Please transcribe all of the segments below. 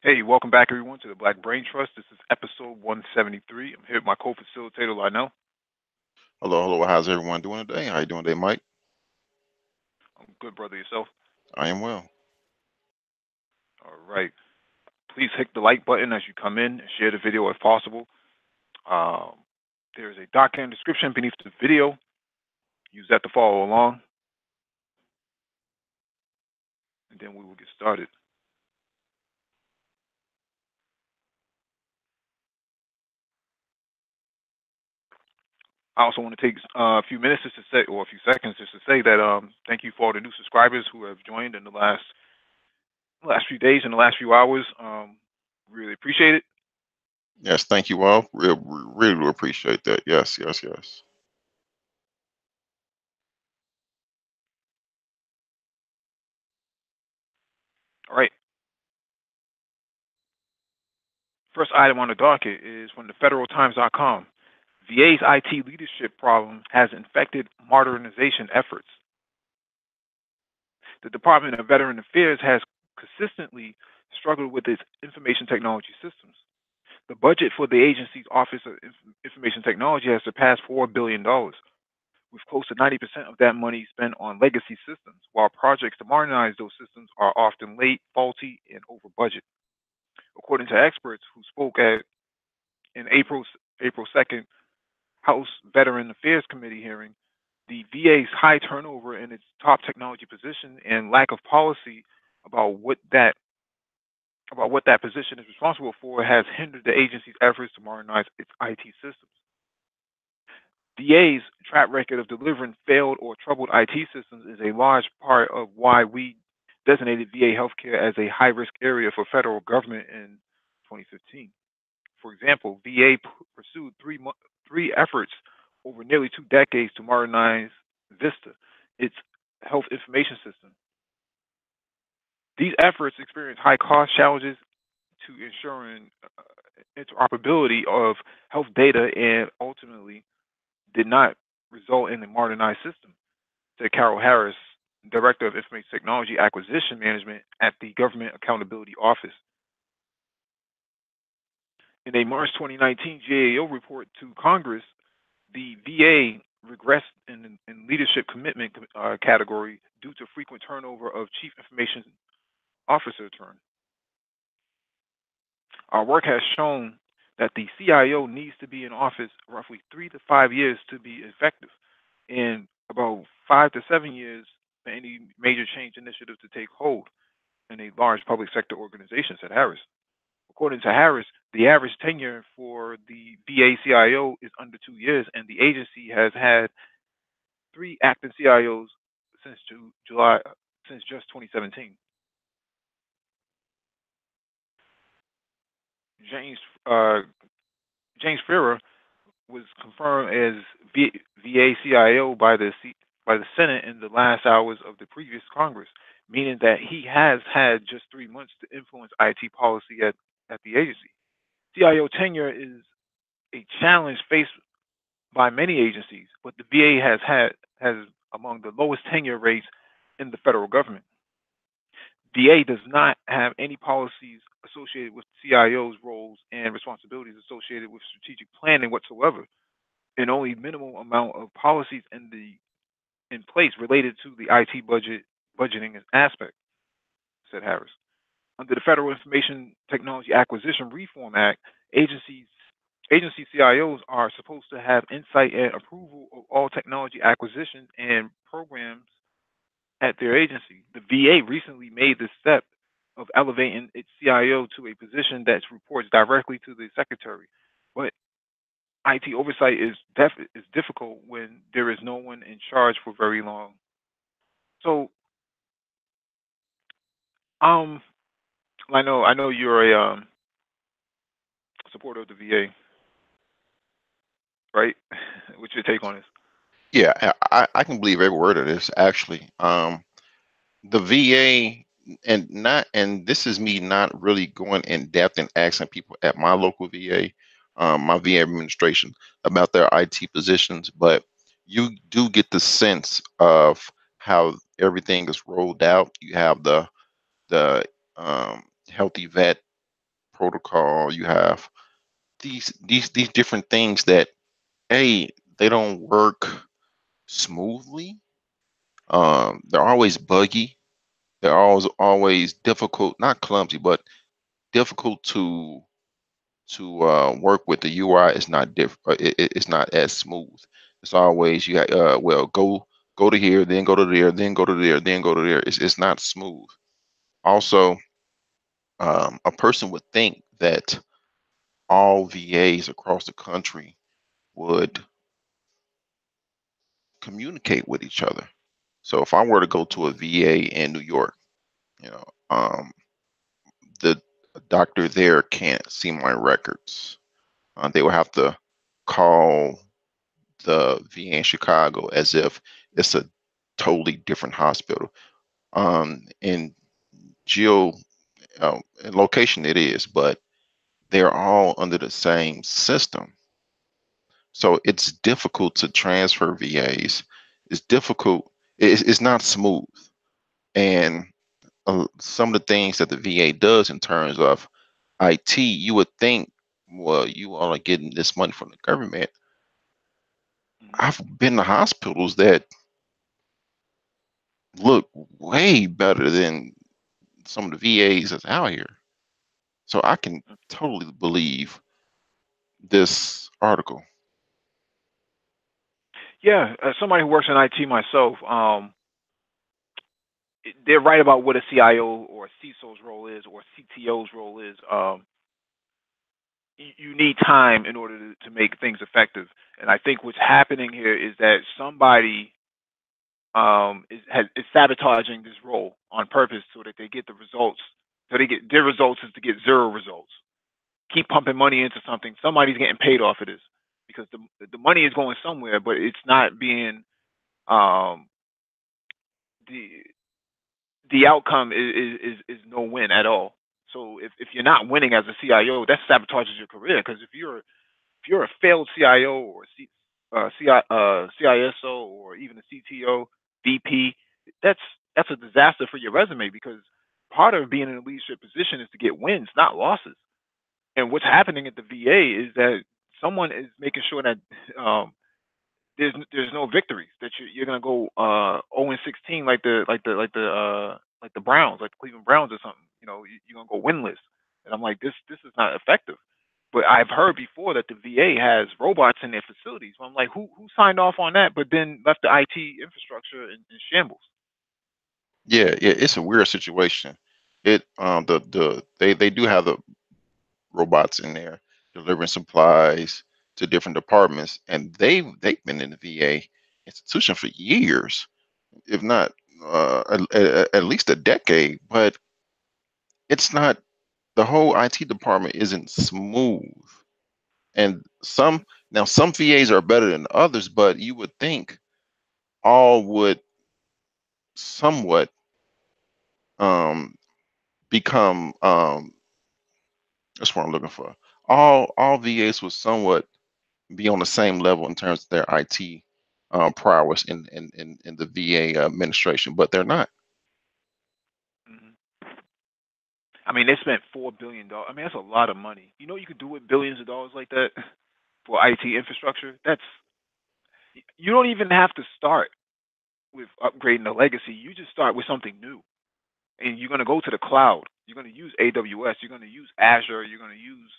Hey, welcome back everyone to the Black Brain Trust. This is episode 173. I'm here with my co-facilitator, Lionel. Hello, hello. How's everyone doing today? How you doing today, Mike? I'm good, brother, yourself. I am well. All right. Please hit the like button as you come in and share the video if possible. Um, there's a document description beneath the video. Use that to follow along, and then we will get started. I also want to take a few minutes just to say, or a few seconds just to say that thank you for all the new subscribers who have joined in the last few days and the last few hours. Really appreciate it. Yes, thank you all. Really do appreciate that. Yes, yes, yes. All right. First item on the docket is from the federaltimes.com. VA's IT leadership problem has infected modernization efforts. The Department of Veteran Affairs has consistently struggled with its information technology systems. The budget for the agency's Office of Information Technology has surpassed $4 billion, dollars, with close to 90% of that money spent on legacy systems, while projects to modernize those systems are often late, faulty, and over budget. According to experts who spoke at in April 2nd House Veteran Affairs Committee hearing, the VA's high turnover in its top technology position and lack of policy about what that position is responsible for has hindered the agency's efforts to modernize its IT systems. VA's track record of delivering failed or troubled IT systems is a large part of why we designated VA healthcare as a high risk area for federal government in 2015. For example, VA pursued three efforts over nearly 2 decades to modernize Vista, its health information system. These efforts experienced high cost challenges to ensuring interoperability of health data and ultimately did not result in a modernized system, said Carol Harris, Director of Information Technology Acquisition Management at the Government Accountability Office. In a March 2019 GAO report to Congress, the VA regressed in leadership commitment category due to frequent turnover of chief information officer term. Our work has shown that the CIO needs to be in office roughly 3 to 5 years to be effective, and about 5 to 7 years for any major change initiative to take hold in a large public sector organization, said Harris. According to Harris, the average tenure for the VA CIO is under 2 years, and the agency has had three acting CIOs since July, since just 2017. James uh, James Farrer was confirmed as VA CIO by the Senate in the last hours of the previous Congress, meaning that he has had just 3 months to influence IT policy at the agency. CIO tenure is a challenge faced by many agencies, but the VA has among the lowest tenure rates in the federal government. VA does not have any policies associated with CIO's roles and responsibilities associated with strategic planning whatsoever, and only minimal amount of policies in place related to the IT budgeting aspect, said Harris. Under the Federal Information Technology Acquisition Reform Act, agency CIOs are supposed to have insight and approval of all technology acquisitions and programs at their agency. The VA recently made the step of elevating its CIO to a position that reports directly to the secretary. But IT oversight is difficult when there is no one in charge for very long. So, um, I know you're a supporter of the VA, right? What's your take on this? Yeah, I can believe every word of this. Actually, the VA and this is me not really going in depth and asking people at my local VA, my VA administration about their IT positions, but you do get the sense of how everything is rolled out. You have the healthy vet. protocol, you have these different things that they don't work smoothly. They're always buggy. They're always difficult, not clumsy, but difficult to work with. The UI is not it's not as smooth. It's always you got well go to here, then go to there, then go to there, then go to there. It's not smooth. Also, a person would think that all VAs across the country would communicate with each other. So if I were to go to a VA in New York, you know, the doctor there can't see my records. They will have to call the VA in Chicago as if it's a totally different hospital. In geo location it is, but they're all under the same system. So it's difficult to transfer VAs. It's difficult. It's not smooth. And some of the things that the VA does in terms of IT, you would think, well, you all are getting this money from the government. Mhm. I've been to hospitals that look way better than some of the VAs that's out here. So I can totally believe this article. Yeah, as somebody who works in IT myself, they're right about what a CIO or a CISO's role is or CTO's role is. You need time in order to make things effective. And I think what's happening here is that somebody is sabotaging this role on purpose so that they get the results. So they get their results is to get zero results. Keep pumping money into something. Somebody's getting paid off of this because the money is going somewhere, but it's not being um, the the outcome is no win at all. So if you're not winning as a CIO, that sabotages your career. Because if you're a failed CIO or CISO or even a CTO, VP, that's that's a disaster for your resume because part of being in a leadership position is to get wins, not losses. And what's happening at the VA is that someone is making sure that there's no victories. That you're gonna go 0-16 like the Browns, like the Cleveland Browns or something. You're gonna go winless. And I'm like, this is not effective. But I've heard before that the VA has robots in their facilities. I'm like, who signed off on that, but then left the IT infrastructure in shambles? Yeah, yeah, it's a weird situation. It they do have the robots in there delivering supplies to different departments, and they've been in the VA institution for years, if not at least a decade. But it's not the whole IT department isn't smooth, and some VAs are better than others, but you would think all would somewhat um, become that's what I'm looking for. All VAs would somewhat be on the same level in terms of their IT prowess in the VA administration, but they're not. Hmm. I mean, they spent $4 billion. I mean, that's a lot of money. You know, what you could do with billions of dollars like that for IT infrastructure. You don't even have to start with upgrading the legacy. You just start with something new, and you're going to go to the cloud. You're going to use AWS. You're going to use Azure. You're going to use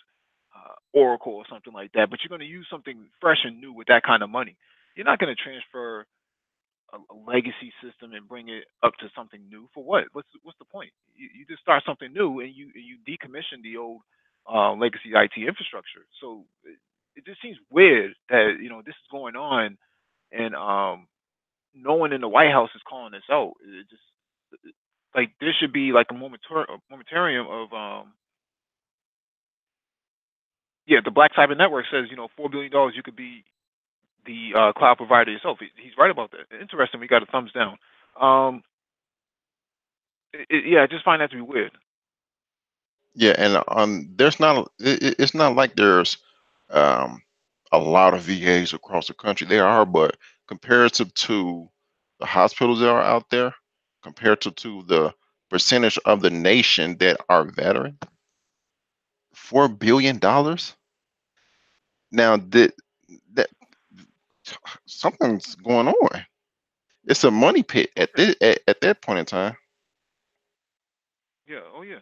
Oracle or something like that. But you're going to use something fresh and new with that kind of money. You're not going to transfer a legacy system and bring it up to something new for what? What's the point? You just start something new and you decommission the old legacy IT infrastructure. So it just seems weird that this is going on and no one in the White House is calling this out. It just like there should be like a momentarium of yeah, the Black Cyber Network says $4 billion you could be the cloud provider yourself. He's right about that. Interesting. We got a thumbs down. Um, yeah, I just find that to be weird. Yeah, and there's not. It's not like there's um, a lot of VAs across the country. There are, but comparative to the hospitals that are out there, comparative to the percentage of the nation that are veteran, $4 billion. Now that something's going on. It's a money pit at Okay. at that point in time. Yeah. Oh yeah.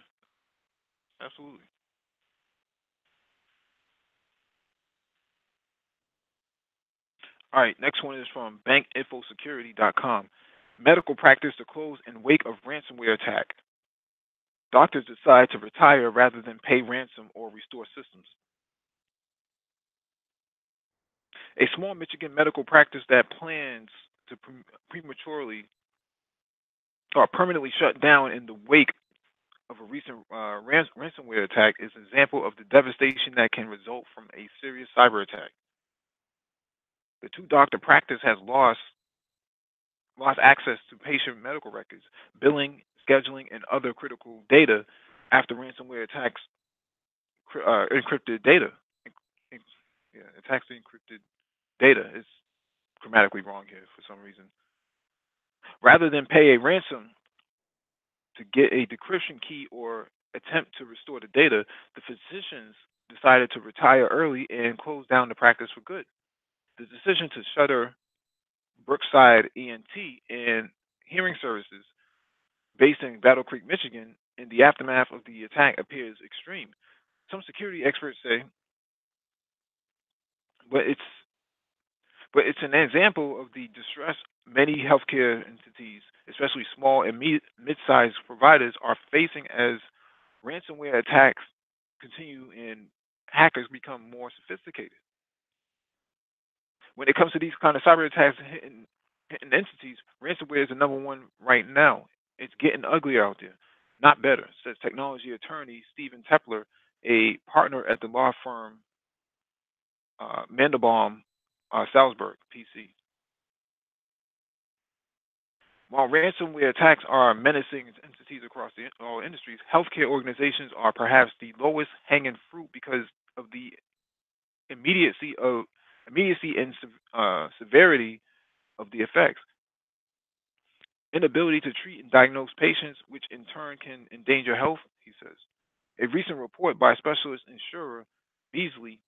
Absolutely. All right. Next one is from bankinfosecurity.com. Medical practice to close in wake of ransomware attack. Doctors decide to retire rather than pay ransom or restore systems. A small Michigan medical practice that plans to prematurely or permanently shut down in the wake of a recent ransomware attack is an example of the devastation that can result from a serious cyber attack. The two-doctor practice has lost access to patient medical records, billing, scheduling, and other critical data after ransomware attacks encrypted data. En- Yeah, attacks the encrypted data. It's grammatically wrong here for some reason. Rather than pay a ransom to get a decryption key or attempt to restore the data, the physicians decided to retire early and close down the practice for good. The decision to shutter Brookside ENT and hearing services based in Battle Creek, Michigan, in the aftermath of the attack appears extreme. Some security experts say, but it's but it's an example of the distress many healthcare entities, especially small and mid-sized providers, are facing as ransomware attacks continue and hackers become more sophisticated. When it comes to these kind of cyber attacks hitting entities, ransomware is the number one right now. It's getting uglier out there, not better, says technology attorney Stephen Tepler, a partner at the law firm Mandelbaum Salzburg, PC. While ransomware attacks are menacing entities across all industries, healthcare organizations are perhaps the lowest hanging fruit because of the immediacy of immediacy and severity of the effects. Inability to treat and diagnose patients, which in turn can endanger health, he says. A recent report by specialist insurer Beasley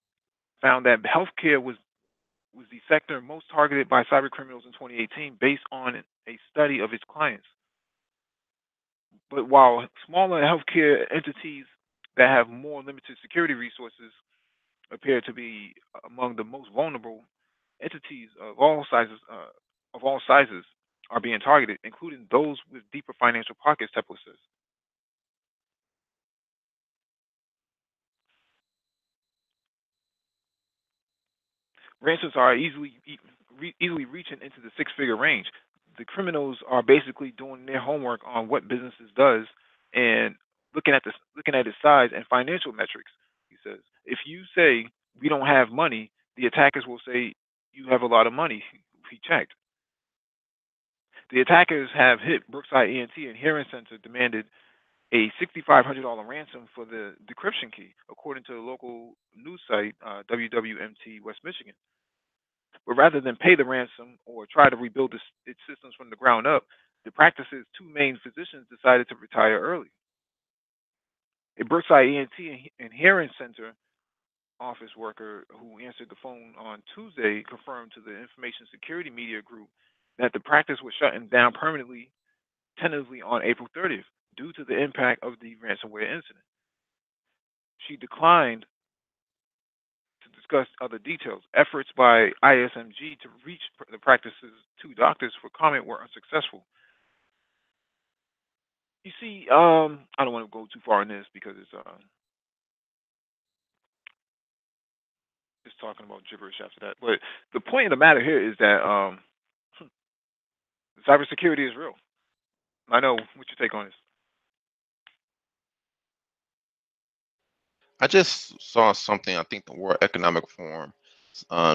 found that healthcare was the sector most targeted by cybercriminals in 2018 based on a study of its clients. But while smaller healthcare entities that have more limited security resources appear to be among the most vulnerable, entities of all sizes are being targeted, including those with deeper financial pockets, Tepler says. Ransoms are easily reaching into the six-figure range. The criminals are basically doing their homework on what businesses does and looking at its size and financial metrics. He says, if you say we don't have money, the attackers will say you have a lot of money. He checked. The attackers have hit Brookside ENT and Hearing Center, demanded a $6,500 ransom for the decryption key, according to the local news site WWMT West Michigan. But rather than pay the ransom or try to rebuild its systems from the ground up, the practice's two main physicians decided to retire early. A Brookside ENT and Hearing Center office worker who answered the phone on Tuesday confirmed to the Information Security Media Group that the practice was shutting down permanently, tentatively on April 30th, due to the impact of the ransomware incident. She declined to discuss other details. Efforts by ISMG to reach the practice's two doctors for comment were unsuccessful. You see, I don't want to go too far in this because it's talking about gibberish after that. But the point of the matter here is that cybersecurity is real. I know what your take on this. I just saw something. I think the World Economic Forum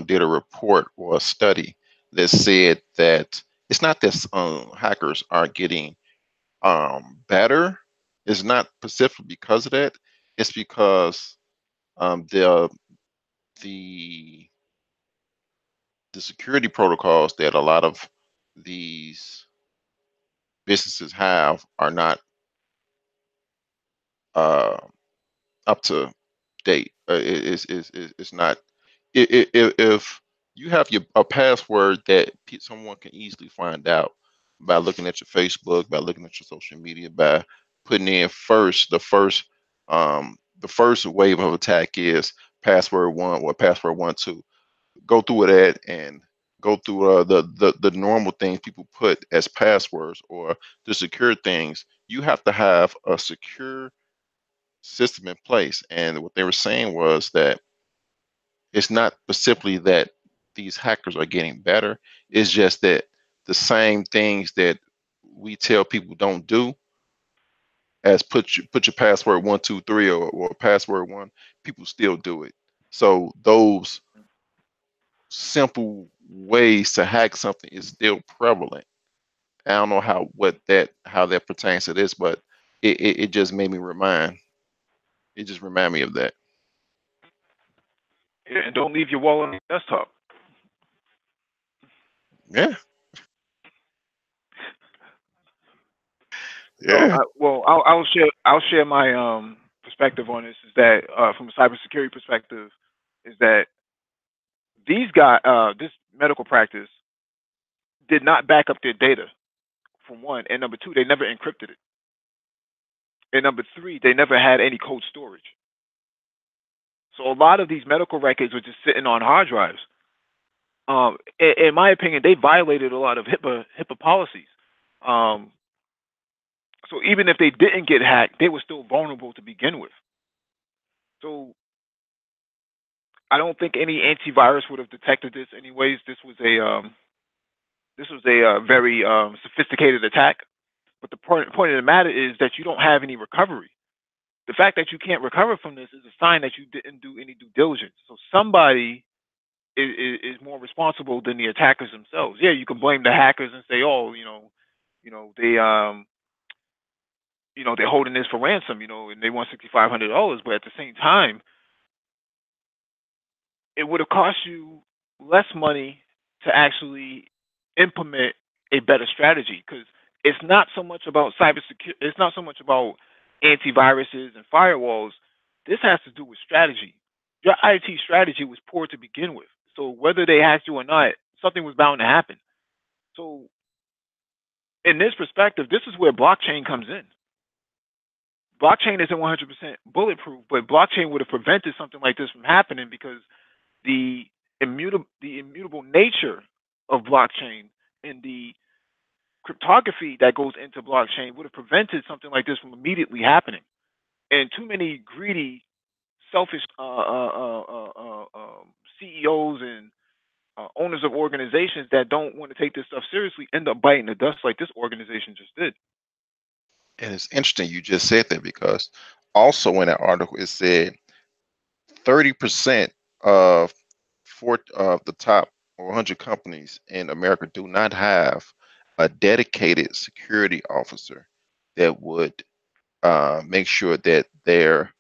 did a report or a study that said that it's not that hackers are getting better. It's not specifically because of that. It's because the the the security protocols that a lot of these businesses have are not uh, up to date. It's not. If you have a password that someone can easily find out by looking at your Facebook, by looking at your social media, by putting in the first wave of attack is password one or password 1 2. Go through that and go through the normal things people put as passwords or the secure things. You have to have a secure system in place. And what they were saying was that it's not simply that these hackers are getting better. It's just that the same things that we tell people don't do, as put your password 1 2 3 or password one, people still do it. So those simple ways to hack something is still prevalent. I don't know how that pertains to this, but it just made me remind me of that. Yeah, and don't leave your wallet on the desktop. Yeah, So, yeah. I'll share my perspective on this. Is that from a cybersecurity perspective, is that these guys, this medical practice, did not back up their data. For one, and number two, they never encrypted it, and number three, they never had any cold storage. So a lot of these medical records were just sitting on hard drives. In my opinion, they violated a lot of HIPAA policies. Um, so even if they didn't get hacked, they were still vulnerable to begin with. So I don't think any antivirus would have detected this anyways. This was a very sophisticated attack. But the point of the matter is that you don't have any recovery. The fact that you can't recover from this is a sign that you didn't do any due diligence. So somebody is more responsible than the attackers themselves. Yeah, you can blame the hackers and say, oh, they they're holding this for ransom, and they want $6,500. But at the same time, it would have cost you less money to actually implement a better strategy because it's not so much about cybersecurity. It's not so much about antiviruses and firewalls. This has to do with strategy. Your IT strategy was poor to begin with. So whether they hacked you or not, something was bound to happen. So in this perspective, this is where blockchain comes in. Blockchain isn't 100% bulletproof, but blockchain would have prevented something like this from happening because the immutable nature of blockchain and the cryptography that goes into blockchain would have prevented something like this from immediately happening. And too many greedy, selfish CEOs and owners of organizations that don't want to take this stuff seriously end up biting the dust like this organization just did. And it's interesting you just said that because also in that article it said 30% of of the top 100 companies in America do not have a dedicated security officer that would make sure that their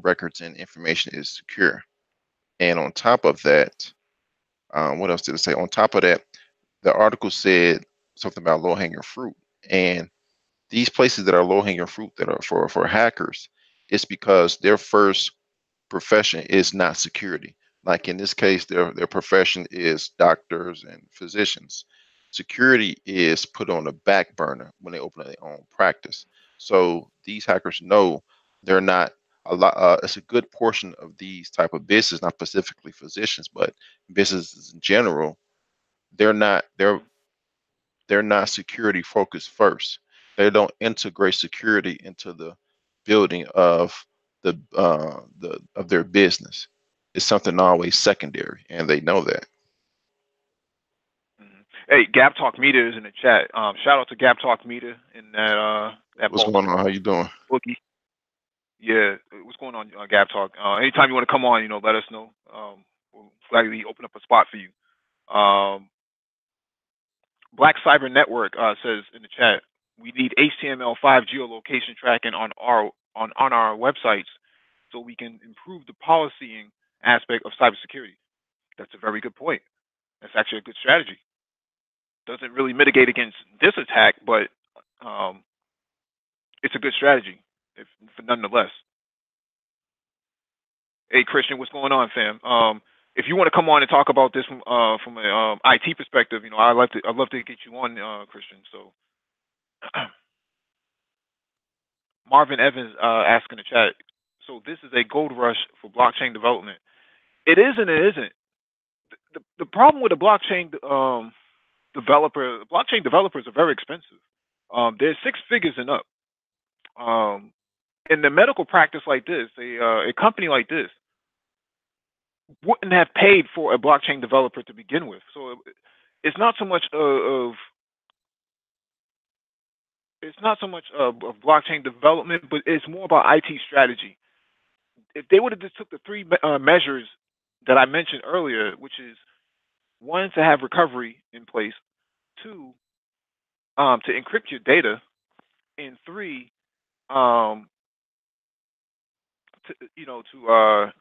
records and information is secure. And on top of that, what else did it say? On top of that, the article said something about low hanging fruit. And these places that are low hanging fruit that are for hackers, it's because their first profession is not security. Like in this case, their profession is doctors and physicians. Security is put on the back burner when they open their own practice. So these hackers know they're not a lot. It's a good portion of these type of business, not specifically physicians, but businesses in general. They're not. They're not security focused first. They don't integrate security into the building of the of their business. It's something always secondary, and they know that. Mhm. Hey, Gap Talk Meter is in the chat. Shout out to Gap Talk Meter in that What's going on? Baltimore How you doing? bookie. Yeah, what's going on, Gap Talk? Anytime you want to come on, let us know. We'll gladly open up a spot for you. Um, Black Cyber Network says in the chat, we need HTML5 geolocation tracking on our websites so we can improve the policying aspect of cybersecurity. That's a very good point. That's actually a good strategy. Doesn't really mitigate against this attack, but um, it's a good strategy, if nonetheless. Hey Christian, what's going on, fam? If you want to come on and talk about this from a IT perspective, I'd love to get you on, Christian. So Marvin Evans asked in the chat. So this is a gold rush for blockchain development. It is and it isn't. The problem with a blockchain developers are very expensive. They're six figures and up. Um, in the medical practice like this, a company like this wouldn't have paid for a blockchain developer to begin with. So it's not so much of blockchain development, but it's more about IT strategy. If they would have just took the three measures that I mentioned earlier, which is one, to have recovery in place, two, to encrypt your data, and three, um, to you know to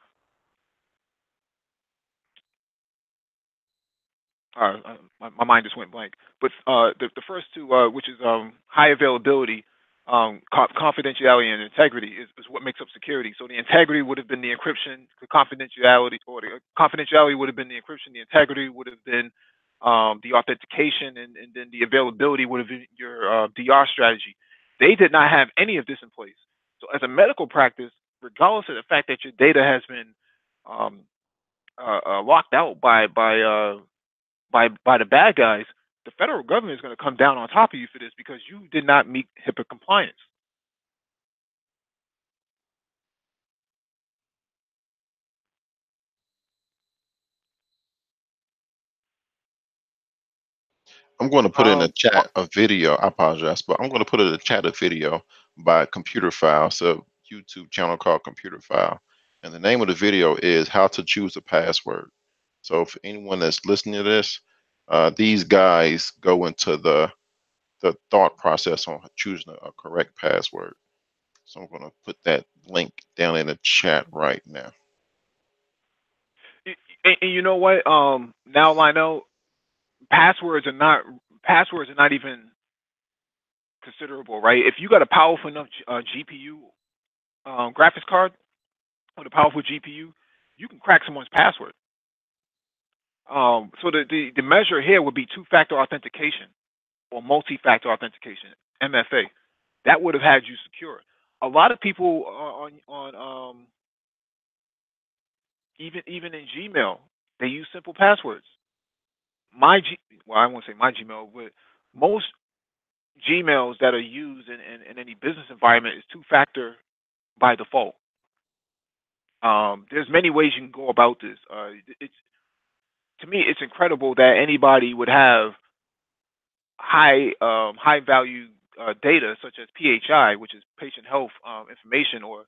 my mind just went blank. But the first two, which is high availability, confidentiality, and integrity, is what makes up security. So the integrity would have been the encryption, the confidentiality, or the confidentiality would have been the encryption, the integrity would have been the authentication, and then the availability would have been your DR strategy. They did not have any of this in place. So as a medical practice, regardless of the fact that your data has been um, locked out by the bad guys, the federal government is going to come down on top of you for this because you did not meet HIPAA compliance. I'm going to put in a Um, chat a video. I apologize, but I'm going to put in a chat a video by Computer File. It's a YouTube channel called Computer File, and the name of the video is "How to Choose a Password." So, for anyone that's listening to this, these guys go into the thought process on choosing a correct password. So I'm going to put that link down in the chat right now. and you know what? Now Lionel, passwords are not passwords are not even considerable, right? If you got a powerful enough GPU graphics card with a powerful GPU, you can crack someone's password. So the measure here would be two-factor authentication or multi-factor authentication, MFA. That would have had you secure. A lot of people on even in Gmail, they use simple passwords. Well, I won't say my Gmail, but most Gmails that are used in any business environment is two-factor by default. There's many ways you can go about this. It's to me, it's incredible that anybody would have high value data such as PHI, which is patient health information, or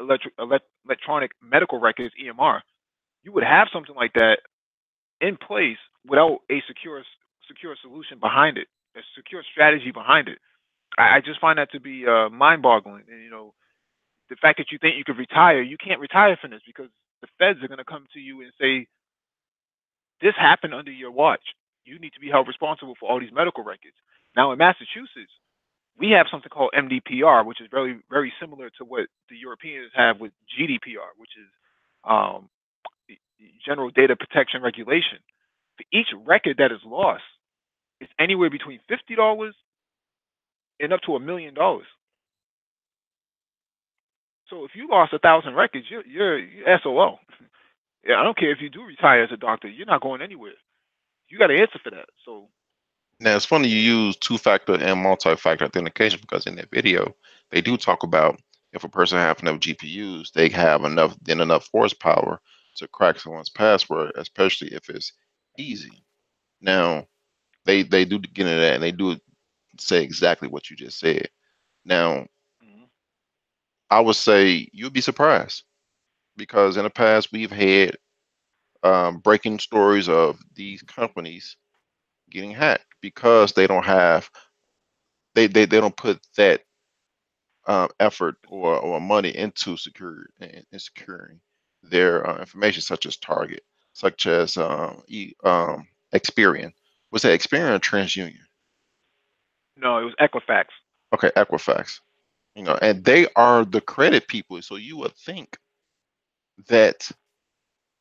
electronic medical records (EMR). You would have something like that in place without a secure solution behind it, a secure strategy behind it. I just find that to be mind-boggling. And the fact that you think you could retire, you can't retire from this because the feds are going to come to you and say this happened under your watch. You need to be held responsible for all these medical records. Now in Massachusetts, we have something called MDPR, which is very similar to what the Europeans have with GDPR, which is um, the General Data Protection Regulation. For each record that is lost, it's anywhere between $50 and up to $1 million. So if you lost 1,000 records, you're SOL. Yeah, I don't care if you do retire as a doctor, you're not going anywhere. You got to answer for that. So Now, it's funny you use two-factor and multi-factor authentication because in that video, they do talk about if a person have enough GPUs, they have enough horsepower to crack someone's password, especially if it's easy. Now, they do get into that and they do say exactly what you just said. Now, mhm. I would say you'd be surprised because in the past we've had breaking stories of these companies getting hacked because they don't put that effort or money into securing their information, such as Target, such as Experian. Was that Experian or TransUnion? No, it was Equifax. Okay, Equifax. And they are the credit people. So you would think that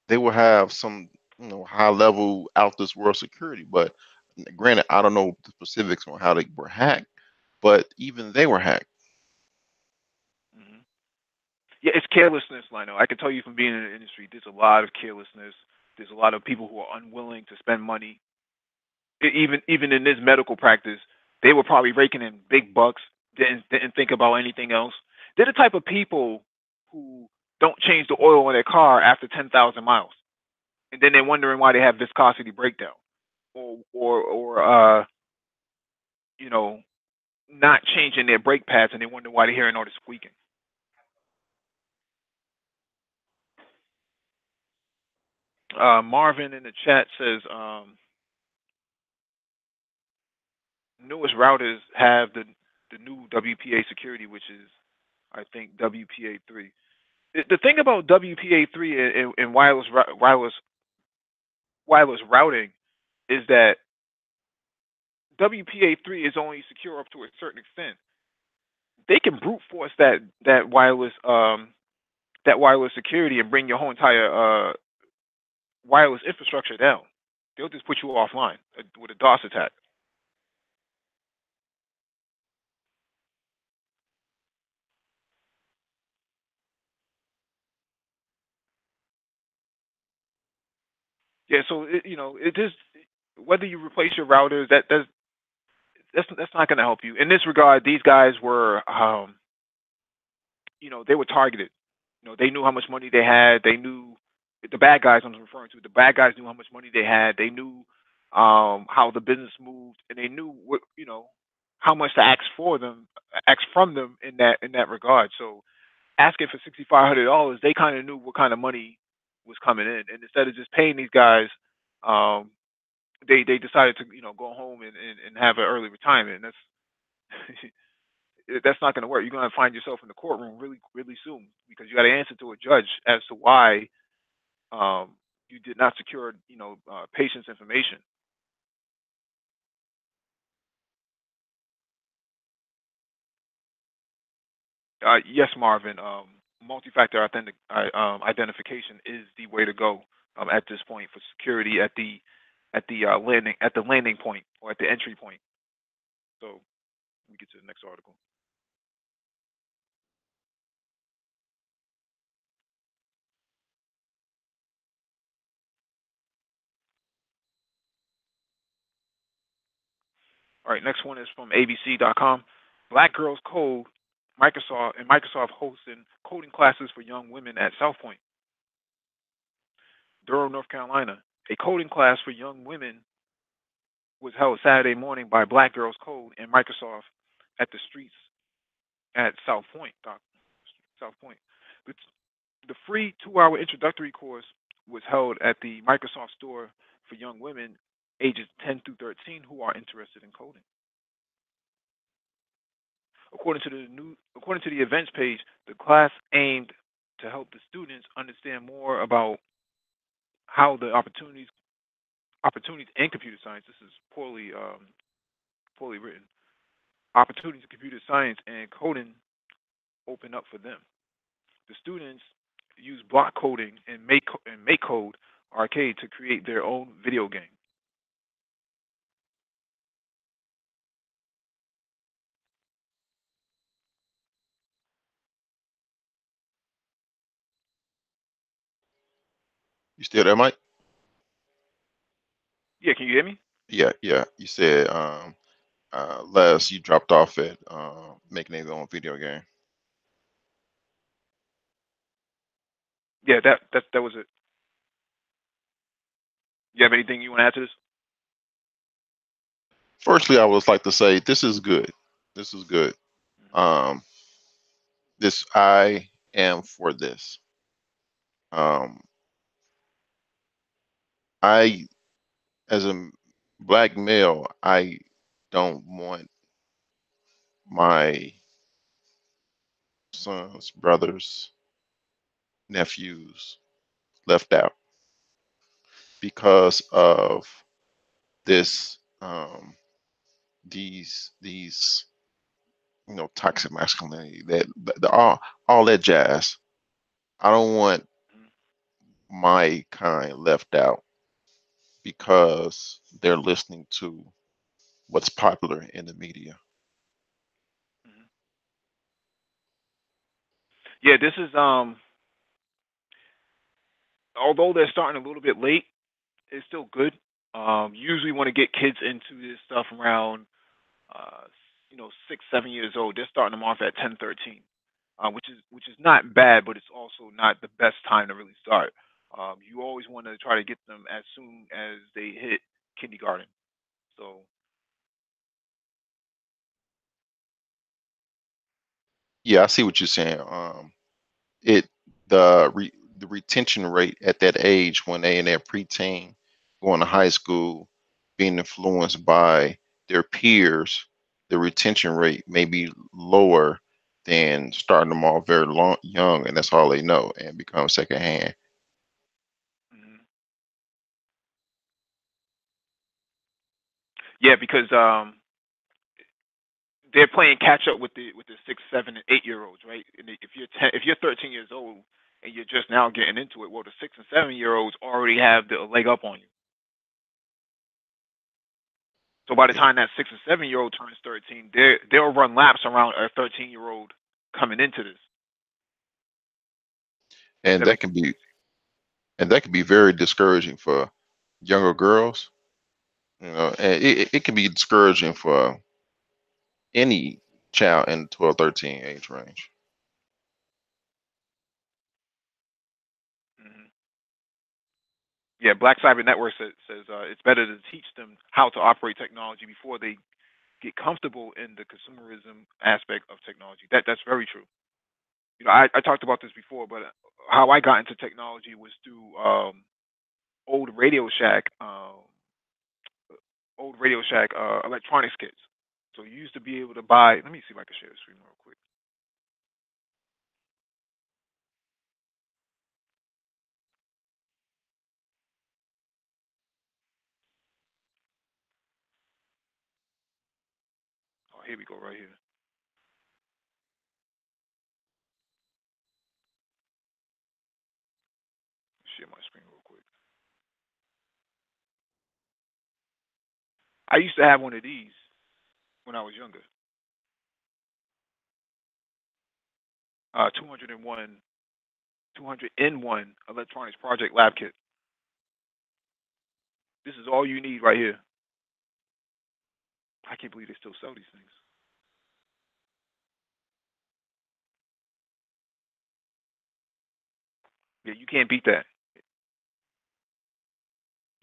they will have some, high level out this world security. But granted, I don't know the specifics on how they were hacked, but even they were hacked. Hmm. Yeah, it's carelessness, Lino. I can tell you from being in the industry, there's a lot of carelessness. There's a lot of people who are unwilling to spend money. Even in this medical practice, they were probably raking in big bucks. Didn't think about anything else. They're the type of people who don't change the oil in their car after 10,000 miles, and then they're wondering why they have viscosity breakdown, or you know, not changing their brake pads, and they wonder why they're hearing all the squeaking. Marvin in the chat says newest routers have the new WPA security, which is I think WPA3. The thing about WPA3 and wireless routing is that WPA3 is only secure up to a certain extent. They can brute force that wireless security and bring your whole entire wireless infrastructure down. They'll just put you offline with a DOS attack. Yeah, so it just whether you replace your routers, that's not going to help you. In this regard, these guys were they were targeted. They knew how much money they had. They knew the bad guys I'm referring to. The bad guys knew how much money they had. They knew how the business moved, and they knew how much to ask from them in that regard. So asking for $6,500, they kind of knew what kind of money was coming in, and instead of just paying these guys, um, they decided to go home and have an early retirement. And that's not going to work. You're going to find yourself in the courtroom really really soon because you got to answer to a judge as to why um, you did not secure patient's information. Yes, Marvin. Multi-factor identification is the way to go at this point for security at the landing point or at the entry point. So let me get to the next article. All right, next one is from ABC.com. Black Girls Code. Microsoft hosting coding classes for young women at South Point, Durham, North Carolina. A coding class for young women was held Saturday morning by Black Girls Code and Microsoft at the streets at South Point. South Point. The, the free 2-hour introductory course was held at the Microsoft store for young women ages 10 through 13 who are interested in coding. According to the events page, the class aimed to help the students understand more about how the opportunities in computer science. This is poorly written. Opportunities in computer science and coding open up for them. The students use block coding and make code arcade to create their own video game. You still there, Mike? Yeah, can you hear me? Yeah, yeah. You said Les, you dropped off at making his own video game. Yeah, that was it. You have anything you want to add to this? Firstly, I would like to say this is good. This is good. Hmm. Um, this I am for this. Um, I, as a black male, I don't want my sons, brothers, nephews left out because of this. These toxic masculinity, that all that jazz. I don't want. my kind left out because they're listening to what's popular in the media. Mhm. Yeah, this is although they're starting a little bit late, it's still good. Usually want to get kids into this stuff around uh, 6, 7 years old. They're starting them off at 10, 13, which is not bad, but it's also not the best time to really start. You always want to try to get them as soon as they hit kindergarten. So Yeah, I see what you're saying. It the retention rate at that age when they in their preteen, going to high school, being influenced by their peers, the retention rate may be lower than starting them off very young, and that's all they know, and become secondhand. mhm. Yeah, because they're playing catch up with the 6, 7, and 8 year olds, right? And if you're 13 years old and you're just now getting into it, well, the 6 and 7 year olds already have the leg up on you. So by the Yeah, time that 6 and 7 year old turns 13, they'll run laps around a 13 year old coming into this. Does and that make that sense? can be and that can be very discouraging for younger girls. And it can be discouraging for any child in 12, 13 age range. Hmm. Yeah, Black Cyber Network says it's better to teach them how to operate technology before they get comfortable in the consumerism aspect of technology. That's very true. I talked about this before, but how I got into technology was through old Radio Shack, electronics kits. So you used to be able to buy. Let me see if I can share the screen real quick. Oh, here we go, right here. Share my screen real quick. I used to have one of these when I was younger. 201, 200 in 1 electronics project lab kit. This is all you need right here. I can't believe they still sell these things. Yeah, you can't beat that.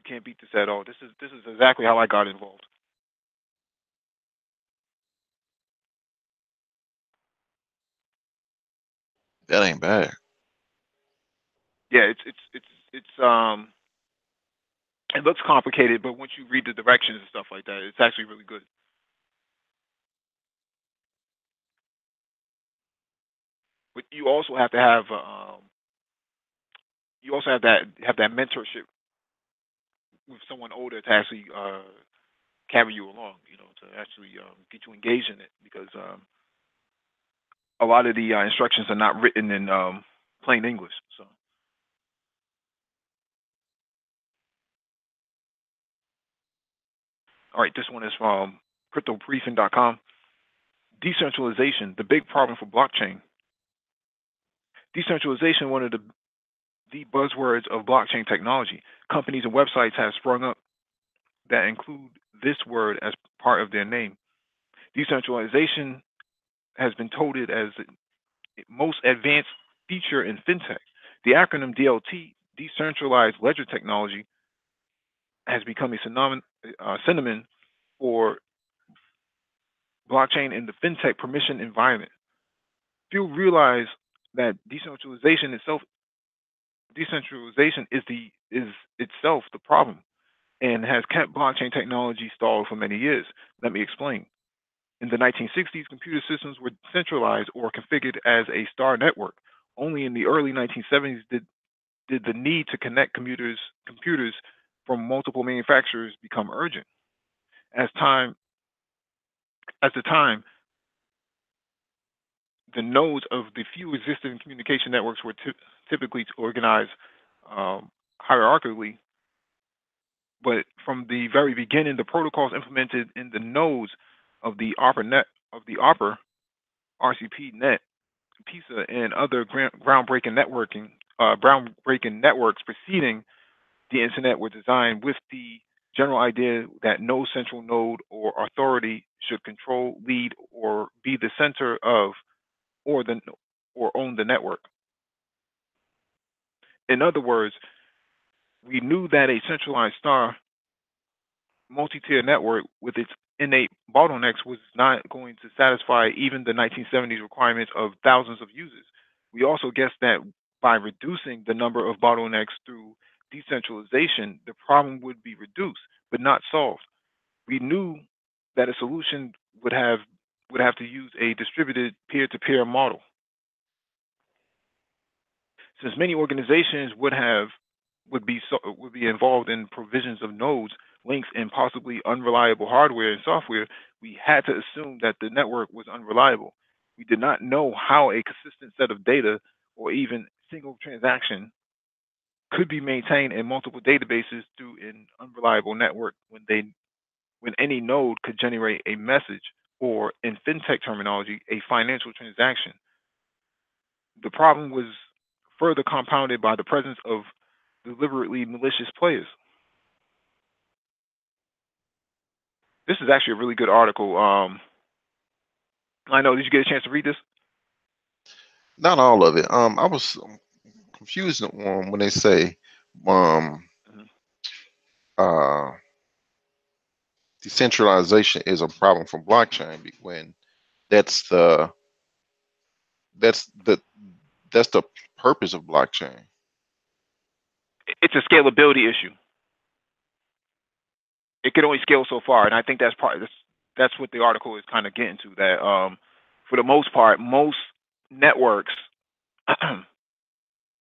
You can't beat this at all. This is exactly how I got involved. That ain't bad. Yeah, it looks complicated, but once you read the directions and stuff like that, it's actually really good. But you also have that mentorship with someone older to actually carry you along, to actually get you engaged in it because a lot of the instructions are not written in plain English. So, all right, this one is from cryptobriefing.com. Decentralization, the big problem for blockchain. Decentralization, one of the buzzwords of blockchain technology. Companies and websites have sprung up that include this word as part of their name. Decentralization has been touted as the most advanced feature in fintech. The acronym DLT, decentralized ledger technology, has become a synonym for blockchain in the fintech permission environment. Few realize that decentralization is itself the problem and has kept blockchain technology stalled for many years. Let me explain. In the 1960s, computer systems were centralized or configured as a star network. Only in the early 1970s did the need to connect computers from multiple manufacturers become urgent. As time as the time, the nodes of the few existing communication networks were typically organized hierarchically, but from the very beginning, the protocols implemented in the nodes of the Opera net of the Opera RCP net, PISA, and other groundbreaking networks preceding the internet were designed with the general idea that no central node or authority should control, lead, or be the center of or the or own the network. In other words, we knew that a centralized star multi-tier network with its innate bottlenecks was not going to satisfy even the 1970s requirements of thousands of users. We also guessed that by reducing the number of bottlenecks through decentralization, the problem would be reduced, but not solved. We knew that a solution would have to use a distributed peer-to-peer model. Since many organizations would be involved in provisions of nodes, links, and possibly unreliable hardware and software, we had to assume that the network was unreliable. We did not know how a consistent set of data or even single transaction could be maintained in multiple databases through an unreliable network when any node could generate a message or, in fintech terminology, a financial transaction. The problem was further compounded by the presence of deliberately malicious players. This is actually a really good article. I know. Did you get a chance to read this? Not all of it. I was confused when they say um, Mhm. uh, decentralization is a problem for blockchain when that's the that's the that's the purpose of blockchain. It's a scalability issue. It can only scale so far, and I think that's what the article is kind of getting to. That for the most part, most networks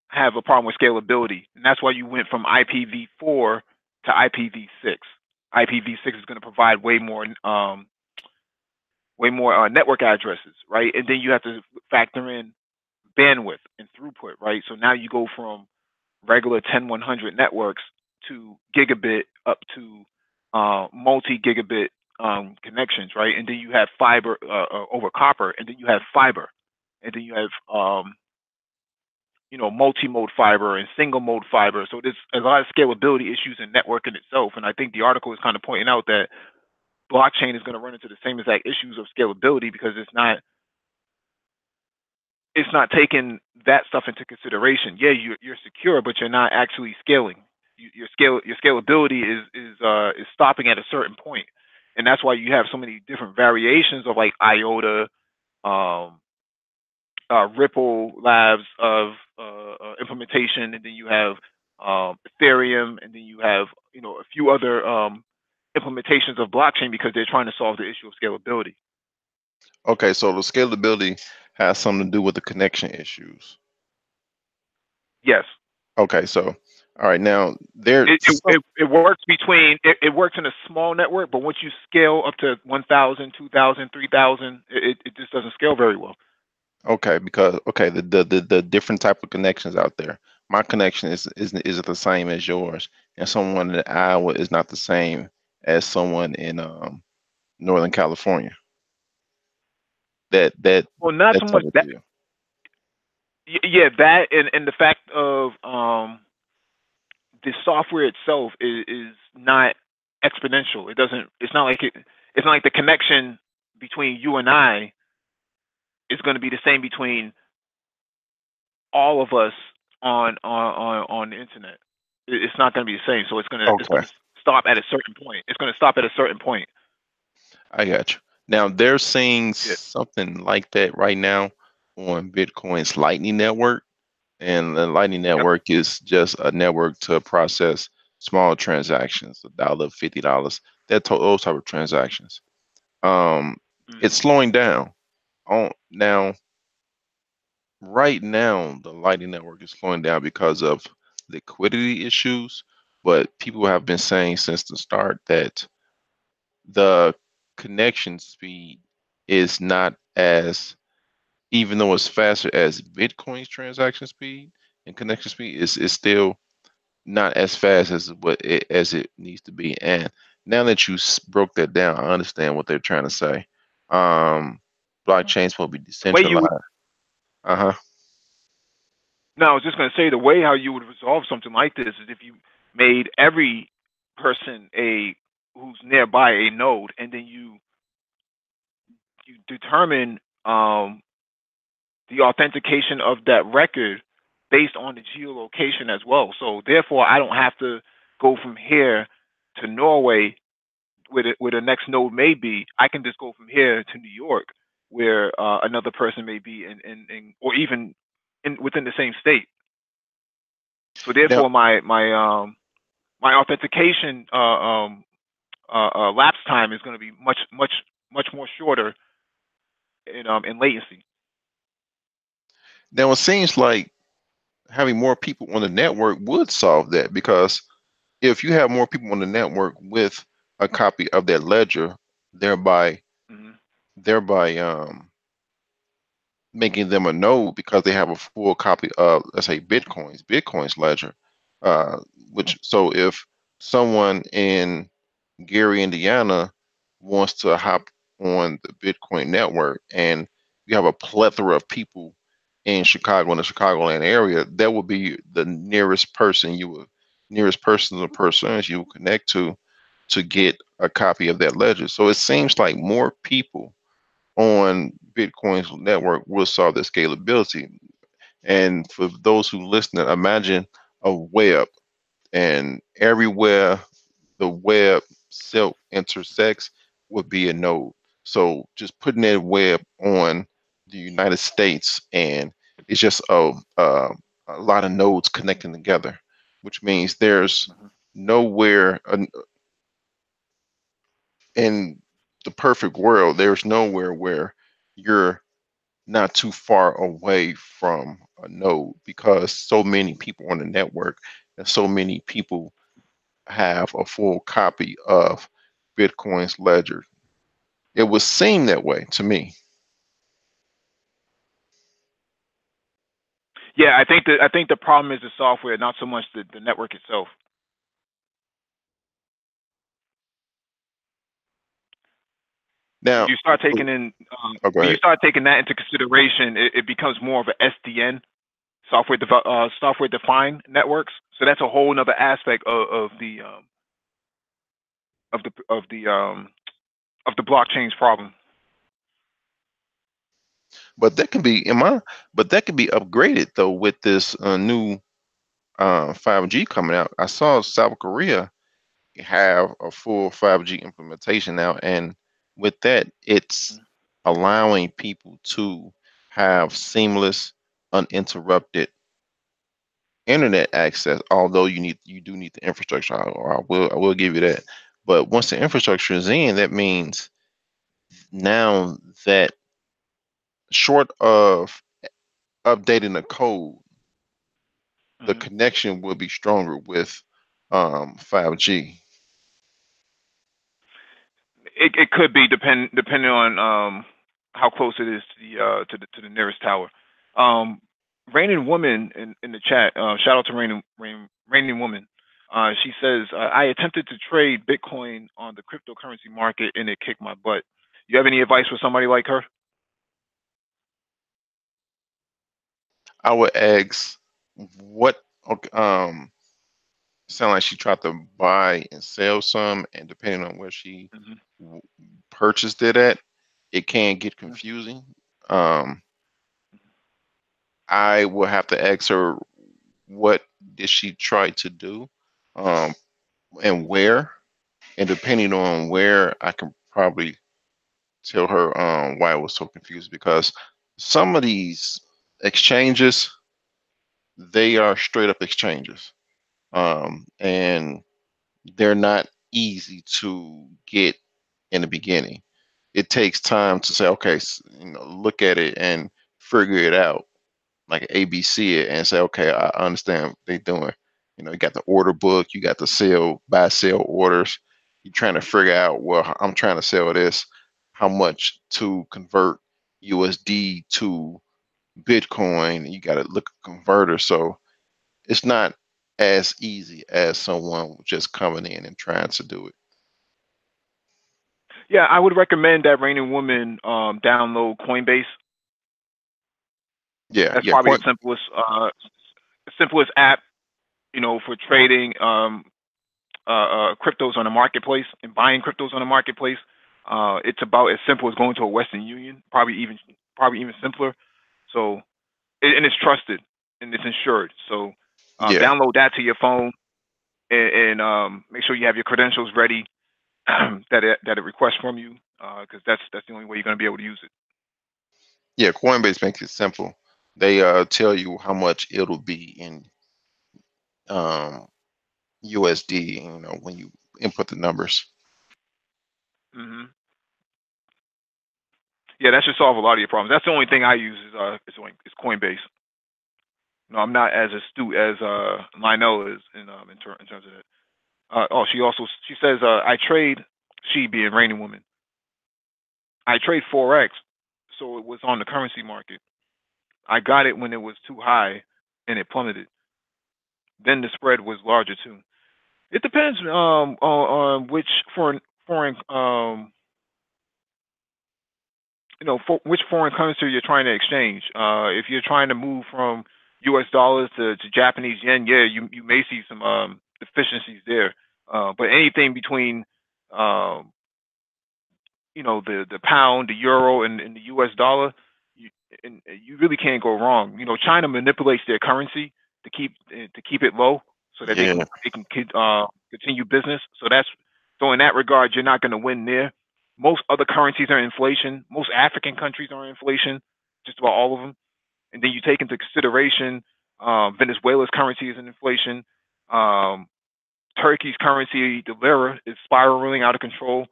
have a problem with scalability, and that's why you went from IPv4 to IPv6. IPv6 is going to provide way more network addresses, right? And then you have to factor in bandwidth and throughput, right? So now you go from regular 10/100 networks to gigabit up to multi-gigabit connections, right? And then you have fiber over copper, and then you have fiber, and then you have multi-mode fiber and single-mode fiber. So there's a lot of scalability issues in networking itself, and I think the article is kind of pointing out that blockchain is going to run into the same exact issues of scalability because it's not taking that stuff into consideration. Yeah, you're secure, but you're not actually scaling. Your scalability is stopping at a certain point, and that's why you have so many different variations of like IOTA, um, Ripple Labs of implementation, and then you have Ethereum, and then you have a few other implementations of blockchain because they're trying to solve the issue of scalability. Okay, so the scalability has something to do with the connection issues. Yes. Okay, so all right, now there it, it, some it, it works it works in a small network, but once you scale up to 1,000, 2,000, 3,000, it just doesn't scale very well. okay because okay the different type of connections out there. My connection isn't the same as yours, and someone in Iowa is not the same as someone in Northern California. That Well, not that so type much of that. deal. Yeah, that and the fact of the software itself is not exponential. It doesn't. It's not like it. It's not like the connection between you and I is going to be the same between all of us on the internet. It's not going to be the same. So it's Okay, gonna stop at a certain point. It's going to stop at a certain point. I got you. Now they're saying Yeah. something like that right now on Bitcoin's Lightning Network. And the Lightning Yep. Network is just a network to process small transactions, $1, $50, those type of transactions. Um, it's Hmm. slowing down. On now, right now, the Lightning Network is slowing down because of liquidity issues. But people have been saying since the start that the connection speed is not as, even though it's faster as Bitcoin's transaction speed and connection speed is still not as fast as it needs to be. And now that you broke that down, I understand what they're trying to say. Um, Blockchain's supposed to be The way you decentralized. would, Uh-huh. no, I was just going to say the way how you would resolve something like this is if you made every person a who's nearby a node, and then you determine the authentication of that record based on the geolocation as well. So therefore, I don't have to go from here to Norway where the next node may be. I can just go from here to New York where another person may be or even within the same state. So Now, therefore, my authentication lapse time is going to be much more shorter in latency. now it seems like having more people on the network would solve that, because if you have more people on the network with a copy of that ledger, thereby Hmm. thereby making them a node because they have a full copy of, let's say, Bitcoin's ledger. Uh, which so if someone in Gary, Indiana, wants to hop on the Bitcoin network, and you have a plethora of people in Chicago, in the Chicagoland area, that would be the nearest person or persons you would connect to get a copy of that ledger. So it seems like more people on Bitcoin's network will solve the scalability. And for those who listen, imagine a web, and everywhere the web self intersects would be a node. So just putting that web on the United States, and it's just a lot of nodes connecting together, which means there's nowhere in the perfect world, there's nowhere where you're not too far away from a node, because so many people on the network and so many people have a full copy of Bitcoin's ledger. It would seem that way to me. Yeah, I think the problem is the software, not so much the network itself. When Now, you start taking in oh, go when you ahead. start taking that into consideration, it becomes more of a SDN, software defined networks. So that's a whole other aspect of the of the um, of the blockchain's problem. But that can be in my, but that can be upgraded though with this new 5G coming out. I saw South Korea have a full 5G implementation now, and with that, it's allowing people to have seamless, uninterrupted internet access. Although you do need the infrastructure, I will give you that. But once the infrastructure is in, that means now that, short of updating the code, the Mm-hmm. connection will be stronger with 5G. It could be depending on how close it is to the nearest tower. Um, Raining Woman in the chat. Shout out to Raining Woman. She says I attempted to trade Bitcoin on the cryptocurrency market and it kicked my butt. You have any advice for somebody like her? I would ask what, okay, sound like she tried to buy and sell some, and depending on where she Hmm. w- purchased it at, it can get confusing. Um, I will have to ask her, what did she try to do, um, and where, and depending on where, I can probably tell her why I was so confused, because some of these exchanges, they are straight up exchanges, and they're not easy to get in the beginning. It takes time to say, okay, look at it and figure it out, like ABC it, and say, okay, I understand what they're doing. You got the order book, you got the buy sell orders. You're trying to figure out, well, I'm trying to sell this, how much to convert USD to Bitcoin. You got to look at converter. So it's not as easy as someone just coming in and trying to do it. Yeah, I would recommend that Reigning Woman download Coinbase. Yeah, That's yeah, probably the simplest app, for trading cryptos on the marketplace and buying cryptos on the marketplace. It's about as simple as going to a Western Union, probably even simpler. So and it's trusted and it's insured. So yeah, download that to your phone and make sure you have your credentials ready that it requests from you because that's the only way you're going to be able to use it. yeah. Coinbase makes it simple. They tell you how much it'll be in um, USD. When you input the numbers. Hmm. Yeah, that should solve a lot of your problems. That's the only thing I use is Coinbase. No, I'm not as astute as Lionel is in terms of that. Oh, she says I trade, she being Reigning Woman. I trade forex, so it was on the currency market. I got it when it was too high, and it plummeted. Then the spread was larger too. It depends on which foreign for which foreign currency you're trying to exchange. If you're trying to move from U.S. dollars to Japanese yen, yeah, you may see some deficiencies there. But anything between um, the pound, the euro, and the U.S. dollar, you, you really can't go wrong. China manipulates their currency to keep it low so that they Yeah, can continue business. So in that regard, you're not going to win there. Most other currencies are in inflation. Most African countries are in inflation, just about all of them. And then you take into consideration Venezuela's currency is in inflation. Um, Turkey's currency, the lira, is spiraling out of control.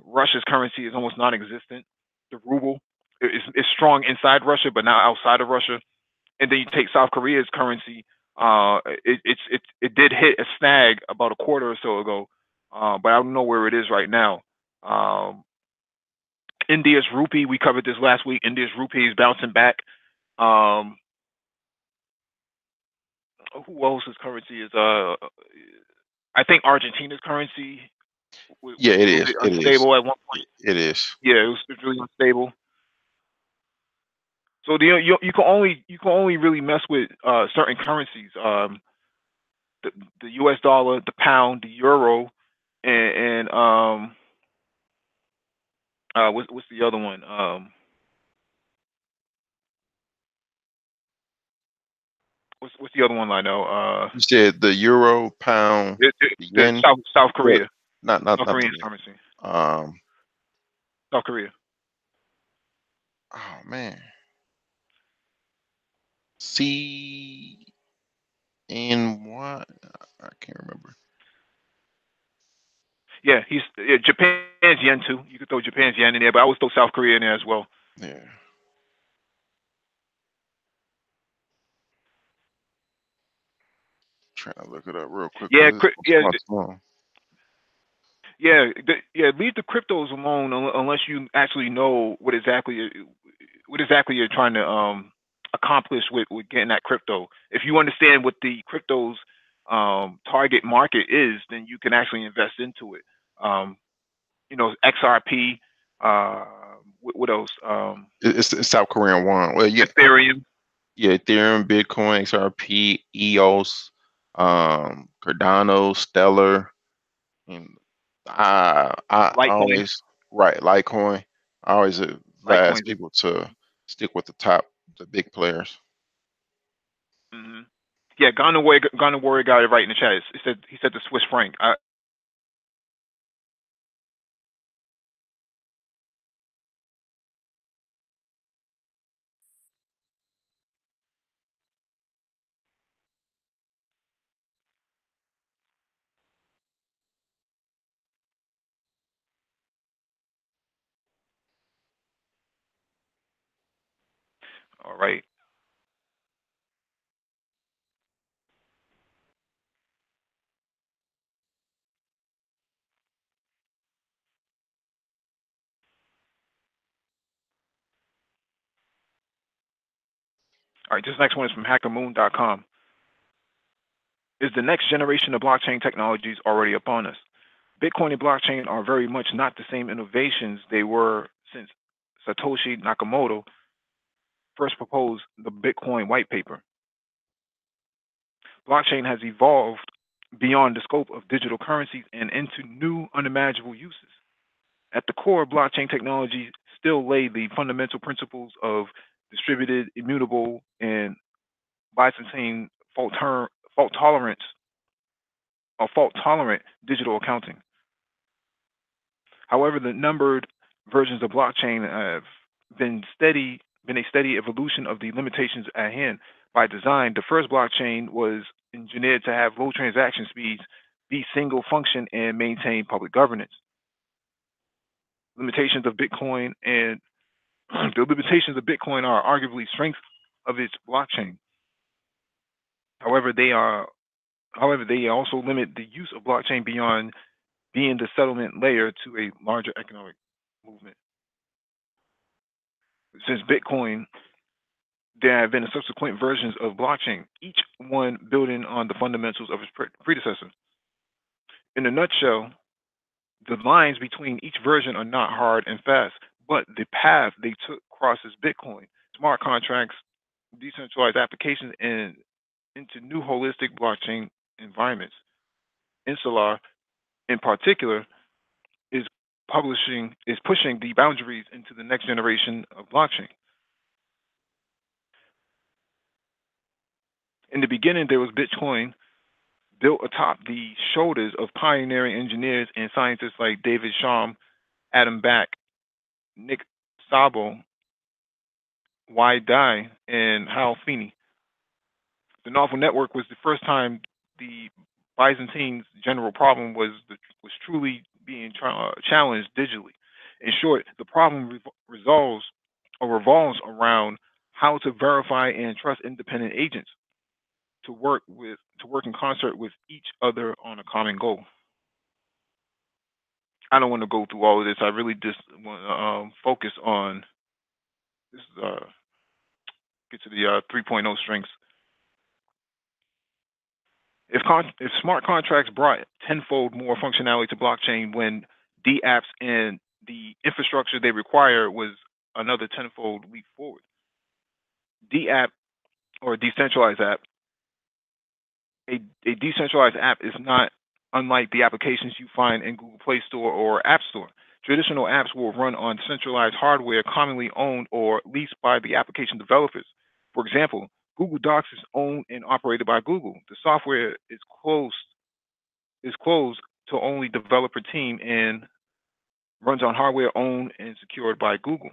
Russia's currency is almost non-existent. The ruble is strong inside Russia, but not outside of Russia. And then you take South Korea's currency. It did hit a snag about a quarter or so ago, but I don't know where it is right now. Um, India's rupee, we covered this last week. India's rupee is bouncing back. Um, who else's currency is? I think Argentina's currency yeah. was It a little is. bit It is. unstable at one point. It is. Yeah, it was really unstable. So you can only really mess with certain currencies. The the U.S. dollar, the pound, the euro, and what's the other one? What's the other one I know? You said the euro, pound, the The yen. South Well, Korea, South not the Korean yen. currency, Um. South Korea. Oh man. CNY. I can't remember. Yeah, Japan's yen too. You could throw Japan's yen in there, but I would throw South Korea in there as well. Yeah. Trying to look it up real quick Yeah, because it's yeah, my phone. yeah. Leave the cryptos alone unless you actually know what exactly you're trying to accomplish with getting that crypto. If you understand what the crypto's target market is, then you can actually invest into it. Um, XRP. What else? It's South Korean won. Well, yeah, Ethereum. yeah. Ethereum, Bitcoin, XRP, EOS, Cardano, Stellar, and I Litecoin. always right Litecoin. I always advise Litecoin. people to stick with the big players. Mm-hmm. Yeah, Ghana Warrior got it right in the chat. He said the Swiss franc. All right. All right. This next one is from hackermoon.com. Is the next generation of blockchain technologies already upon us? Bitcoin and blockchain are very much not the same innovations they were since Satoshi Nakamoto first proposed the Bitcoin white paper. Blockchain has evolved beyond the scope of digital currencies and into new unimaginable uses. At the core of blockchain technology still lay the fundamental principles of distributed, immutable, and Byzantine fault tolerance or fault tolerant digital accounting. However, the numbered versions of blockchain have been a steady evolution of the limitations at hand. By design, the first blockchain was engineered to have low transaction speeds, be single function, and maintain public governance. Limitations of Bitcoin and the limitations of Bitcoin are arguably strengths of its blockchain. However, they also limit the use of blockchain beyond being the settlement layer to a larger economic movement. Since Bitcoin, there have been subsequent versions of blockchain, each one building on the fundamentals of its predecessor. In a nutshell, the lines between each version are not hard and fast, but the path they took crosses Bitcoin, smart contracts, decentralized applications, and into new holistic blockchain environments. Insular, in particular, is pushing the boundaries into the next generation of blockchain. In the beginning, there was Bitcoin built atop the shoulders of pioneering engineers and scientists like David Shum, Adam Back, Nick Szabo, Y. Dai, and Hal Finney. The novel network was the first time the Byzantine's general problem was truly being challenged digitally. In short, the problem resolves or revolves around how to verify and trust independent agents to work in concert with each other on a common goal. I don't want to go through all of this. I really just want to focus on this. Get to the 3.0 strengths. If smart contracts brought tenfold more functionality to blockchain when D apps and the infrastructure they require was another tenfold leap forward. D app or decentralized app, a decentralized app is not unlike the applications you find in Google Play Store or App Store. Traditional apps will run on centralized hardware commonly owned or leased by the application developers. For example, Google Docs is owned and operated by Google. The software is closed to only developer team and runs on hardware owned and secured by Google.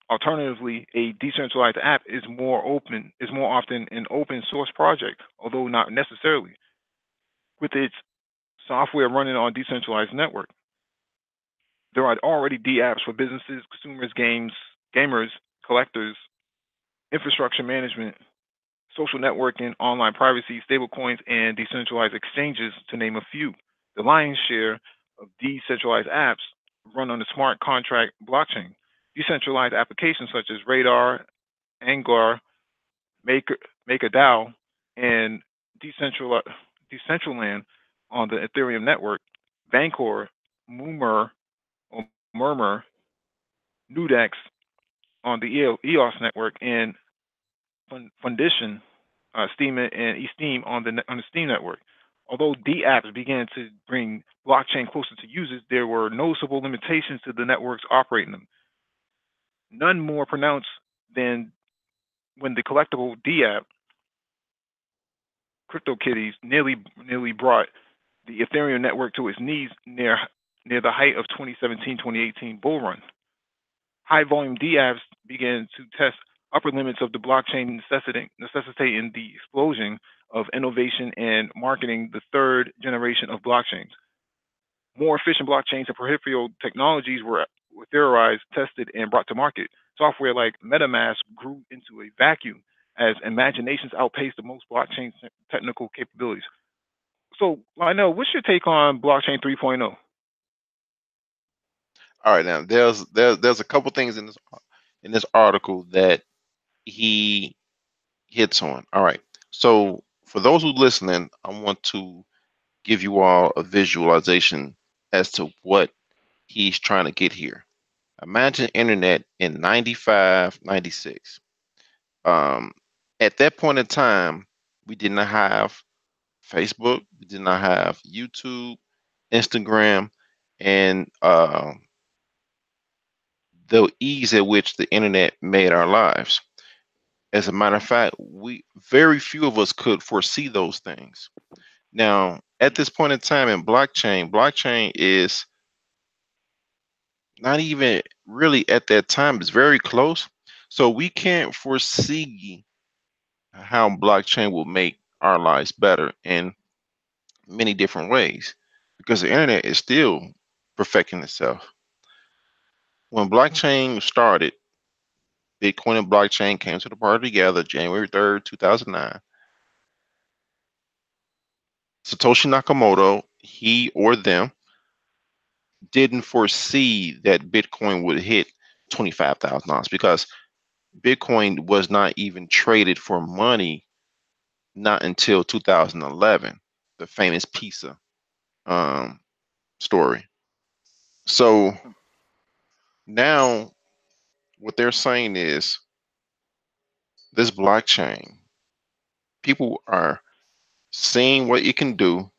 Alternatively, a decentralized app is more often an open source project, although not necessarily, with its software running on decentralized network. There are already D apps for businesses, consumers, gamers, collectors, infrastructure management, social networking, online privacy, stablecoins, and decentralized exchanges, to name a few. The lion's share of decentralized apps run on the smart contract blockchain. Decentralized applications such as Radar, Angular, Maker, MakerDAO, and Decentraland on the Ethereum network, Bancor, Murmur, or Murmur, Nudex on the EOS network, and Fundition, Steam and eSteam on the Steam network. Although D apps began to bring blockchain closer to users, there were noticeable limitations to the networks operating them. None more pronounced than when the collectible D app, CryptoKitties, nearly brought the Ethereum network to its knees near the height of 2017-2018 bull run. High volume D apps began to test upper limits of the blockchain, necessitating the explosion of innovation and marketing the third generation of blockchains. More efficient blockchains and peripheral technologies were theorized, tested, and brought to market. Software like MetaMask grew into a vacuum as imaginations outpaced the most blockchain technical capabilities. So, Lionel, what's your take on blockchain 3.0? All right, now there's a couple things in this article that he hits on. All right, so for those who listening, I want to give you all a visualization as to what he's trying to get here. Imagine internet in 95, 96. Um, at that point in time, we did not have Facebook, we did not have YouTube, Instagram, and the ease at which the internet made our lives. As a matter of fact, we very few of us could foresee those things. Now, at this point in time in blockchain is not even really at that time, it's very close. So we can't foresee how blockchain will make our lives better in many different ways because the internet is still perfecting itself. When blockchain started, Bitcoin and blockchain came to the party together January 3rd, 2009. Satoshi Nakamoto, he or them, didn't foresee that Bitcoin would hit $25,000 because Bitcoin was not even traded for money not until 2011, the famous pizza um, story. So now what they're saying is this blockchain, people are seeing what it can do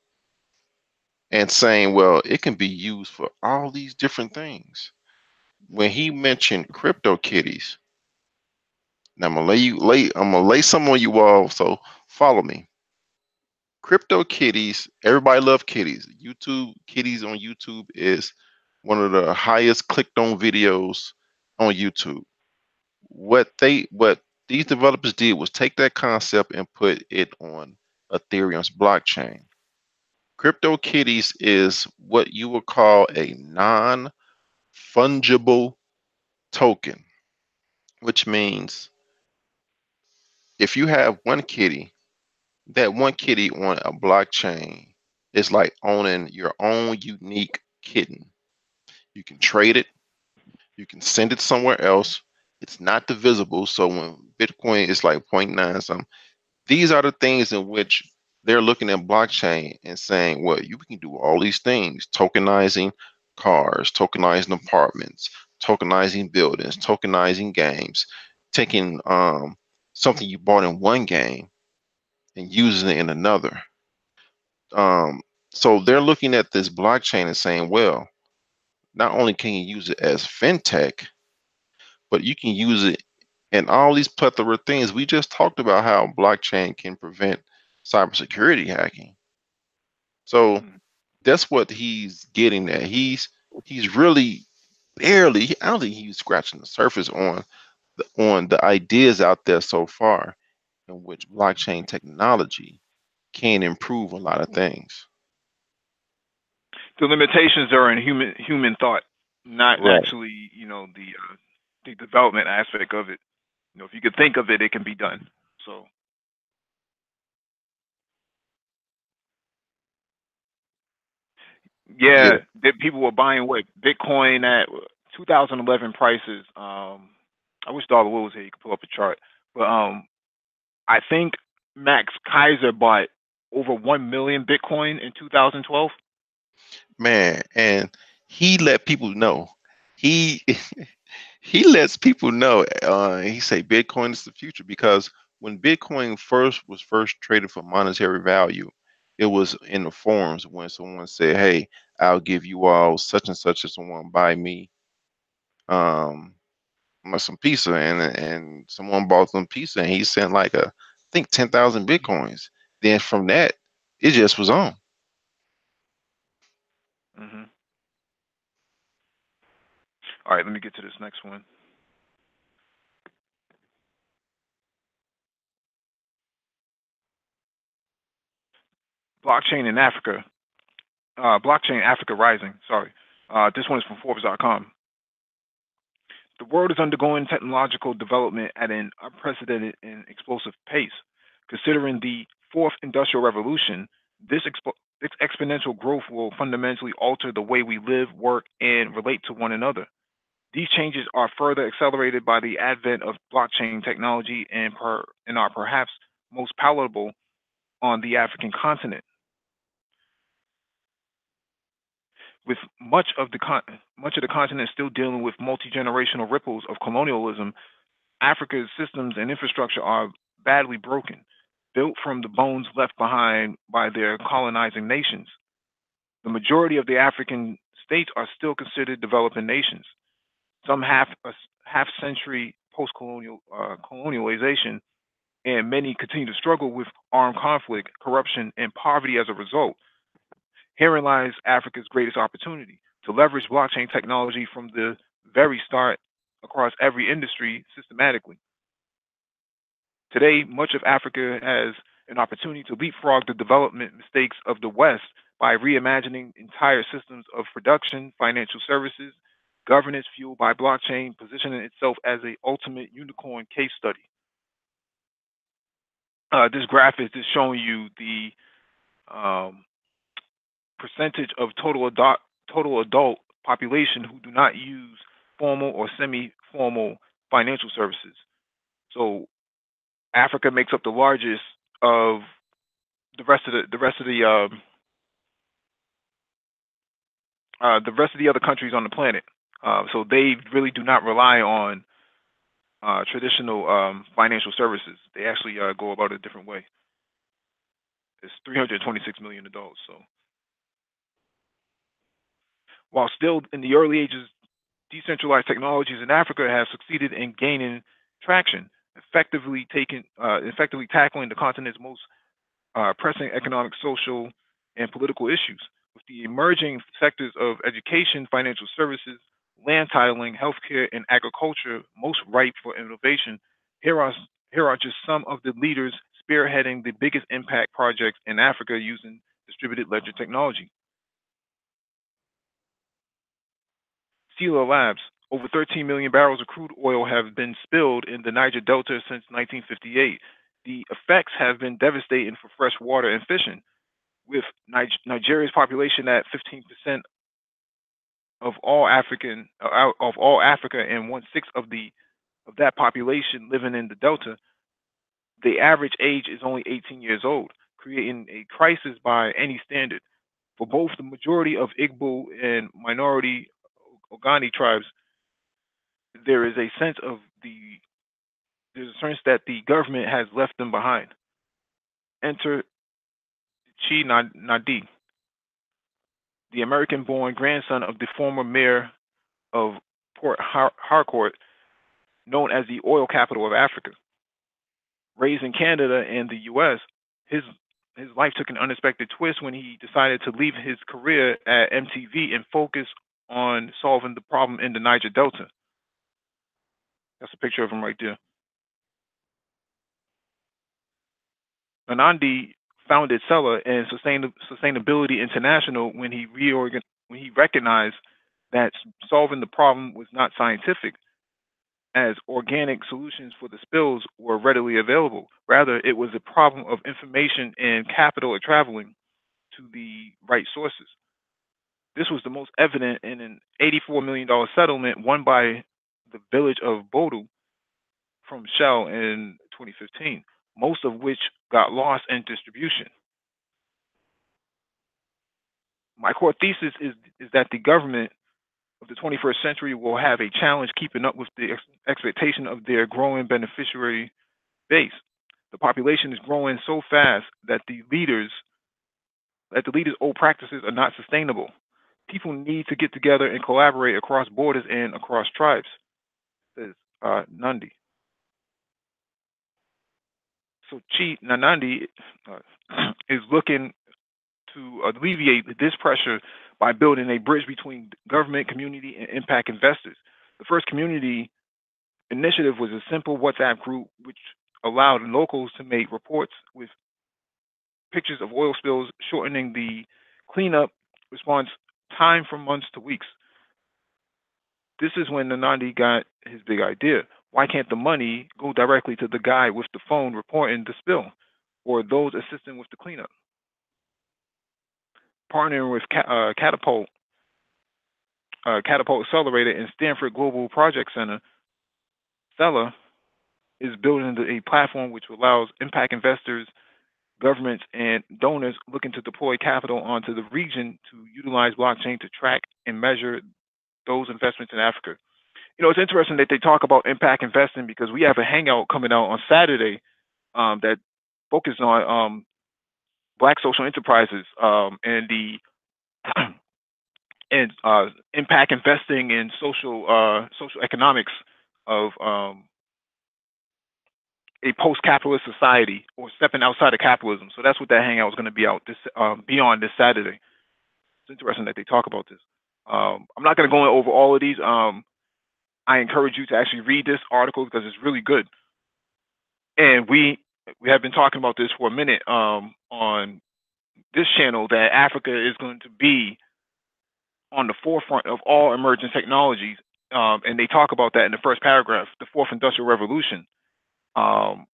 and saying, well, it can be used for all these different things. When he mentioned crypto kitties, now I'm gonna lay some on you all, so follow me. Crypto kitties, everybody love kitties. YouTube kitties on YouTube is one of the highest clicked on videos on YouTube. What these developers did was take that concept and put it on Ethereum's blockchain. Crypto kitties is what you would call a non-fungible token, which means if you have one kitty, that one kitty on a blockchain is like owning your own unique kitten. You can trade it, you can send it somewhere else. It's not divisible. So when Bitcoin is like zero point 0.9 something, these are the things in which they're looking at blockchain and saying, well, you can do all these things, tokenizing cars, tokenizing apartments, tokenizing buildings, tokenizing games, taking something you bought in one game and using it in another. Um, so they're looking at this blockchain and saying, well, not only can you use it as fintech, but you can use it in all these plethora of things. We just talked about how blockchain can prevent cybersecurity hacking. So Mm. that's what he's getting at. He's really barely. I don't think he's scratching the surface on the ideas out there so far, in which blockchain technology can improve a lot of things. The limitations are in human thought, not Right. actually, the development aspect of it. If you could think of it, it can be done. So Yeah, yeah, that people were buying what Bitcoin at 2011 prices. I wish Dollar Will was here. You could pull up a chart, but I think Max Kaiser bought over 1 million Bitcoin in 2012. man, and he let people know. He he lets people know. He say Bitcoin is the future because when Bitcoin first traded for monetary value, it was in the forums when someone said, "Hey, I'll give you all such and such if someone buy me um some pizza," and someone bought some pizza, and he sent like I think 10,000 bitcoins. Then from that, it just was on. Hmm. All right, let me get to this next one. Blockchain in Africa. Blockchain Africa rising. Sorry. This one is from Forbes.com. The world is undergoing technological development at an unprecedented and explosive pace. Considering the fourth industrial revolution, this exponential growth will fundamentally alter the way we live, work, and relate to one another. These changes are further accelerated by the advent of blockchain technology and are perhaps most palatable on the African continent. With much of the continent still dealing with multi-generational ripples of colonialism, Africa's systems and infrastructure are badly broken, built from the bones left behind by their colonizing nations. The majority of the African states are still considered developing nations. Some half century post-colonial colonialization, and many continue to struggle with armed conflict, corruption, and poverty as a result. Herein lies Africa's greatest opportunity to leverage blockchain technology from the very start across every industry systematically. Today, much of Africa has an opportunity to leapfrog the development mistakes of the West by reimagining entire systems of production, financial services, governance fueled by blockchain, positioning itself as a ultimate unicorn case study. This graph is just showing you the um, percentage of total adult population who do not use formal or semi-formal financial services. So Africa makes up the largest of the rest of the other countries on the planet. So they really do not rely on traditional financial services. They actually go about it a different way. It's 326 million adults. So while still in the early ages, decentralized technologies in Africa have succeeded in gaining traction, effectively tackling the continent's most pressing economic, social, and political issues. With the emerging sectors of education, financial services, land titling, healthcare, and agriculture most ripe for innovation, here are, here are just some of the leaders spearheading the biggest impact projects in Africa using distributed ledger technology. Sila Labs, over 13 million barrels of crude oil have been spilled in the Niger Delta since 1958. The effects have been devastating for fresh water and fishing, with Nigeria's population at 15% of all Africa and 1/6 of that population living in the Delta. The average age is only 18 years old, creating a crisis by any standard. For both the majority of Igbo and minority Ogani tribes, there is a sense of there's a sense that the government has left them behind. Enter Chi Nadi, the American-born grandson of the former mayor of Port Harcourt, known as the oil capital of Africa. Raised in Canada and the U.S., his his life took an unexpected twist when he decided to leave his career at MTV and focus on solving the problem in the Niger Delta. That's a picture of him right there. Anandi founded Sella and Sustainability International when he recognized that solving the problem was not scientific, as organic solutions for the spills were readily available. Rather, it was a problem of information and capital traveling to the right sources. This was the most evident in an $84 million settlement won by the village of Bodu from Shell in 2015, most of which got lost in distribution. My core thesis is that the government of the 21st century will have a challenge keeping up with the expectation of their growing beneficiary base. The population is growing so fast that the leaders' old practices are not sustainable. People need to get together and collaborate across borders and across tribes, says Nandi. So Chi Nanandi is looking to alleviate this pressure by building a bridge between government, community, and impact investors. The first community initiative was a simple WhatsApp group which allowed locals to make reports with pictures of oil spills, shortening the cleanup response time from months to weeks. This is when Nanandi got his big idea. Why can't the money go directly to the guy with the phone reporting the spill or those assisting with the cleanup? Partnering with Catapult Accelerator and Stanford Global Project Center, Stella is building a platform which allows impact investors governments and donors looking to deploy capital onto the region to utilize blockchain to track and measure those investments in Africa. It's interesting that they talk about impact investing because we have a hangout coming out on Saturday that focuses on black social enterprises and the and impact investing in social economics of a post-capitalist society or stepping outside of capitalism. So that's what that hangout is going to be out this beyond this Saturday. It's interesting that they talk about this. I'm not going to go over all of these. I encourage you to actually read this article because it's really good. And we have been talking about this for a minute on this channel that Africa is going to be on the forefront of all emerging technologies. And they talk about that in the first paragraph, the fourth industrial revolution. Um,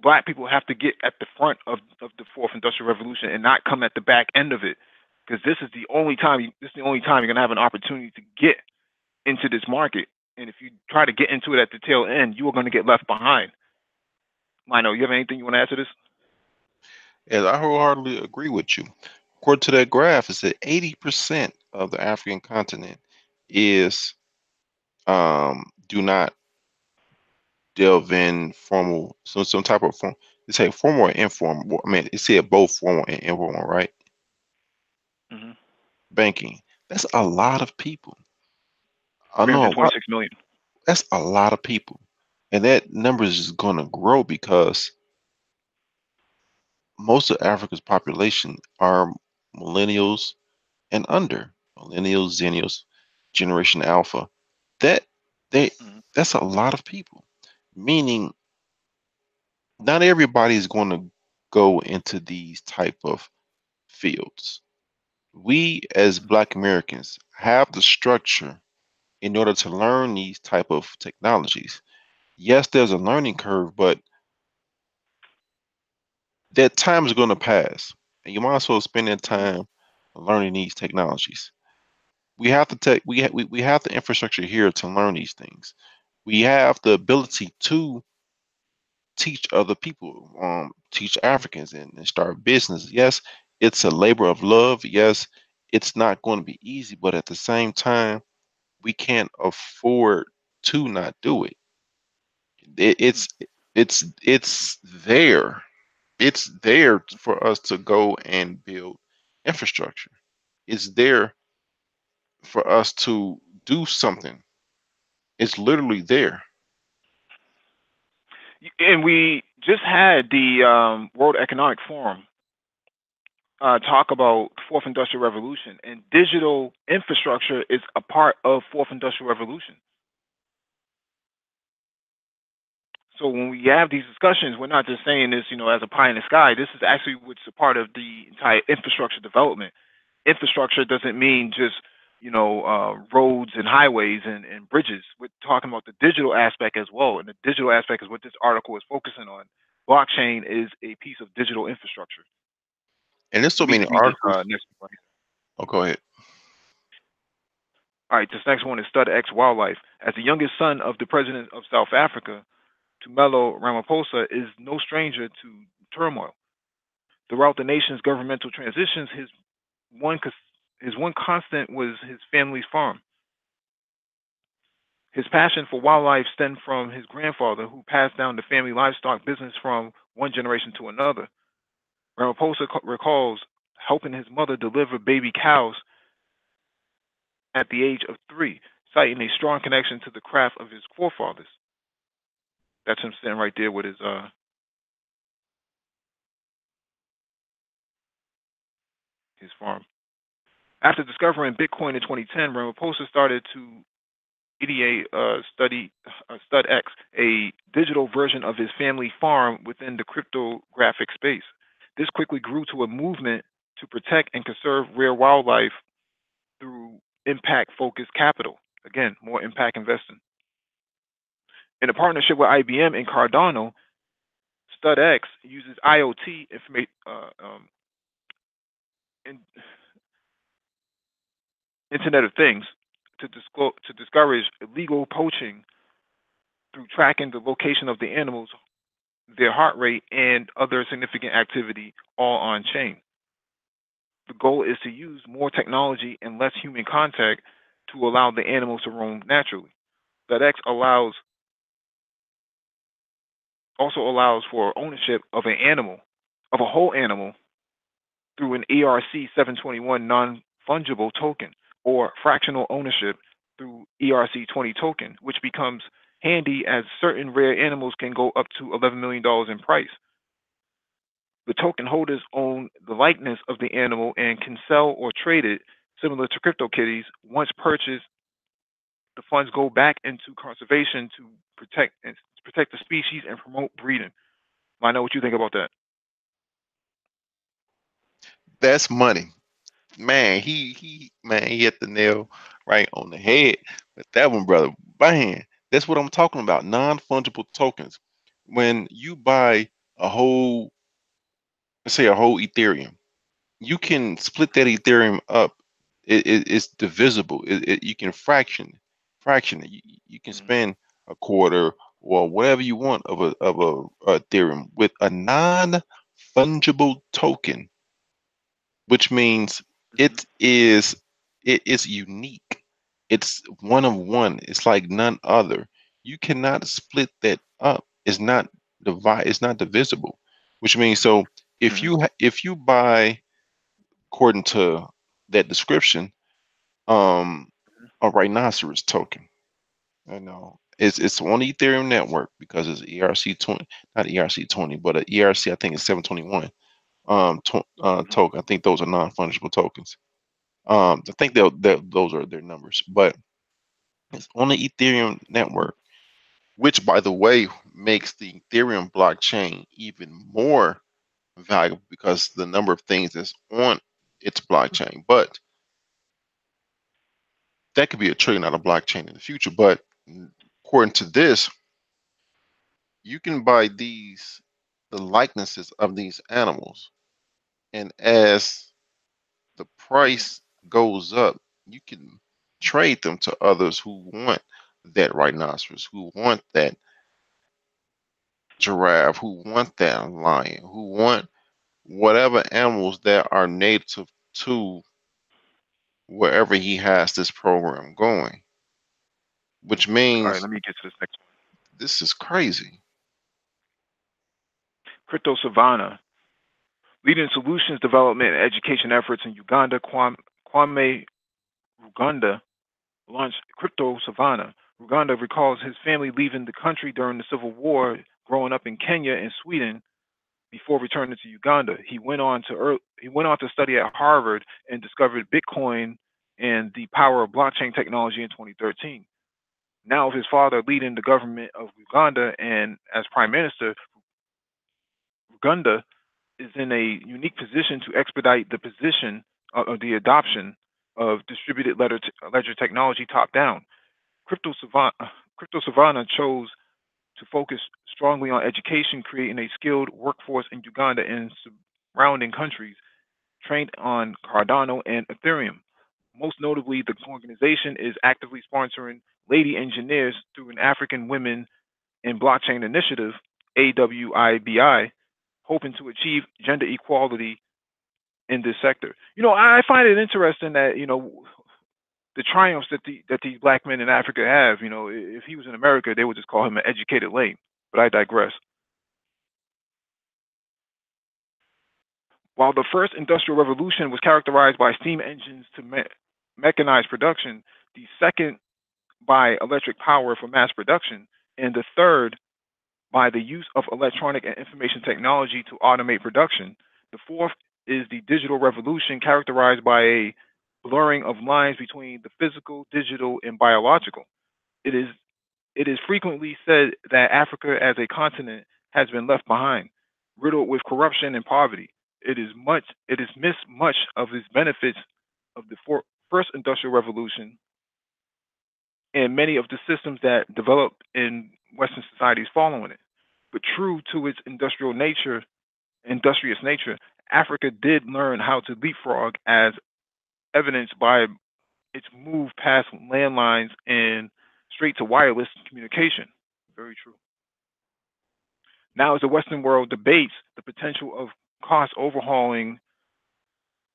Black people have to get at the front of the fourth industrial revolution and not come at the back end of it. Because this is the only time you're gonna have an opportunity to get into this market. And if you try to get into it at the tail end, you are gonna get left behind. Lino, you have anything you want to add to this? And I wholeheartedly agree with you. According to that graph, it said 80% of the African continent is do not delve in formal, some type of form. They say formal or informal. I mean, it said both formal and informal, right? Mm-hmm. Banking. That's a lot of people. I know 326 million. that's a lot of people, and that number is just going to grow because most of Africa's population are millennials and under. Millennials, Zennials, Generation Alpha. That they Mm-hmm. that's a lot of people. Meaning not everybody is going to go into these type of fields. We as Black Americans have the structure in order to learn these type of technologies. Yes, there's a learning curve, but that time is going to pass, and you might as well spend that Mm-hmm. time learning these technologies. We have to take we have the infrastructure here to learn these things. We have the ability to teach other people, teach Africans and start business. Yes, it's a labor of love. Yes, it's not going to be easy, but at the same time, we can't afford to not do it. it it's it's there. It's there for us to go and build infrastructure. It's there for us to do something. It's literally there. And we just had the World Economic Forum talk about fourth industrial revolution, and digital infrastructure is a part of fourth industrial revolution. So when we have these discussions, we're not just saying this, as a pie in the sky. This is actually what's a part of the entire infrastructure development. Infrastructure doesn't mean just roads and highways and bridges. We're talking about the digital aspect as well, and the digital aspect is what this article is focusing on. Blockchain is a piece of digital infrastructure. And there's so Let me many read this articles. next one. Oh, go ahead. All right, this next one is Stud X Wildlife. As the youngest son of the president of South Africa, Tumelo Ramaphosa is no stranger to turmoil. Throughout the nation's governmental transitions, one his one constant was his family's farm. His passion for wildlife stemmed from his grandfather, who passed down the family livestock business from one generation to another. Ramaphosa recalls helping his mother deliver baby cows at the age of 3, citing a strong connection to the craft of his forefathers. That's him sitting right there with his farm. After discovering Bitcoin in 2010, Ramaphosa started to ideate StudX, a digital version of his family farm within the cryptographic space. This quickly grew to a movement to protect and conserve rare wildlife through impact focused capital. Again, more impact investing. In a partnership with IBM and Cardano, StudX uses IoT information in Internet of Things to discourage illegal poaching through tracking the location of the animals their heart rate, and other significant activity all on chain. The goal is to use more technology and less human contact to allow the animals to roam naturally. FedEx also allows for ownership of an animal, of a whole animal, through an ERC 721 non fungible token, or fractional ownership through ERC 20 token, which becomes handy as certain rare animals can go up to $11 million in price. The token holders own the likeness of the animal and can sell or trade it, similar to CryptoKitties. Once purchased, the funds go back into conservation to protect the species and promote breeding. I know what you think about that. That's money. Man, he hit the nail right on the head with that one, brother. Bang. That's what I'm talking about. Non-fungible tokens. When you buy a whole, let's say a whole Ethereum, you can split that Ethereum up. It's divisible. You can fraction it. You can Mm-hmm. spend a quarter or whatever you want of a Ethereum with a non-fungible token, which means Mm-hmm. it is it is unique. It's one of one. It's like none other. You cannot split that up. It's not divisible, which means so Mm-hmm. if you buy according to that description, a rhinoceros token. I know it's on the Ethereum network because it's ERC 20, not ERC 20, but a ERC I think it's 721 Mm-hmm. token. I think those are non-fungible tokens. I think those are their numbers, but it's on the Ethereum network, which by the way makes the Ethereum blockchain even more valuable because the number of things that's on its blockchain. But that could be a trillion dollar blockchain in the future. But according to this, you can buy the likenesses of these animals, and as the price goes up, you can trade them to others who want that rhinoceros, who want that giraffe, who want that lion, who want whatever animals that are native to wherever he has this program going, which All right, means let me get to this next one. this is crazy. Crypto Savannah, leading solutions development and education efforts in Uganda. Kwame Ruganda launched Crypto Savannah. Ruganda recalls his family leaving the country during the Civil War, growing up in Kenya and Sweden before returning to Uganda. He went on to study at Harvard and discovered Bitcoin and the power of blockchain technology in 2013. Now, with his father leading the government of Uganda and as prime minister, Uganda is in a unique position to expedite the position of the adoption of distributed ledger technology top down. Crypto Savannah, Crypto Savannah chose to focus strongly on education, creating a skilled workforce in Uganda and surrounding countries trained on Cardano and Ethereum. Most notably, the organization is actively sponsoring lady engineers through an African Women in Blockchain Initiative, AWIBI, hoping to achieve gender equality in this sector. I find it interesting that the triumphs that these black men in Africa have. If he was in America, they would just call him an educated lame. But I digress. While the first industrial revolution was characterized by steam engines to mechanize production, the second by electric power for mass production, and the third by the use of electronic and information technology to automate production. The fourth is the digital revolution, characterized by a blurring of lines between the physical, digital, and biological. It is it is frequently said that Africa as a continent has been left behind, riddled with corruption and poverty. It has missed much of its benefits of the first industrial revolution and many of the systems that developed in Western societies following it. But true to its industrious nature, Africa did learn how to leapfrog, as evidenced by its move past landlines and straight to wireless communication. Very true. Now, as the Western world debates the potential of cost overhauling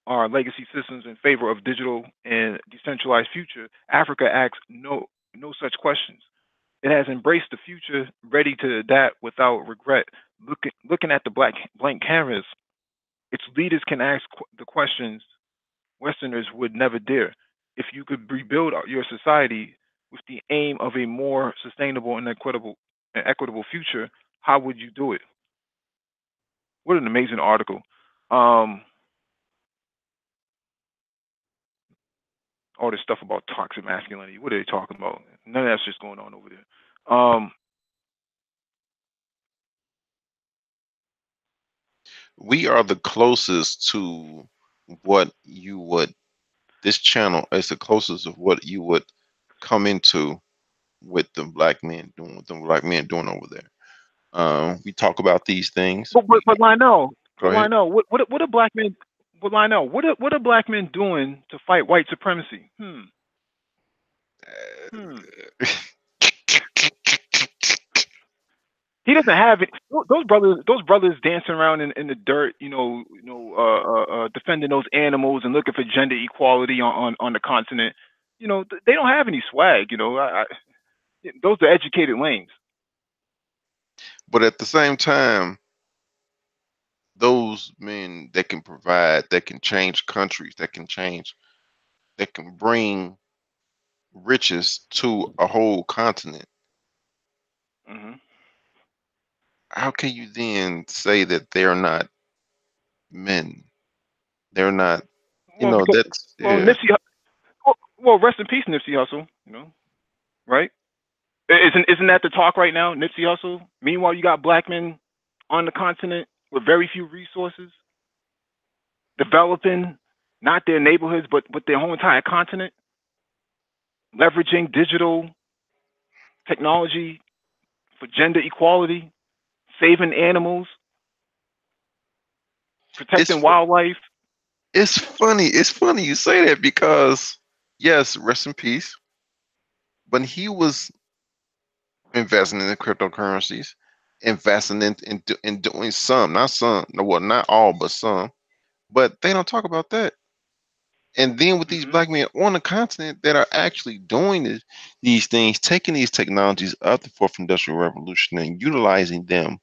our legacy systems in favor of digital and decentralized future, Africa asks no such questions. It has embraced the future, ready to adapt without regret. Looking at the blank canvas, its leaders can ask the questions Westerners would never dare. If you could rebuild your society with the aim of a more sustainable and equitable future, how would you do it? What an amazing article. Um, all this stuff about toxic masculinity. What are they talking about? None of that's just going on over there. We are the closest to what you would. This channel is the closest of what you would come into with the black men doing what the black men doing over there. We talk about these things. but Lionel, Go ahead. what are black men? But Lionel, what are black men doing to fight white supremacy? Hmm. He doesn't have it. Those brothers dancing around in the dirt, defending those animals and looking for gender equality on the continent. They don't have any swag. Those are educated lanes. But at the same time, those men that can provide, that can change countries, that can bring riches to a whole continent. Hmm. How can you then say that they're not men? They're not, Well, because that's, well, yeah. rest in peace, Nipsey Hussle. Right? Isn't that the talk right now, Nipsey Hussle? Meanwhile, you got black men on the continent with very few resources, developing not their neighborhoods but their whole entire continent, leveraging digital technology for gender equality, saving animals, It's protecting wildlife. it's funny. It's funny you say that because yes, rest in peace. But he was investing in the cryptocurrencies, investing in doing some, not some, no, well, not all, but some. But they don't talk about that. And then with these Hmm. black men on the continent that are actually doing these things, taking these technologies of the fourth industrial revolution and utilizing them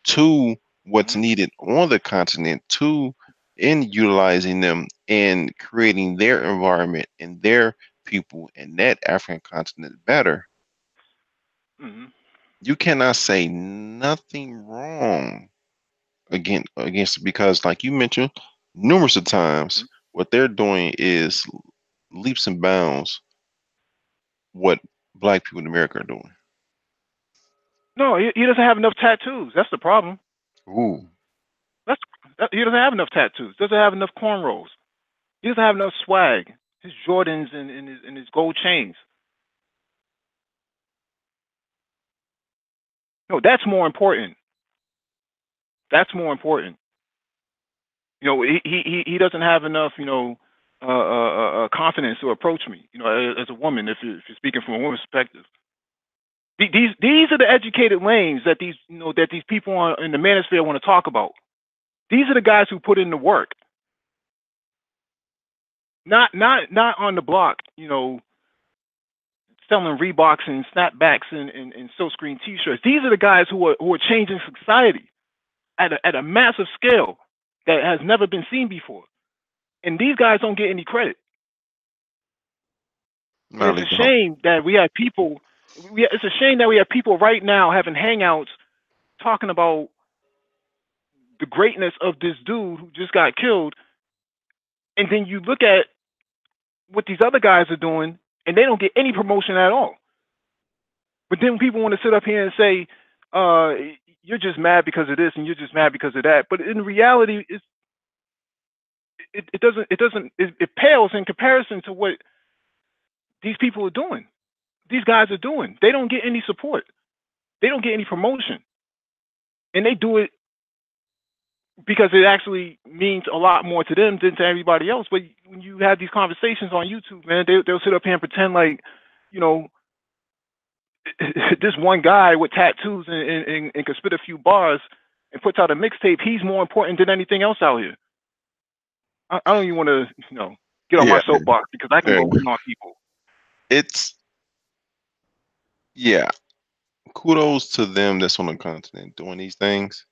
to what's Hmm. needed on the continent, to in utilizing them and creating their environment and their people and that African continent better. Hmm. You cannot say nothing wrong against because like you mentioned numerous of times, what they're doing is leaps and bounds what black people in America are doing. No, he doesn't have enough tattoos. That's the problem. Ooh, That's he doesn't have enough tattoos. Doesn't have enough cornrows. He doesn't have enough swag. His Jordans and his gold chains. No, that's more important. That's more important. He doesn't have enough, confidence to approach me, as a woman, if you're speaking from a woman's perspective. These are the educated lanes that these people in the manosphere want to talk about. These are the guys who put in the work, not on the block, selling Reeboks and snapbacks and silkscreen T-shirts. These are the guys who are changing society at a massive scale that has never been seen before. And these guys don't get any credit. And no, it's they a don't. shame that we have people. It's a shame that we have people right now having hangouts talking about the greatness of this dude who just got killed, and then you look at what these other guys are doing, and they don't get any promotion at all. But then people want to sit up here and say, "You're just mad because of this, and you're just mad because of that." But in reality, it pales in comparison to what these people are doing. These guys are doing. They don't get any support. They don't get any promotion, and they do it because it actually means a lot more to them than to everybody else. But when you have these conversations on YouTube, man, they'll sit up here and pretend like, you know, This one guy with tattoos and can spit a few bars and puts out a mixtape, he's more important than anything else out here. I don't even want to, get on my Yeah, soapbox because I can yeah. go in on people. It's yeah. Kudos to them that's on the continent doing these things,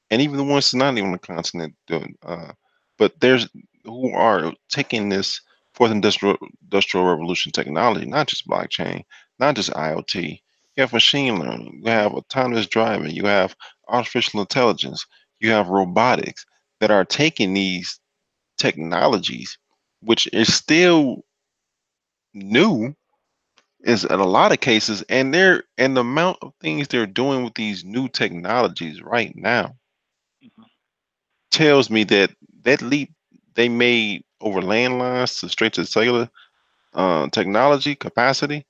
and even the ones that's not even on the continent doing. But there's who are taking this fourth industrial revolution technology, not just blockchain, not just IoT. You have machine learning, you have autonomous driving, you have artificial intelligence, you have robotics that are taking these technologies, which is still new, is in a lot of cases, and the amount of things they're doing with these new technologies right now Mhm. tells me that that leap they made over landlines to straight to cellular technology capacity,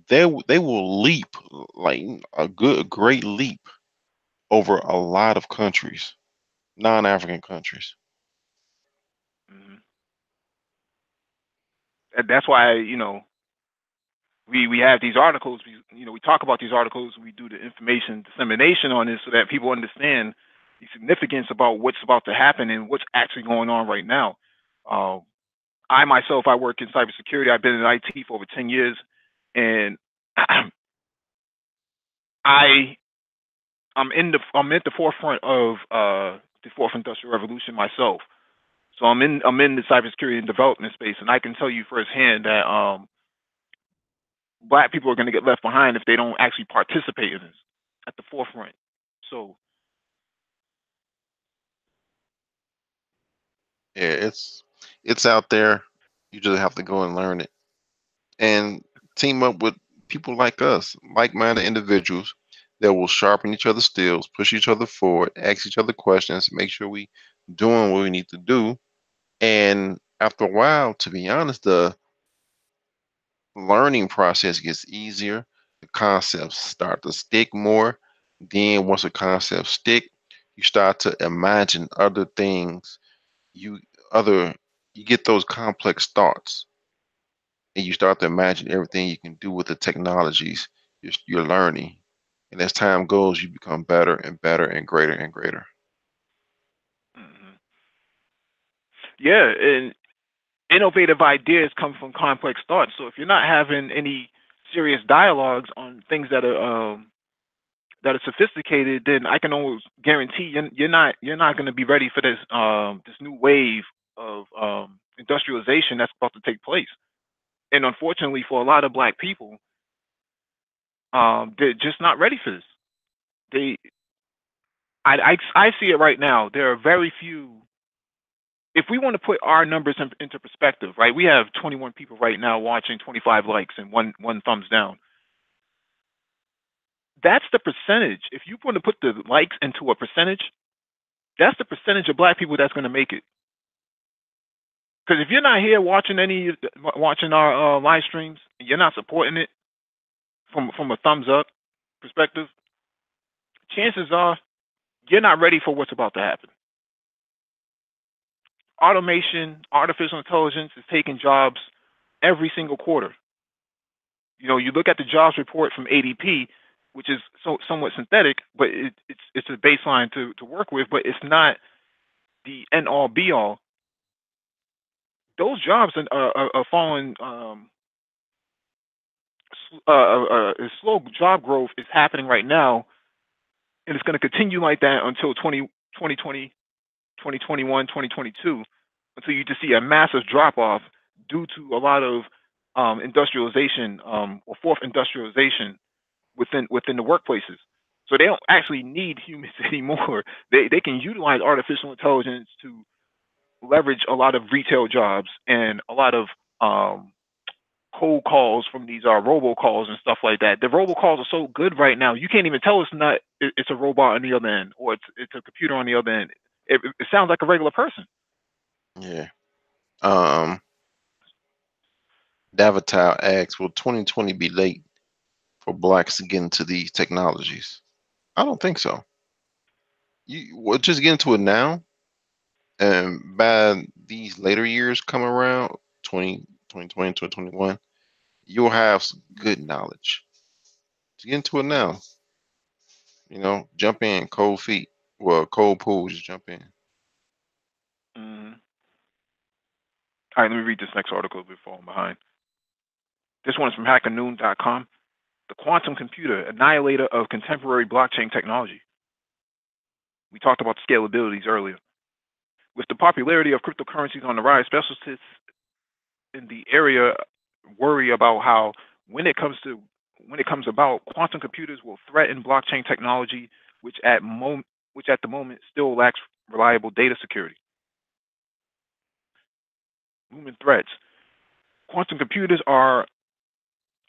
they will leap like great leap over a lot of countries, non-African countries. Mhm. And that's why we have these articles. We talk about these articles. We do the information dissemination on this so that people understand the significance about what's about to happen and what's actually going on right now. Um, I myself, I work in cybersecurity. I've been in IT for over 10 years, and I I'm at the forefront of the fourth industrial revolution myself. So I'm in the cybersecurity and development space, and I can tell you firsthand that black people are going to get left behind if they don't actually participate in this at the forefront. So, Yeah, it's out there. You just have to go and learn it and team up with people like us, like-minded individuals that will sharpen each other's skills, push each other forward, ask each other questions, make sure we doing what we need to do. And after a while, to be honest, the learning process gets easier. The concepts start to stick more. Then once a concept stick, you start to imagine other things. You other you get those complex thoughts and you start to imagine everything you can do with the technologies you're learning. And as time goes, you become better and better and greater and greater. mhm. Yeah, and innovative ideas come from complex thoughts. So if you're not having any serious dialogues on things that are sophisticated, then I can almost guarantee you're not going to be ready for this new wave of industrialization that's about to take place. And unfortunately, for a lot of black people, they're just not ready for this. They, I see it right now. There are very few. If we want to put our numbers into perspective, right? We have 21 people right now watching, 25 likes, and one thumbs down. That's the percentage. If you want to put the likes into a percentage, that's the percentage of black people that's going to make it. Because if you're not here watching our live streams, and you're not supporting it from a thumbs up perspective, chances are you're not ready for what's about to happen. Automation, artificial intelligence is taking jobs every single quarter. You look at the jobs report from ADP, which is somewhat synthetic, but it's a baseline to work with, but it's not the end all be all. Those jobs are following slow job growth is happening right now, and it's going to continue like that until 2020, 2021, 2022, until you just see a massive drop off due to a lot of industrialization or fourth industrialization within the workplaces. So they don't actually need humans anymore. They can utilize artificial intelligence to leverage a lot of retail jobs and a lot of um, cold calls from these robocalls and stuff like that. The robocalls are so good right now. You can't even tell it's a robot on the other end or it's a computer on the other end. It sounds like a regular person. Yeah. Um, Davatal asks, will 2020 be late for blacks to get into these technologies? I don't think so. You well, just get into it now, and by these later years come around, 2020, 2021, you'll have some good knowledge. Let's get into it now. Jump in, cold feet. Well, cold pool, just jump in. Mhm. All right, let me read this next article before I'm behind. This one is from hackernoon.com. The quantum computer, annihilator of contemporary blockchain technology. We talked about the scalabilities earlier. With the popularity of cryptocurrencies on the rise, specialists in the area worry about how when it comes to when it comes about, quantum computers will threaten blockchain technology, which at the moment still lacks reliable data security. Looming threats. Quantum computers are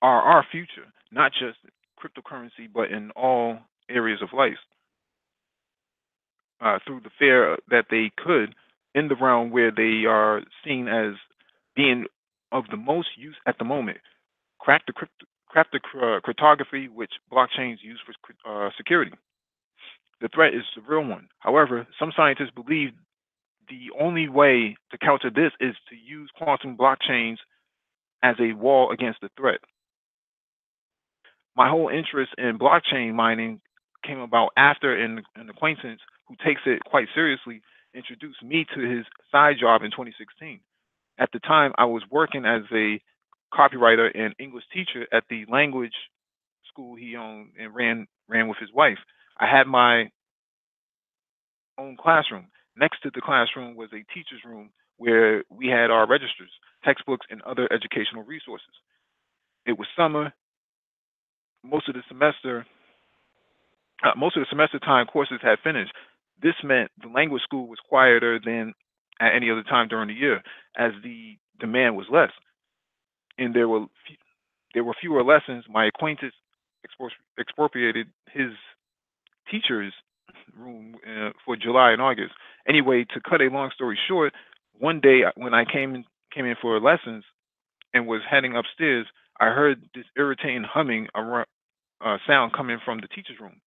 our future, not just cryptocurrency, but in all areas of life. Through the fear that they could, in the realm where they are seen as being of the most use at the moment, crack the cryptography which blockchains use for security. The threat is a real one. However, some scientists believe the only way to counter this is to use quantum blockchains as a wall against the threat. My whole interest in blockchain mining came about after an acquaintance who takes it quite seriously introduced me to his side job in 2016. At the time, I was working as a copywriter and English teacher at the language school he owned and ran with his wife. I had my own classroom. Next to the classroom was a teacher's room where we had our registers, textbooks, and other educational resources. It was summer. Most of the semester Most of the semester time courses had finished. This meant the language school was quieter than at any other time during the year, as the demand was less, and there were fewer lessons. My acquaintance expropriated his teacher's room for July and August. Anyway, to cut a long story short, one day when I came in for lessons and was heading upstairs, I heard this irritating humming sound coming from the teacher's room.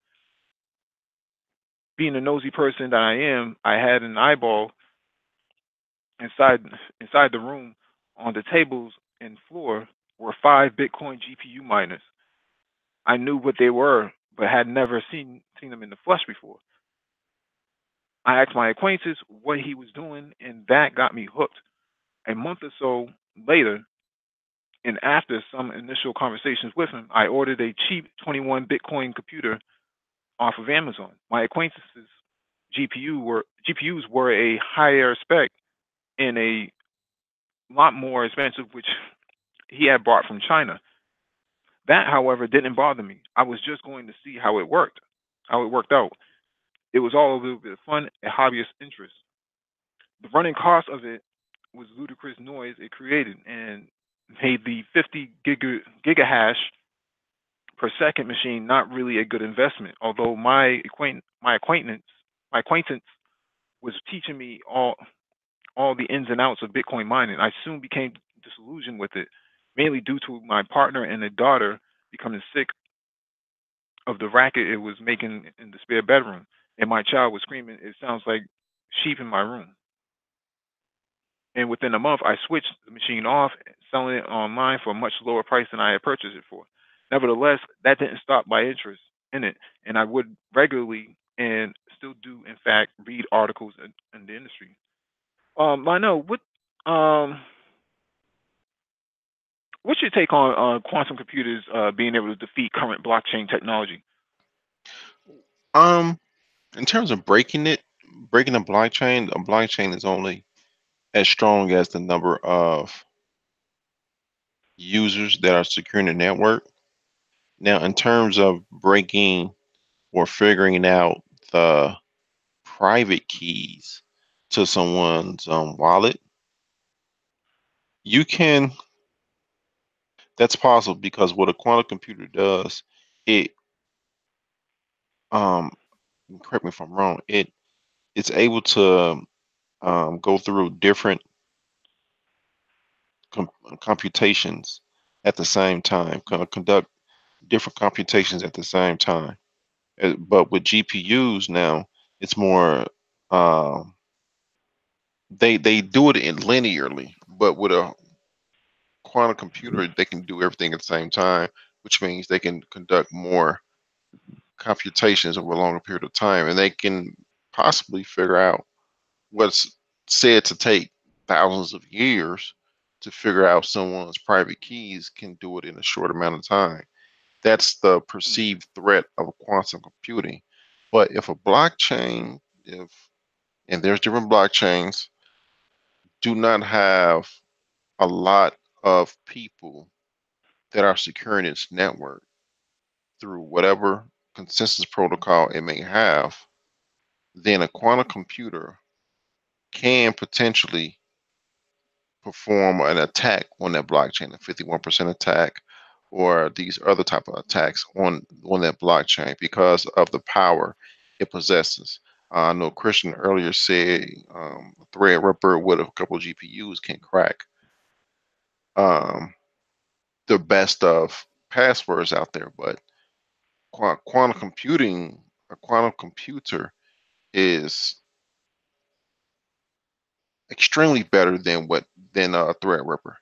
Being the nosy person that I am, I had an eyeball inside inside the room. On the tables and floor were five Bitcoin GPU miners. I knew what they were, but had never seen them in the flesh before. I asked my acquaintance what he was doing, and that got me hooked. A month or so later, and after some initial conversations with him, I ordered a cheap 21 Bitcoin computer off of Amazon. My acquaintance's GPUs were a higher spec and a lot more expensive, which he had bought from China. That, however, didn't bother me. I was just going to see how it worked out. It was all a little bit of fun, a hobbyist interest. The running cost of it was ludicrous noise it created and made the 50 gigahash per second machine not really a good investment. Although my acquaintance was teaching me all the ins and outs of Bitcoin mining. I soon became disillusioned with it, mainly due to my partner and a daughter becoming sick of the racket it was making in the spare bedroom. And my child was screaming, "It sounds like sheep in my room." And within a month, I switched the machine off, selling it online for a much lower price than I had purchased it for. Nevertheless, that didn't stop my interest in it, and I would regularly and still do, in fact, read articles in the industry. Lionel, um, what's your take on quantum computers being able to defeat current blockchain technology? Um, in terms of breaking a blockchain is only as strong as the number of users that are securing the network. Now, in terms of breaking or figuring out the private keys to someone's wallet, you can. That's possible because what a quantum computer does, it um, correct me if I'm wrong, it's able to go through different com- computations at the same time, conduct different computations at the same time. But with GPUs now, it's more um, they do it in linearly, but with a quantum computer, they can do everything at the same time, which means they can conduct more computations over a longer period of time, and they can possibly figure out what's said to take thousands of years to figure out someone's private keys can do it in a short amount of time. That's the Mm. perceived threat of quantum computing. But if a blockchain, if and there's different blockchains, do not have a lot of people that are securing its network through whatever consensus protocol it may have, then a quantum computer can potentially perform an attack on that blockchain, a 51% attack, or these other type of attacks on that blockchain because of the power it possesses. I know Christian earlier said a Threadripper with a couple of GPUs can crack um, the best of passwords out there, but quantum computing, a quantum computer is extremely better than a Threadripper.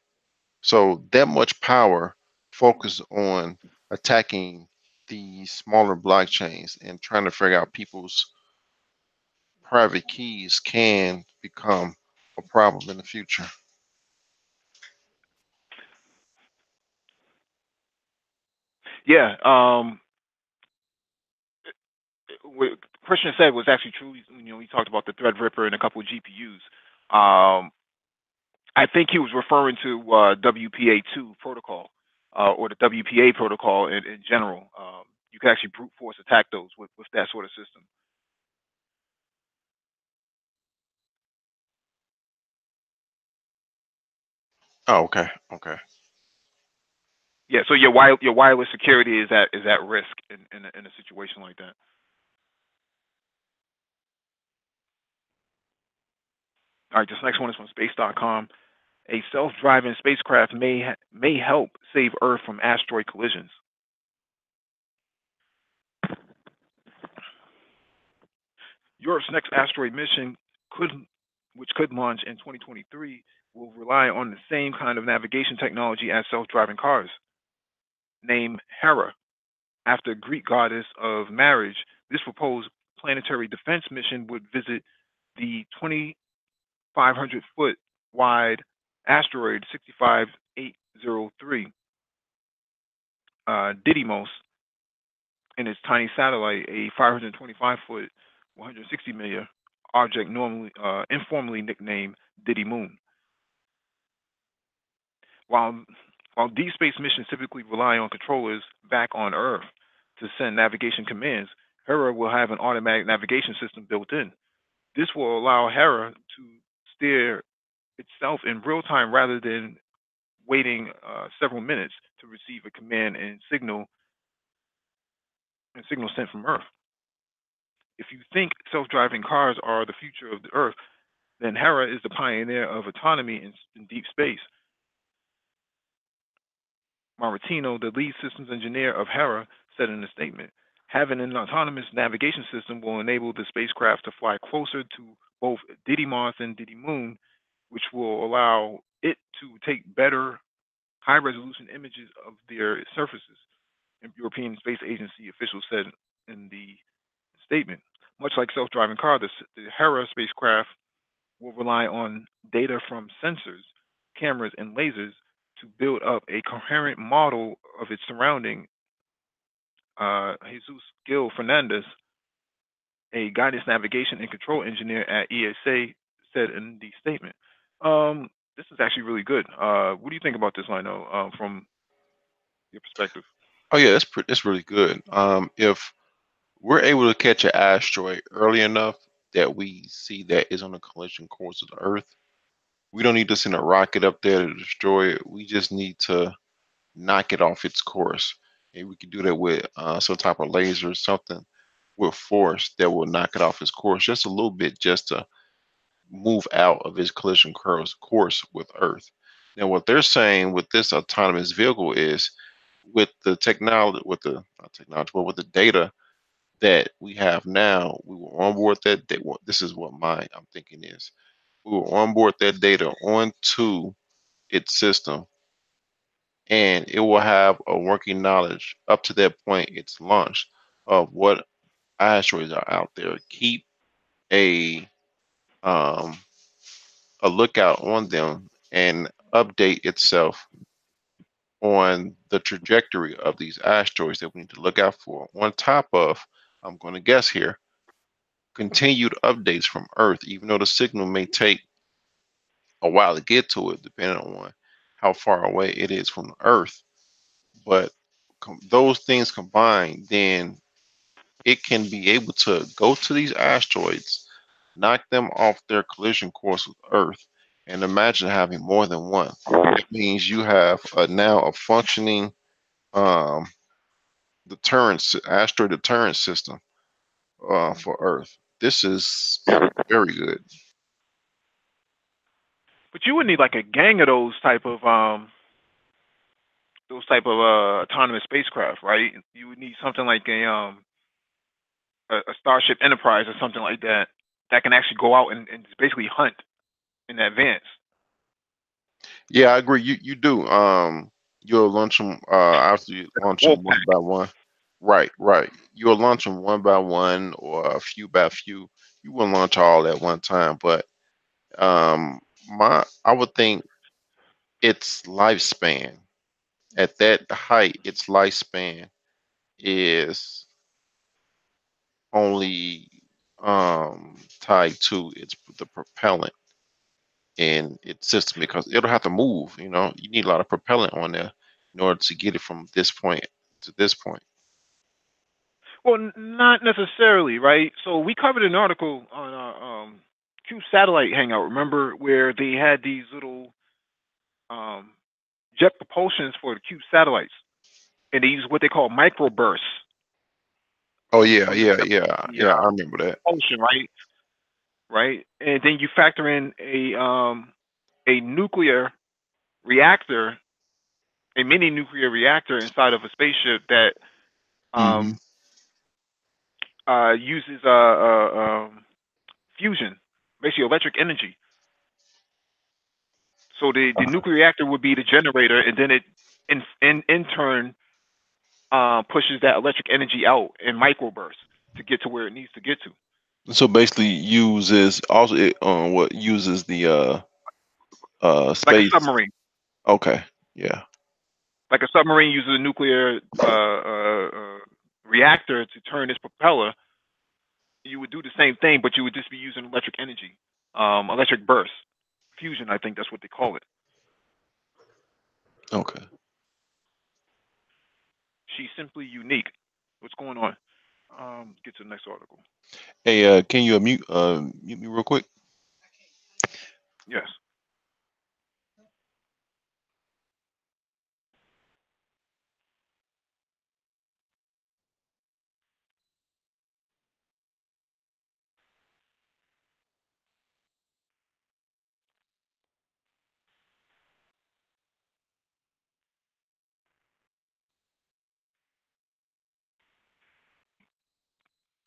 So that much power focused on attacking the smaller blockchains and trying to figure out people's private keys can become a problem in the future. Yeah. What Christian said was actually true. He talked about the Threadripper and a couple of GPUs. Um, I think he was referring to WPA2 protocol or the WPA protocol in general. You can actually brute force attack those with that sort of system. Oh, okay, okay. Yeah, so your wireless security is at risk in a situation like that. All right, this next one is from space.com. A self-driving spacecraft may help save Earth from asteroid collisions. Europe's next asteroid mission could, which could launch in 2023, will rely on the same kind of navigation technology as self-driving cars. Named Hera, after Greek goddess of marriage, this proposed planetary defense mission would visit the 2,500-foot wide asteroid 65803 Didymos and its tiny satellite, a 525-foot, 160 million object normally informally nicknamed Diddy Moon. While while deep space missions typically rely on controllers back on Earth to send navigation commands, Hera will have an automatic navigation system built in. This will allow Hera to steer itself in real time rather than waiting several minutes to receive a command and signal sent from Earth. If you think self-driving cars are the future of the Earth, then Hera is the pioneer of autonomy in deep space. Maritino, the lead systems engineer of Hera, said in a statement, having an autonomous navigation system will enable the spacecraft to fly closer to both Didymos and Didymoon, which will allow it to take better high-resolution images of their surfaces, European Space Agency officials said in the statement. Much like self-driving car, the Hera spacecraft will rely on data from sensors, cameras, and lasers to build up a coherent model of its surrounding. Jesus Gil Fernandez, a guidance navigation and control engineer at ESA, said in the statement. This is actually really good. What do you think about this, Lino, from your perspective? Oh yeah, that's really good. If we're able to catch an asteroid early enough that we see that is on a collision course with the Earth, we don't need to send a rocket up there to destroy it. We just need to knock it off its course. And we can do that with some type of laser or something with force that will knock it off its course just a little bit, just to move out of its collision course with Earth. Now, what they're saying with this autonomous vehicle is with the technology, with the not technology, but with the data that we have now, we will onboard that. This is what my I'm thinking is. We will onboard that data onto its system, and it will have a working knowledge up to that point it's launched of what asteroids are out there. Keep a um, a lookout on them and update itself on the trajectory of these asteroids that we need to look out for. On top of, I'm going to guess here, continued updates from Earth, even though the signal may take a while to get to it, depending on how far away it is from the Earth. But those things combined, then it can be able to go to these asteroids, knock them off their collision course with Earth, and imagine having more than one. That means you have now a functioning um, asteroid deterrent system for Earth. This is very good. But you would need like a gang of those type of autonomous spacecraft, right? You would need something like a Starship Enterprise or something like that that can actually go out and basically hunt in advance. Yeah, I agree. You do. You'll launch them after you launch Wolf them pack. one by one. Right, right. You'll launch them one by one or a few by few. You wouldn't launch all at one time, but my I would think its lifespan at that height, its lifespan is only tied to its the propellant in its system because it'll have to move. You know, you need a lot of propellant on there in order to get it from this point to this point. Well, not necessarily, right? So we covered an article on our Q satellite hangout. Remember where they had these little um, jet propulsions for the Q satellites, and they use what they call microbursts Oh yeah, from the yeah, yeah, the yeah. I remember that. propulsion, right? Right, and then you factor in a nuclear reactor, a mini nuclear reactor inside of a spaceship that Hmm. um, uses fusion, basically electric energy. So the nuclear reactor would be the generator, and then it in turn pushes that electric energy out in microbursts to get to where it needs to get to. So basically, uses also it what uses the Like a space. submarine. Okay, yeah. Like a submarine uses a nuclear reactor to turn its propeller. You would do the same thing, but you would just be using electric energy, electric burst, fusion. I think that's what they call it. Okay. She's simply unique. What's going on? Get to the next article. Hey, can you mute me real quick? Yes.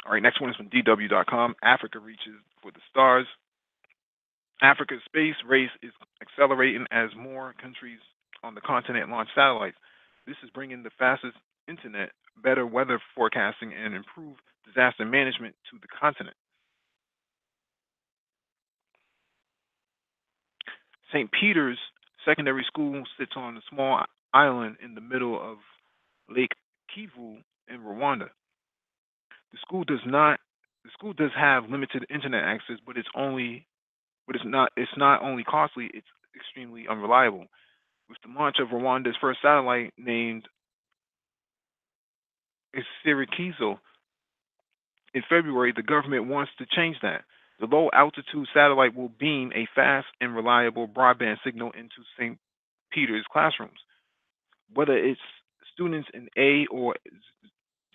All right. Next one is from DW.com. Africa reaches for the stars. Africa's space race is accelerating as more countries on the continent launch satellites. This is bringing the fastest internet, better weather forecasting, and improved disaster management to the continent. St. Peter's Secondary School sits on a small island in the middle of Lake Kivu in Rwanda. The school does not the school does have limited internet access, but it's not only costly, it's extremely unreliable. With the launch of Rwanda's first satellite named Isirikizo in February, the government wants to change that. The low altitude satellite will beam a fast and reliable broadband signal into St. Peter's classrooms. Whether it's students in A or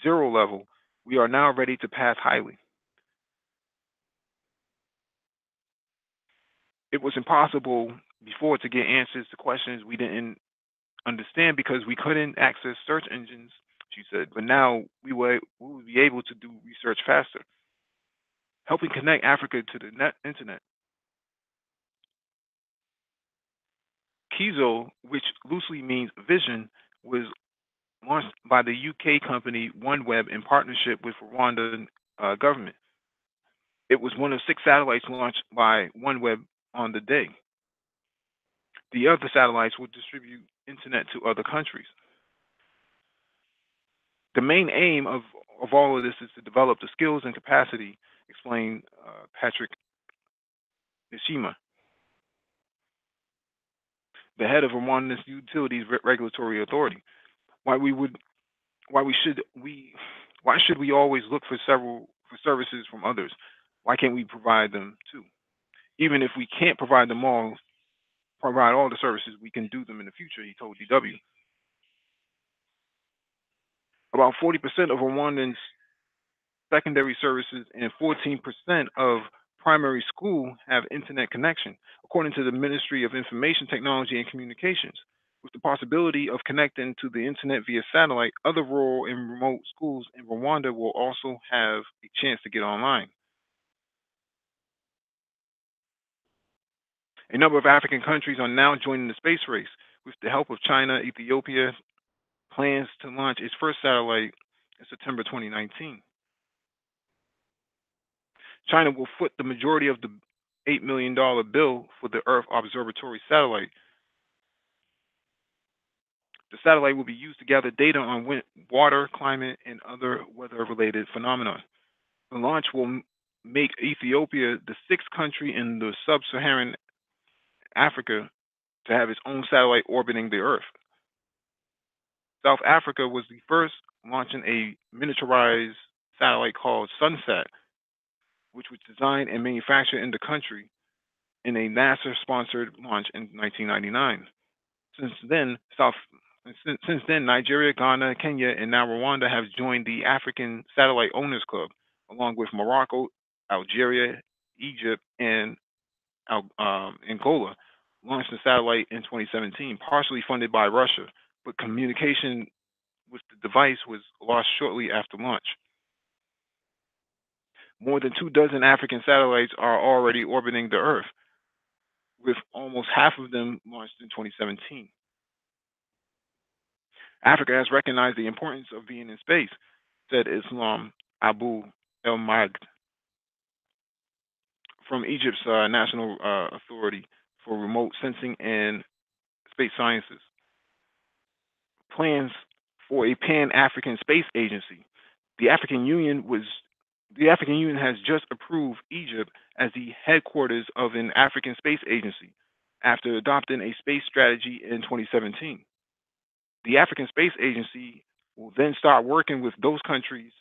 zero level, we are now ready to pass highly. It was impossible before to get answers to questions we didn't understand because we couldn't access search engines, she said. But now we will be able to do research faster, helping connect Africa to the internet. Kizo, which loosely means vision, was launched by the UK company OneWeb in partnership with Rwandan government. It was one of six satellites launched by OneWeb on the day. The other satellites will distribute internet to other countries. The main aim of all of this is to develop the skills and capacity, explained Patrick Nishima, the head of Rwanda's Utilities Regulatory Authority. Why we would, why we should we, why should we always look for services from others? Why can't we provide them too? Even if we can't provide all the services, we can do them in the future. He told DW. About 40% of Rwandans secondary services and 14% of primary school have internet connection, according to the Ministry of Information Technology and Communications. With the possibility of connecting to the internet via satellite, other rural and remote schools in Rwanda will also have a chance to get online. A number of African countries are now joining the space race. With the help of China, Ethiopia plans to launch its first satellite in September 2019. China will foot the majority of the $8 million bill for the Earth Observatory satellite. The satellite will be used to gather data on water, climate, and other weather-related phenomena. The launch will make Ethiopia the sixth country in the sub-Saharan Africa to have its own satellite orbiting the Earth. South Africa was the first, launching a miniaturized satellite called Sunsat, which was designed and manufactured in the country in a NASA-sponsored launch in 1999. Since then, Nigeria, Ghana, Kenya, and now Rwanda have joined the African Satellite Owners Club, along with Morocco, Algeria, Egypt, and Angola. Launched the satellite in 2017, partially funded by Russia, but communication with the device was lost shortly after launch. More than 24 African satellites are already orbiting the Earth, with almost half of them launched in 2017. Africa has recognized the importance of being in space, said Islam Abu El Magd from Egypt's National Authority for Remote Sensing and Space Sciences. Plans for a Pan-African Space Agency. The African Union has just approved Egypt as the headquarters of an African Space Agency after adopting a space strategy in 2017. The African Space Agency will then start working with those countries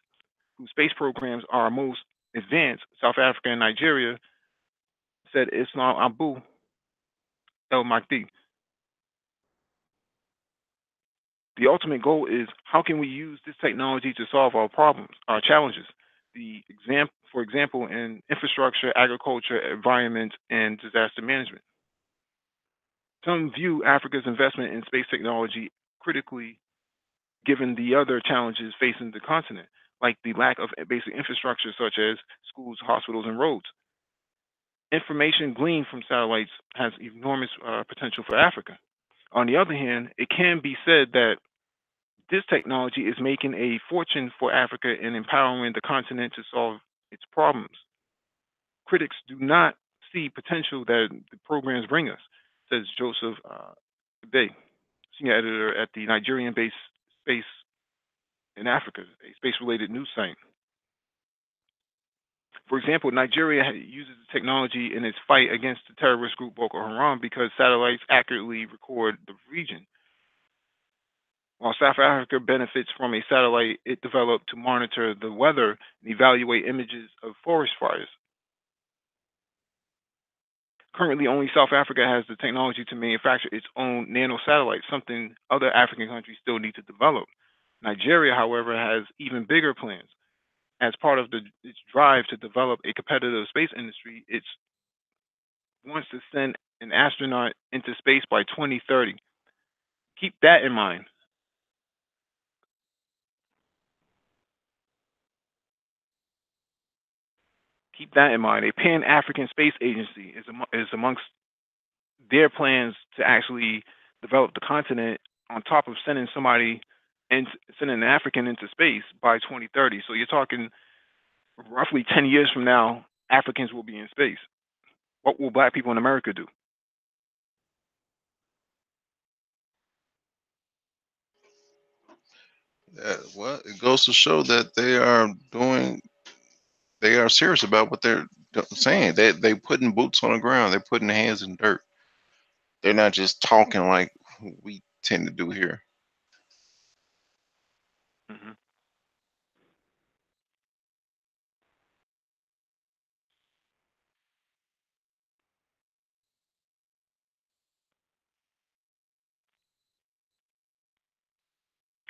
whose space programs are most advanced, South Africa and Nigeria, said Islam Abu El Mahdi. The ultimate goal is how can we use this technology to solve our problems, our challenges? For example, in infrastructure, agriculture, environment, and disaster management. Some view Africa's investment in space technology critically, given the other challenges facing the continent, like the lack of basic infrastructure such as schools, hospitals, and roads. Information gleaned from satellites has enormous potential for Africa. On the other hand, it can be said that this technology is making a fortune for Africa and empowering the continent to solve its problems. Critics do not see potential that the programs bring us, says Joseph Bay, senior editor at the Nigerian-based Space in Africa, a space-related news site. For example, Nigeria uses the technology in its fight against the terrorist group Boko Haram because satellites accurately record the region. While South Africa benefits from a satellite it developed to monitor the weather and evaluate images of forest fires. Currently, only South Africa has the technology to manufacture its own nanosatellites, something other African countries still need to develop. Nigeria, however, has even bigger plans. As part of its drive to develop a competitive space industry, it wants to send an astronaut into space by 2030. Keep that in mind. Keep that in mind. A Pan-African Space Agency is amongst their plans to actually develop the continent on top of sending somebody and sending an African into space by 2030. So you're talking roughly 10 years from now, Africans will be in space. What will black people in America do? Well, it goes to show that they are serious about what they're saying. They putting boots on the ground. They're putting their hands in dirt. They're not just talking like we tend to do here. Hmm.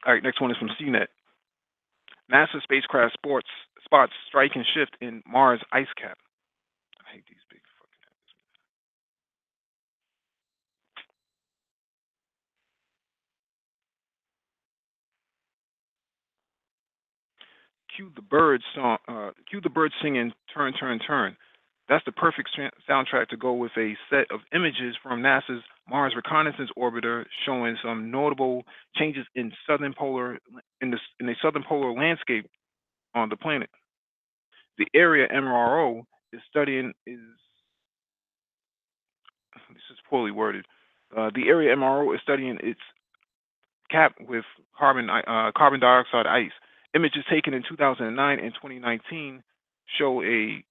All right, next one is from CNET. NASA spacecraft spots striking shift in Mars ice cap. I hate these big fucking. Cue the birds song. Cue the birds singing "Turn, Turn, Turn." That's the perfect soundtrack to go with a set of images from NASA's Mars Reconnaissance Orbiter showing some notable changes in the southern polar landscape on the planet. The area MRO is studying is this is poorly worded. The area MRO is studying its cap with carbon dioxide ice. Images taken in 2009 and 2019 show a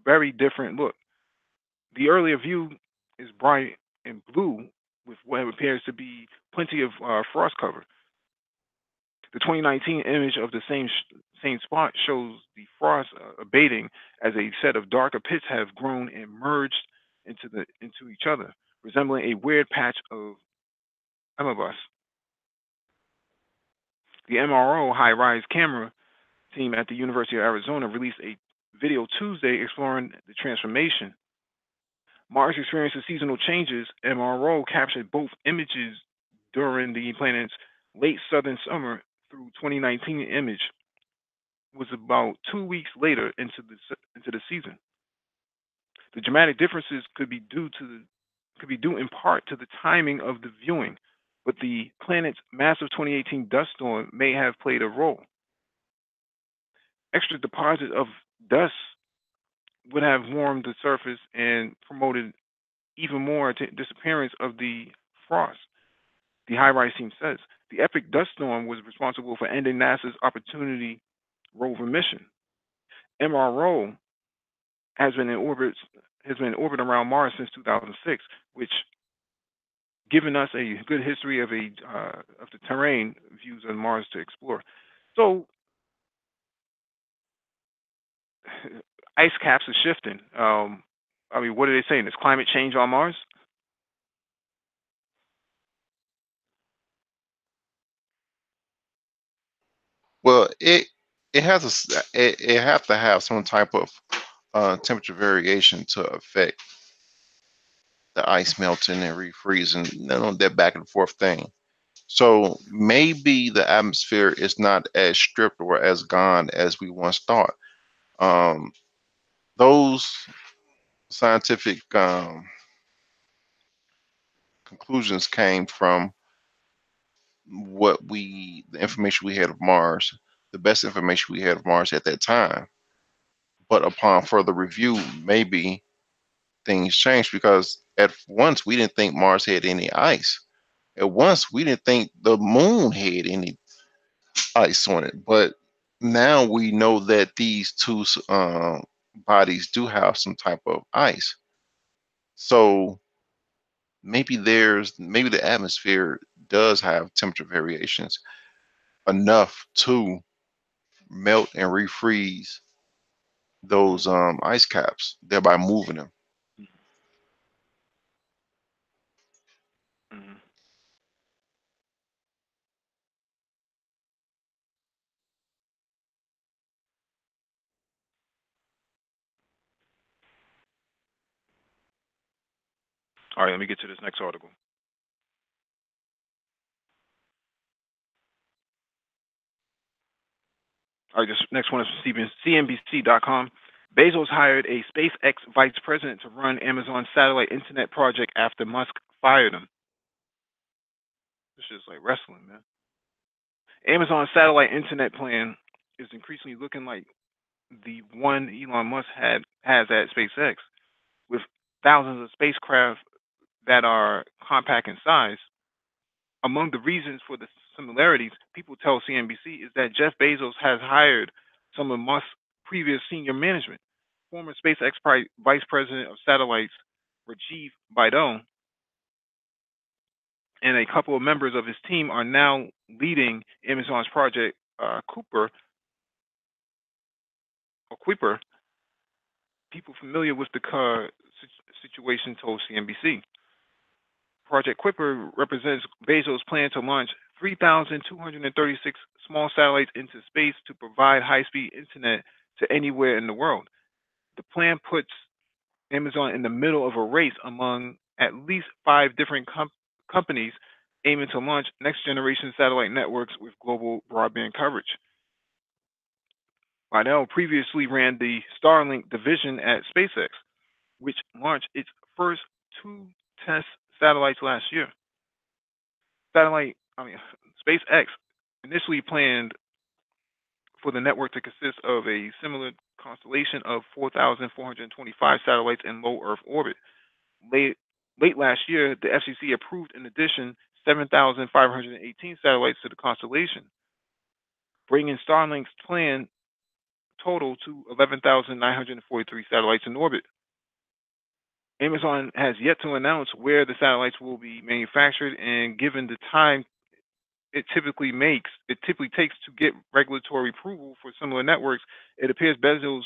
very different look. The earlier view is bright and blue with what appears to be plenty of frost cover. The 2019 image of the same spot shows the frost abating as a set of darker pits have grown and merged into each other, resembling a weird patch of amoebas. The MRO high-rise camera team at the University of Arizona released a video Tuesday exploring the transformation. Mars experiences seasonal changes. MRO captured both images during the planet's late southern summer through 2019 image was about 2 weeks later into the season. The dramatic differences could be due in part to the timing of the viewing, but the planet's massive 2018 dust storm may have played a role. Extra deposit of dust would have warmed the surface and promoted even more disappearance of the frost, the high rise team says. The epic dust storm was responsible for ending NASA's Opportunity rover mission. MRO has been in orbit around Mars since 2006, which given us a good history of the terrain views on Mars to explore. So ice caps are shifting. I mean, what are they saying? Is climate change on Mars? Well, it has it have to have some type of temperature variation to affect the ice melting and refreezing, that back and forth thing. So maybe the atmosphere is not as stripped or as gone as we once thought. Um, those scientific conclusions came from the information we had of Mars, the best information we had of Mars at that time. But upon further review, maybe things changed because at once we didn't think Mars had any ice. At once we didn't think the moon had any ice on it. But now we know that these two bodies do have some type of ice. So maybe the atmosphere does have temperature variations enough to melt and refreeze those Mm-hmm. ice caps, thereby moving them. Mm-hmm. All right, let me get to this next article. All right, this next one is from CNBC.com. Bezos hired a SpaceX vice president to run Amazon's satellite internet project after Musk fired him. This is like wrestling, man. Amazon's satellite internet plan is increasingly looking like the one Elon Musk has at SpaceX, with thousands of spacecraft that are compact in size. Among the reasons for the similarities, people tell CNBC, is that Jeff Bezos has hired some of Musk's previous senior management. Former SpaceX Vice President of Satellites, Rajiv Bidel, and a couple of members of his team are now leading Amazon's project Kuiper. People familiar with the situation told CNBC. Project Kuiper represents Bezos' plan to launch 3,236 small satellites into space to provide high-speed internet to anywhere in the world. The plan puts Amazon in the middle of a race among at least 5 different companies aiming to launch next-generation satellite networks with global broadband coverage. Bidel previously ran the Starlink division at SpaceX, which launched its first 2 test satellites last year. SpaceX initially planned for the network to consist of a similar constellation of 4,425 satellites in low Earth orbit. Late last year, the FCC approved, in addition, 7,518 satellites to the constellation, bringing Starlink's plan total to 11,943 satellites in orbit. Amazon has yet to announce where the satellites will be manufactured, and given the time it typically takes to get regulatory approval for similar networks, it appears Bezos'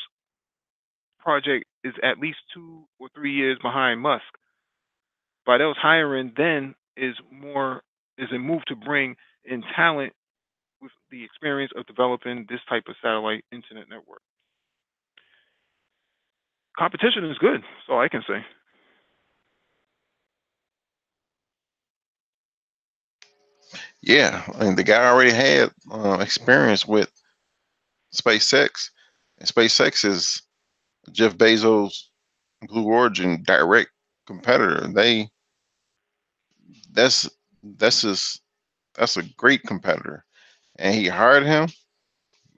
project is at least 2 or 3 years behind Musk. Bidel's hiring then is a move to bring in talent with the experience of developing this type of satellite internet network. Competition is good, that's all I can say. Yeah, I mean the guy already had experience with SpaceX, and SpaceX is Jeff Bezos' Blue Origin direct competitor. That's that's just that's a great competitor, and he hired him.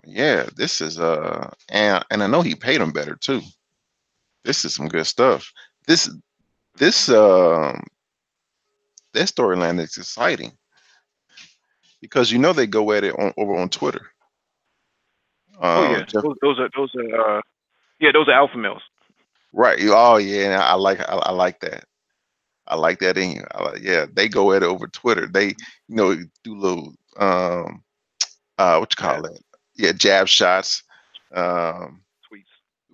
Yeah, this is and I know he paid him better too. This is some good stuff. This this that storyline is exciting because you know they go at it over on Twitter. Oh yeah, Jeff, those are alpha males. right? Oh yeah, I like that. I like that in you. Yeah, they go at it over Twitter. They do little what you call Yeah, that? Yeah, jab shots. Um, tweets.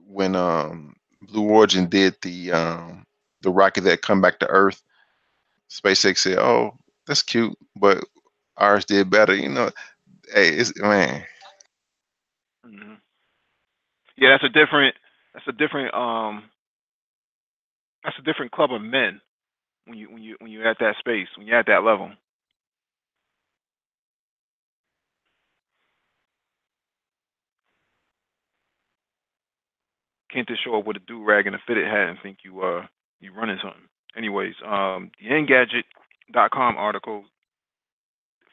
when Blue Origin did the rocket that come back to Earth, SpaceX said, "Oh, that's cute, but ours did better." Hey, it's man. Hmm. Yeah, that's a different that's a different club of men when you're at that space, when you're at that level. Can't just show up with a do rag and a fitted hat and think you running something. Anyways, the Engadget.com article: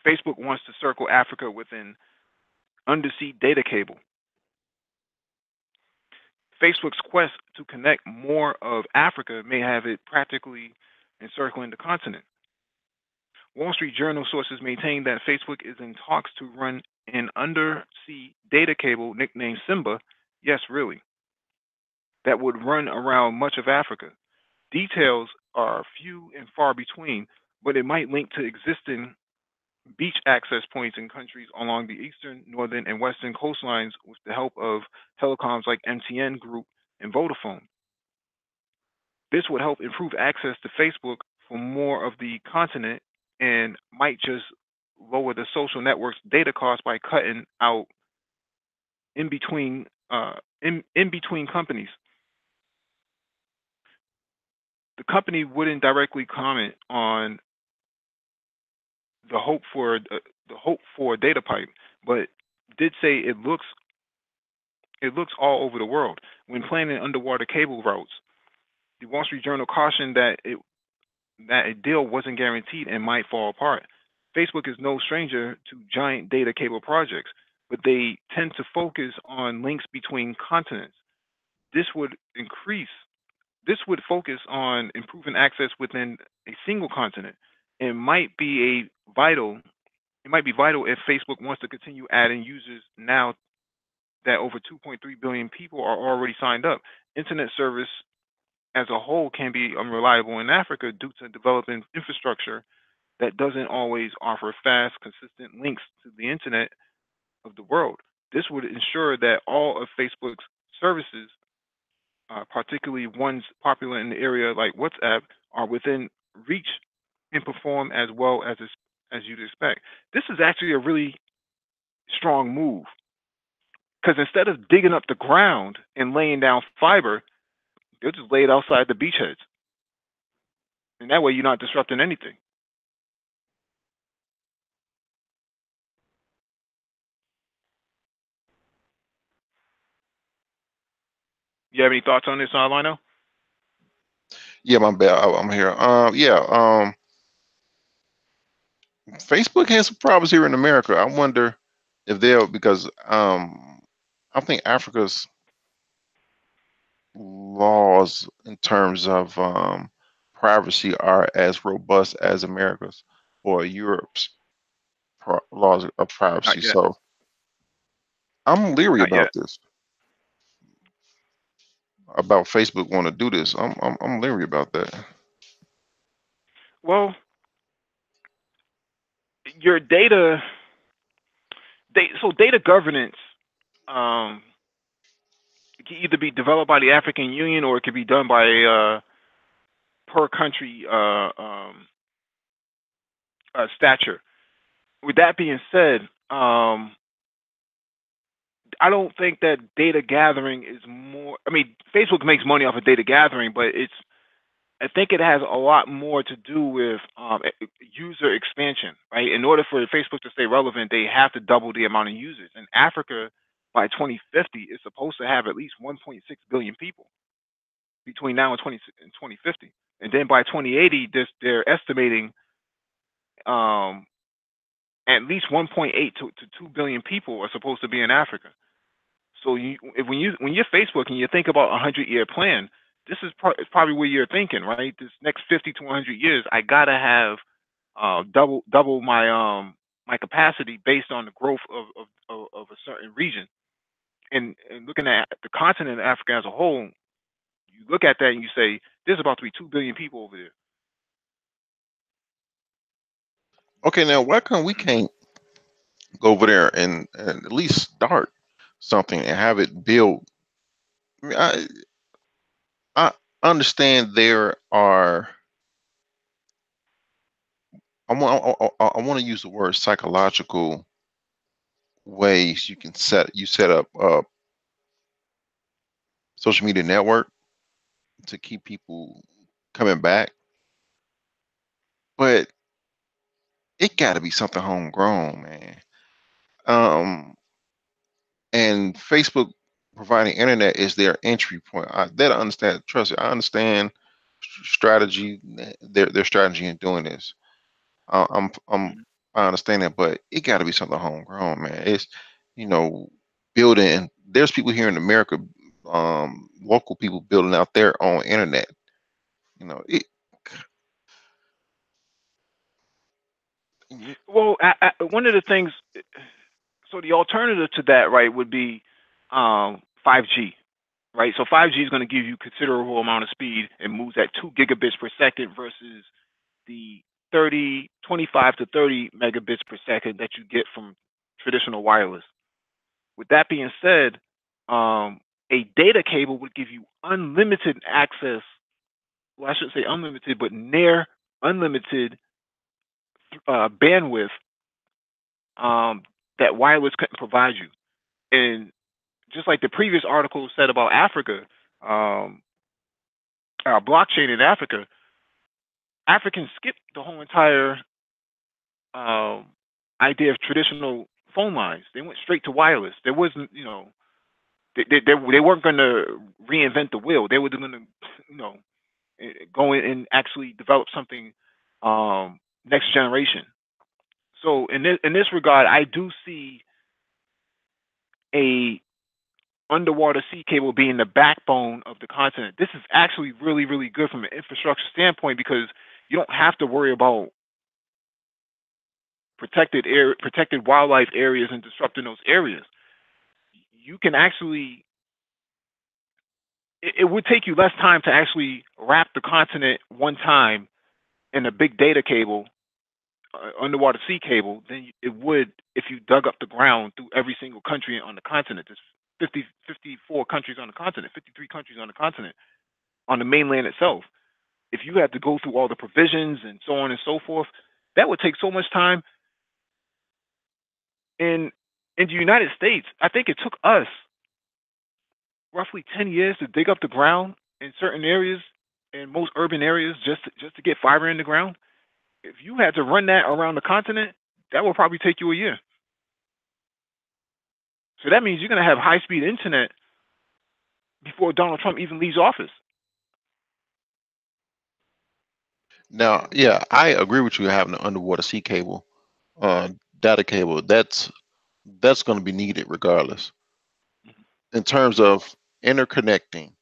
Facebook wants to circle Africa with an undersea data cable. Facebook's quest to connect more of Africa may have it practically encircling the continent. Wall Street Journal sources maintain that Facebook is in talks to run an undersea data cable nicknamed Simba, yes, really, that would run around much of Africa. Details are few and far between, but it might link to existing beach access points in countries along the eastern, northern, and western coastlines with the help of telecoms like MTN Group and Vodafone. This would help improve access to Facebook for more of the continent and might just lower the social network's data costs by cutting out in between in between companies. The company wouldn't directly comment on the hope for a data pipe, but did say It looks all over the world. When planning underwater cable routes, the Wall Street Journal cautioned that a deal wasn't guaranteed and might fall apart. Facebook is no stranger to giant data cable projects, but they tend to focus on links between continents. This would increase this would focus on improving access within a single continent and might be vital if Facebook wants to continue adding users now that over 2.3 billion people are already signed up. Internet service as a whole can be unreliable in Africa due to developing infrastructure that doesn't always offer fast, consistent links to the internet of the world. This would ensure that all of Facebook's services, particularly ones popular in the area like WhatsApp, are within reach and perform as well as you'd expect. This is actually a really strong move because instead of digging up the ground and laying down fiber, they'll just lay it outside the beachheads, and that way you're not disrupting anything. You have any thoughts on this, Lino? Yeah, my bad. I'm here. Yeah. Facebook has some problems here in America. I wonder if they'll because I think Africa's laws in terms of privacy are as robust as America's or Europe's laws of Not privacy. yet. So I'm leery Not about yet. this, about Facebook want to do this. I'm leery about that. Well, your so data governance um, it can either be developed by the African Union or it could be done by per country stature. With that being said, I don't think that data gathering is more. I mean, Facebook makes money off of data gathering, but I think it has a lot more to do with user expansion, right? In order for Facebook to stay relevant, they have to double the amount of users. In Africa, by 2050, is supposed to have at least 1.6 billion people between now and 2050. And then by 2080, they're estimating um, at least 1.8 to 2 billion people are supposed to be in Africa. So when you're Facebook and you think about a 100-year plan, this is probably where you're thinking, right? This next 50 to 100 years, I gotta have double my capacity based on the growth of a certain region. And looking at the continent of Africa as a whole, you look at that and you say there's about to be 2 billion people over there. Okay, now why come we can't go over there and at least start something and have it build? I mean, I understand there are. I want to use the word psychological ways you set up a social media network to keep people coming back, but it got to be something homegrown, man. Um, and Facebook providing internet is their entry point. They don't understand. Trust me, I understand strategy, their strategy in doing this. I- I'm I'm Mhm. I understand that, but it got to be something homegrown, man. It's you know building. There's people here in America, local people building out their own internet. It. Well, one of the things, so the alternative to that, right, would be 5G, right? So 5G is going to give you considerable amount of speed and moves at 2 gigabits per second versus the 25 to 30 megabits per second that you get from traditional wireless. With that being said, a data cable would give you unlimited access. Well, I shouldn't say unlimited, but near unlimited bandwidth um, that wireless couldn't provide you. And just like the previous article said about Africa, um, blockchain in Africa, Africans skipped the whole entire um, idea of traditional phone lines. They went straight to wireless. There wasn't, They weren't going to reinvent the wheel. They were going to, you know, go in and actually develop something next generation. So in this regard, I do see a underwater sea cable being the backbone of the continent. This is actually really, really good from an infrastructure standpoint because you don't have to worry about protected wildlife areas and disrupting those areas. You can actually it would take you less time to actually wrap the continent one time in a big data cable, underwater sea cable, than it would if you dug up the ground through every single country on the continent. There's 54 countries on the continent, 53 countries on the continent, on the mainland itself. If you had to go through all the provisions and so on and so forth, that would take so much time. In in the United States, I think it took us roughly 10 years to dig up the ground in certain areas, in most urban areas, just to get fiber in the ground. If you had to run that around the continent, that would probably take you a year. So that means you're going to have high speed internet before Donald Trump even leaves office. Now, yeah, I agree with you having an underwater sea cable, uh, data cable. That's going to be needed regardless. In terms of interconnecting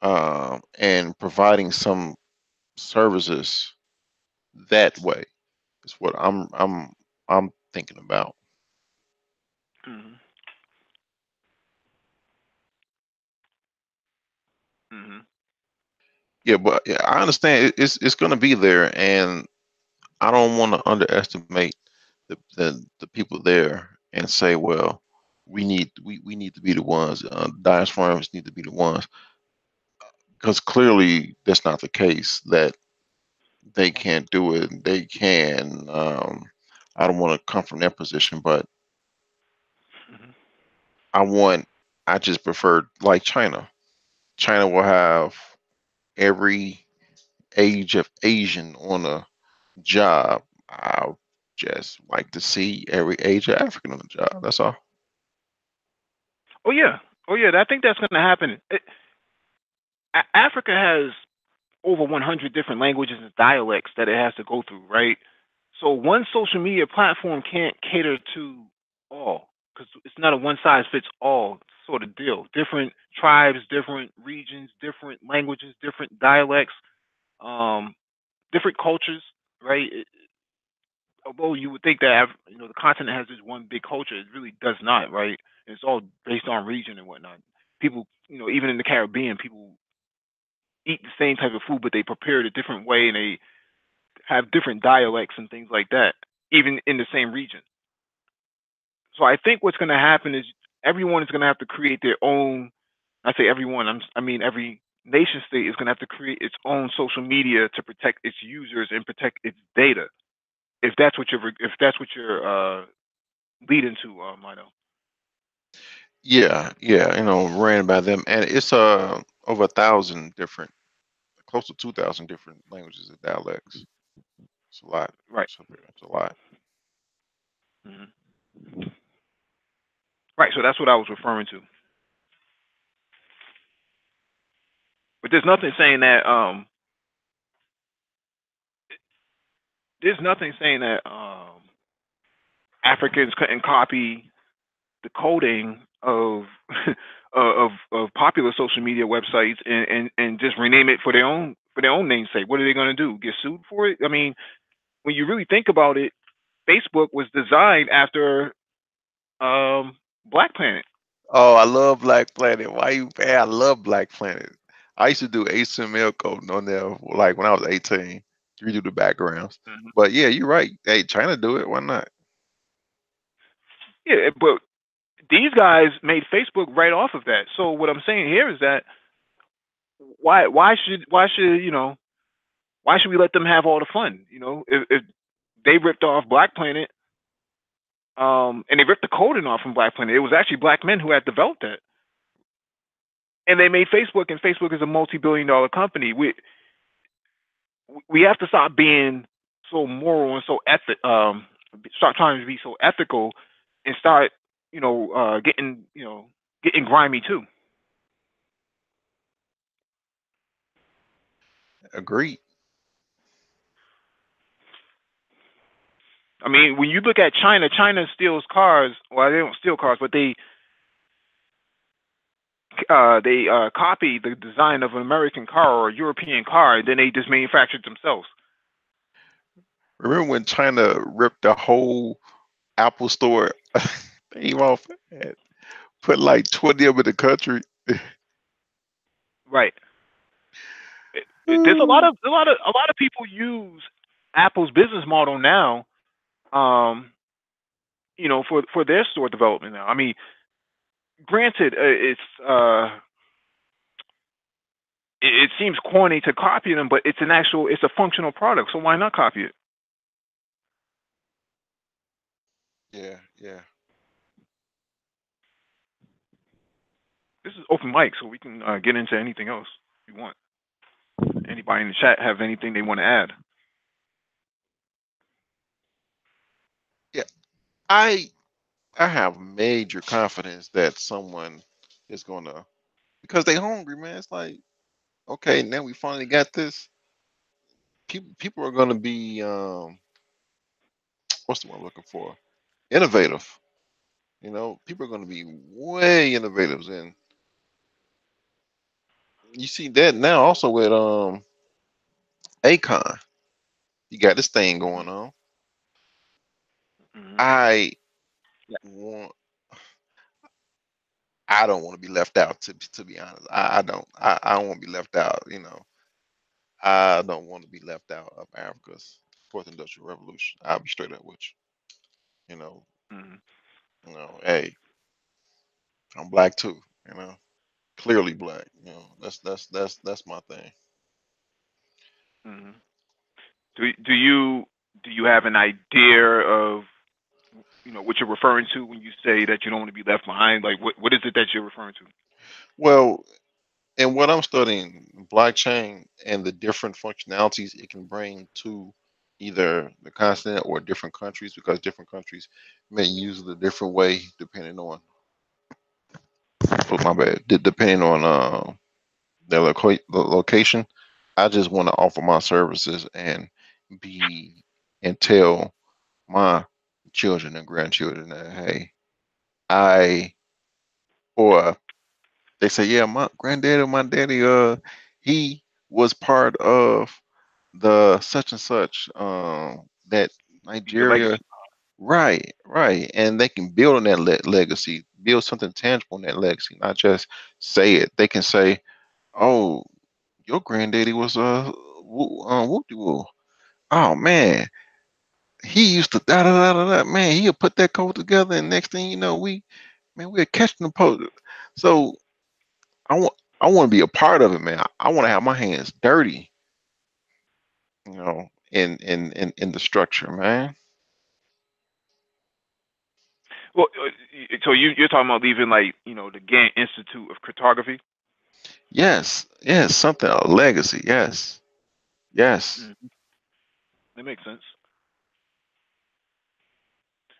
and providing some services that way is what I'm thinking about. Hmm. Hmm. Yeah, but yeah, I understand it's going to be there, and I don't want to underestimate the people there and say, well, we need to be the ones. Dice firms need to be the ones because clearly that's not the case. That they can't do it. They can. I don't want to come from their position, but Hmm. I want. I just prefer like China. China will have every age of Asian on a job. I just like to see every age of African on the job. That's all. Oh yeah, oh yeah. I think that's going to happen. Africa has over 100 different languages and dialects that it has to go through, right? So one social media platform can't cater to all because it's not a one size fits all sort of deal. Different tribes, different regions, different languages, different dialects, um, different cultures, right? Although you would think that the continent has this one big culture, it really does not, right? It's all based on region and whatnot. People, even in the Caribbean, people eat the same type of food, but they prepare it a different way, and they have different dialects and things like that, even in the same region. So I think what's going to happen is everyone is going to have to create their own. I say everyone. I mean every nation state is going to have to create its own social media to protect its users and protect its data. If that's what you're leading to, Mino. Yeah, yeah, ran by them, and it's over 1,000 different, close to 2,000 different languages and dialects. It's a lot. Right. It's a lot. Hmm. Right. So that's what I was referring to. But there's nothing saying that Africans couldn't copy the coding of of popular social media websites and just rename it for their own namesake. What are they going to do? Get sued for it? I mean, when you really think about it, Facebook was designed after Black Planet. Oh, I love Black Planet. Why you man? I love Black Planet. I used to do HTML coding on there, like when I was 18, redo the backgrounds. Hmm. But yeah, you're right. Hey, China do it. Why not? Yeah, but these guys made Facebook right off of that. So what I'm saying here is that why should we let them have all the fun? If they ripped off Black Planet, and they ripped the coding off from Black Planet. It was actually black men who had developed that, and they made Facebook. And Facebook is a multi-billion-dollar company. We have to stop being so moral and so start trying to be so ethical, and start getting. getting grimy too. Agreed. I mean, when you look at China, China steals cars. Well, they don't steal cars, but they copy the design of an American car or a European car, and then they just manufacture it themselves. Remember when China ripped the whole Apple store thing off and put like 20 of them in the country? Right. There's a lot of people use Apple's business model now, um, for their store development now. I mean, granted, it seems corny to copy them, but it's a functional product, so why not copy it? Yeah, yeah. This is open mic, so we can get into anything else you want. Anybody in the chat have anything they want to add? Yeah. I I have major confidence that someone is gonna, because they hungry, man. It's like, okay, now we finally got this. People are gonna be what's the one I'm looking for? Innovative. People are gonna be way innovative, and you see that now also with Akon. You got this thing going on. Mm-hmm. I Yeah. want. I don't want to be left out. To be honest, I don't. I don't want to be left out. I don't want to be left out of Africa's fourth industrial revolution. I'll be straight up with you. You know. Mm-hmm. Hey, I'm black too. You know, clearly black. That's my thing. Mm-hmm. Do you have an idea of what you're referring to when you say that you don't want to be left behind? Like what is it that you're referring to? Well, and what I'm studying, blockchain and the different functionalities it can bring to either the continent or different countries, because different countries may use it a different way depending on, oh, my bad, depending on their location. I just want to offer my services be and tell my children and grandchildren that, hey, I or they say, yeah, my granddaddy or my daddy, he was part of the such and such, that Your Nigeria. legacy. Right, right, and they can build on that legacy, build something tangible in that legacy, not just say it. They can say, "Oh, your granddaddy was whoop de woo. Oh man, he used to da da da da da. Man, he'll put that code together, and next thing you know, we're catching the post." So I want to be a part of it, man. I want to have my hands dirty, in the structure, man. Well, so you're talking about leaving like the Gantt Institute of Cryptography. Yes, yes, something, a legacy. Yes, yes. Mm, that makes sense.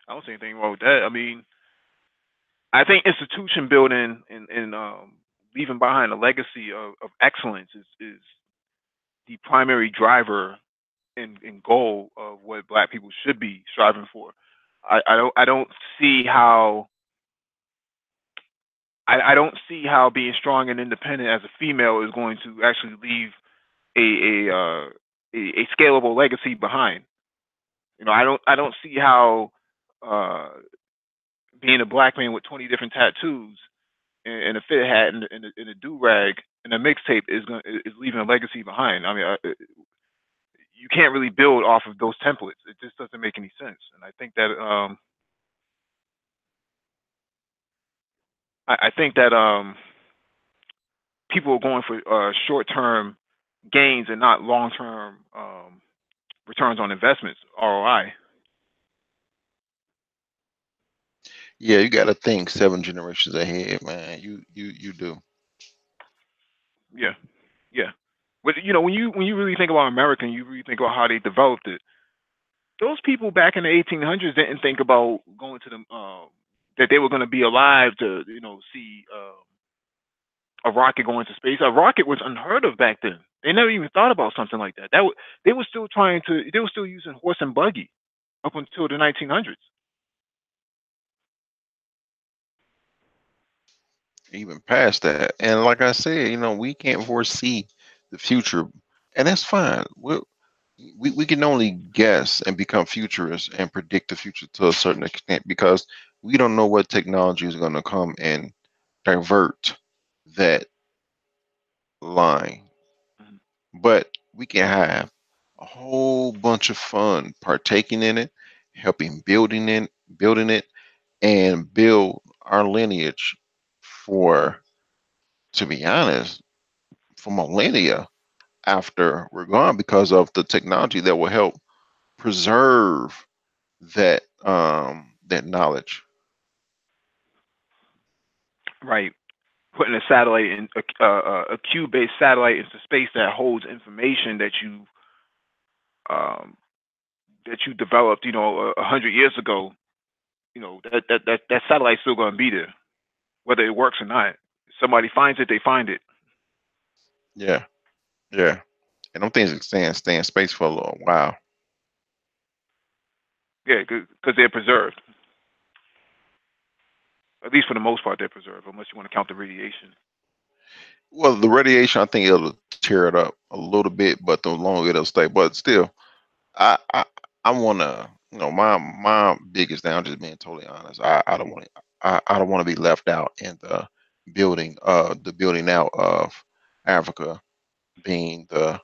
I don't see anything wrong with that. I mean, I think institution building and leaving behind a legacy of excellence is the primary driver and goal of what Black people should be striving for. I don't see how I don't see how being strong and independent as a female is going to actually leave a a uh, a scalable legacy behind. I don't see how uh, being a black man with 20 different tattoos and a fit hat and a do rag and a mixtape is leaving a legacy behind. I mean, you can't really build off of those templates. It just doesn't make any sense. And I think that people are going for short term gains and not long term returns on investments (ROI). Yeah, you got to think 7 generations ahead, man. You do. Yeah, yeah. But when you really think about America, and you really think about how they developed it. Those people back in the 1800s didn't think about going to that they were going to be alive to, see a rocket go into space. A rocket was unheard of back then. They never even thought about something like that. They were still trying to. They were still using horse and buggy up until the 1900s. Even past that. And like I said, we can't foresee the future, and that's fine. We can only guess and become futurists and predict the future to a certain extent because we don't know what technology is going to come and divert that line. Mhm. But we can have a whole bunch of fun partaking in it, helping building it, and build our lineage for, to be honest, for millennia after we're gone because of the technology that will help preserve that knowledge. Right. Putting a satellite in a cube-based satellite into space that holds information um, that you developed, 100 years ago. That satellite's still going to be there, whether it works or not. Somebody finds it, they find it. Yeah, yeah. And them things can stay in space for a little while. Yeah, because they're preserved. At least for the most part, they're preserved, unless you want to count the radiation. Well, the radiation, I think it'll tear it up a little bit, but the longer it'll stay. But still, I want to, my biggest thing. I'm just being totally honest. I don't want to. I don't want to be left out in the building out of Africa being the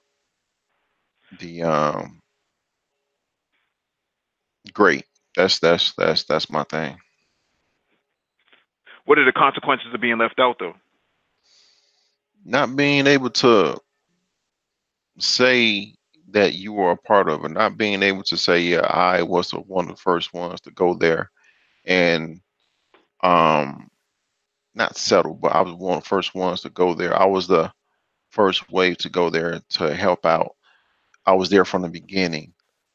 great. That's my thing. What are the consequences of being left out, though? Not being able to say that you were a part of it, not being able to say, yeah, I was one of the first ones to go there and um not settle, but I was one of the first ones to go there. I was the first wave to go there to help out. I was there from the beginning.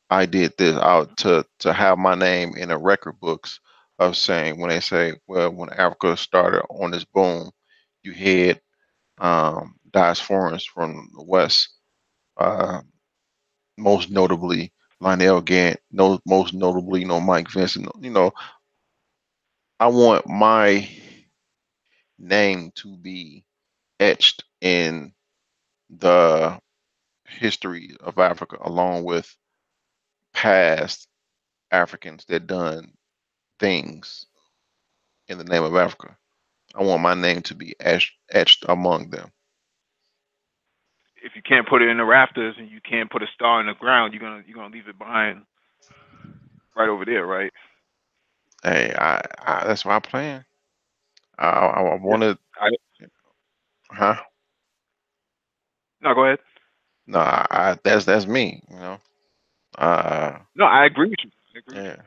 I did this out to have my name in the record books of saying when they say, well, when Africa started on this boom, you had diasporans from the West, uh, most notably Lionel Gant, no, most notably, Mike Vincent. I want my name to be etched in the history of Africa, along with past Africans that done things in the name of Africa. I want my name to be etched among them. If you can't put it in the rafters and you can't put a star in the ground, you're gonna leave it behind right over there, right? Hey, that's my plan. I Yeah. wanted, I huh? No, go ahead. No, that's me. Uh, No, I agree with you. I agree with you. yeah,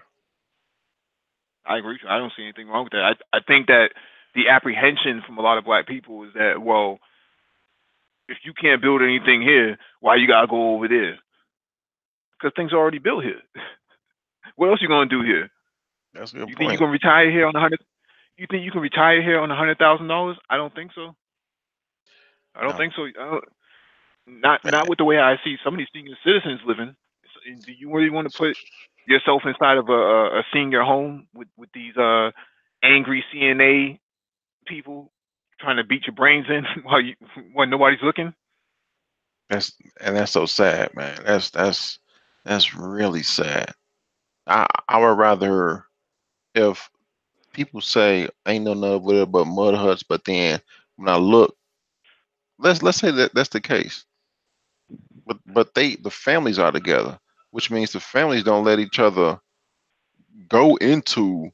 I agree with you. I don't see anything wrong with that. I think that the apprehension from a lot of black people is that, well, if you can't build anything here, why you gotta go over there? Because things are already built here. What else you gonna do here? that's a good You think you point. can retire here on 100? You think you can retire here on $100,000? I don't think so. I don't No, think so. Not man, with the way I see some of these senior citizens living. Do you really want to put yourself inside of a senior home with these angry CNA people trying to beat your brains in while nobody's looking? that's that's so sad, man. That's really sad. I would rather if people say ain't no nothing with it but mud huts, but then when I look, let's say that that's the case, but the families are together, which means the families don't let each other go into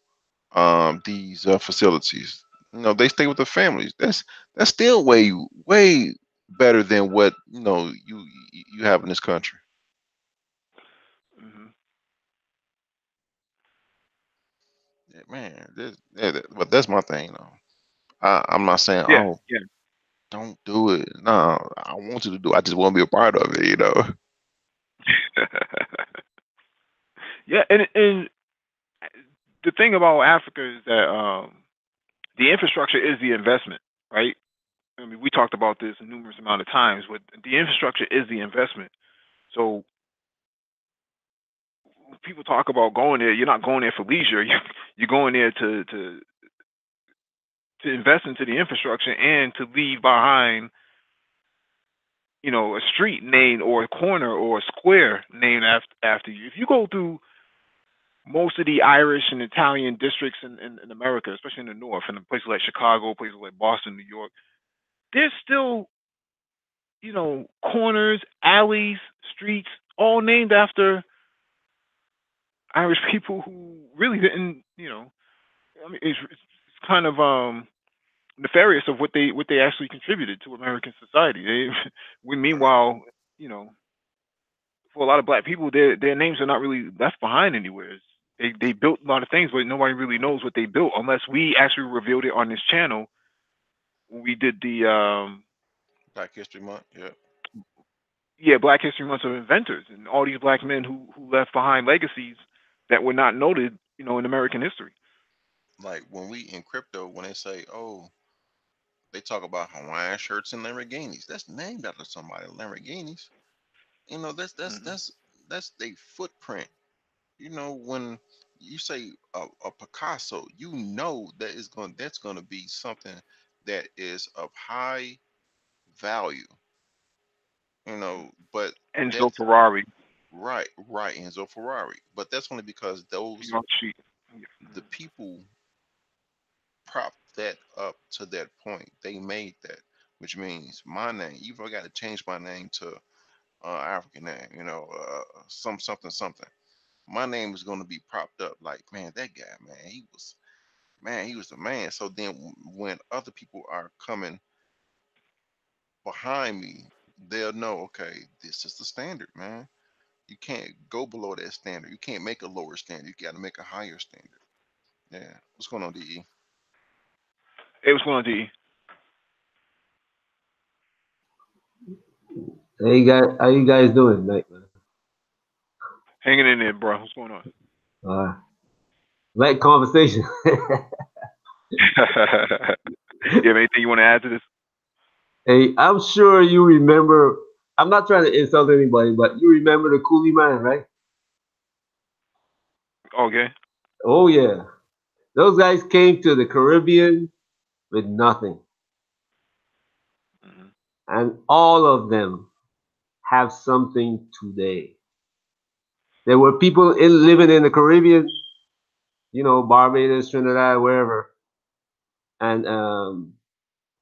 these facilities. They stay with the families. That's still way better than what you have in this country. Hmm. Yeah, man, but that's my thing, though. I'm not saying, Yeah, oh, yeah, don't do it. No, I want you to do it. I just want to be a part of it. yeah. And the thing about Africa is that the infrastructure is the investment, right? I mean, we talked about this a numerous amount of times, but the infrastructure is the investment. So when people talk about going there, you're not going there for leisure. You're going there to invest into the infrastructure and to leave behind, a street named or a corner or a square named after you. If you go through most of the Irish and Italian districts in America, especially in the North, and places like Chicago, places like Boston, New York, there's still, corners, alleys, streets, all named after Irish people who really didn't, I mean, it's kind of nefarious of what they actually contributed to American society. We Right. meanwhile, you know, for a lot of black people, their names are not really left behind anywhere. They built a lot of things, but nobody really knows what they built unless we actually revealed it on this channel when we did the Black History Month. Yeah. yeah, Black History Month of inventors and all these black men who left behind legacies that were not noted, in American history. Like when we in crypto, when they say, "Oh," they talk about Hawaiian shirts and Lamborghinis. That's named after somebody. Lamborghinis. You know, Hmm. that's their footprint. You know, when you say a Picasso, you know that's going to be something that is of high value. You know, but Enzo that's Ferrari, right, right, Enzo Ferrari. But that's only because New those York Street. the people propped that up to that point. They made that, which means my name. Even if I got to change my name to African name, something something. My name is going to be propped up like, man, that guy, man, he was the man. So then when other people are coming behind me, they'll know, okay, this is the standard, man. You can't go below that standard. You can't make a lower standard. You got to make a higher standard. Yeah. What's going on, DE? It was going to be Hey guys, how you guys doing tonight, man? hanging in there, bro. What's going on? Uh, Light conversation. You have anything you want to add to this? Hey, I'm sure you remember. I'm not trying to insult anybody, but you remember the Coolie Man, right? Okay. Oh yeah, those guys came to the Caribbean with nothing, Hmm. and all of them have something today. There were people living in the Caribbean, Barbados, Trinidad, wherever, and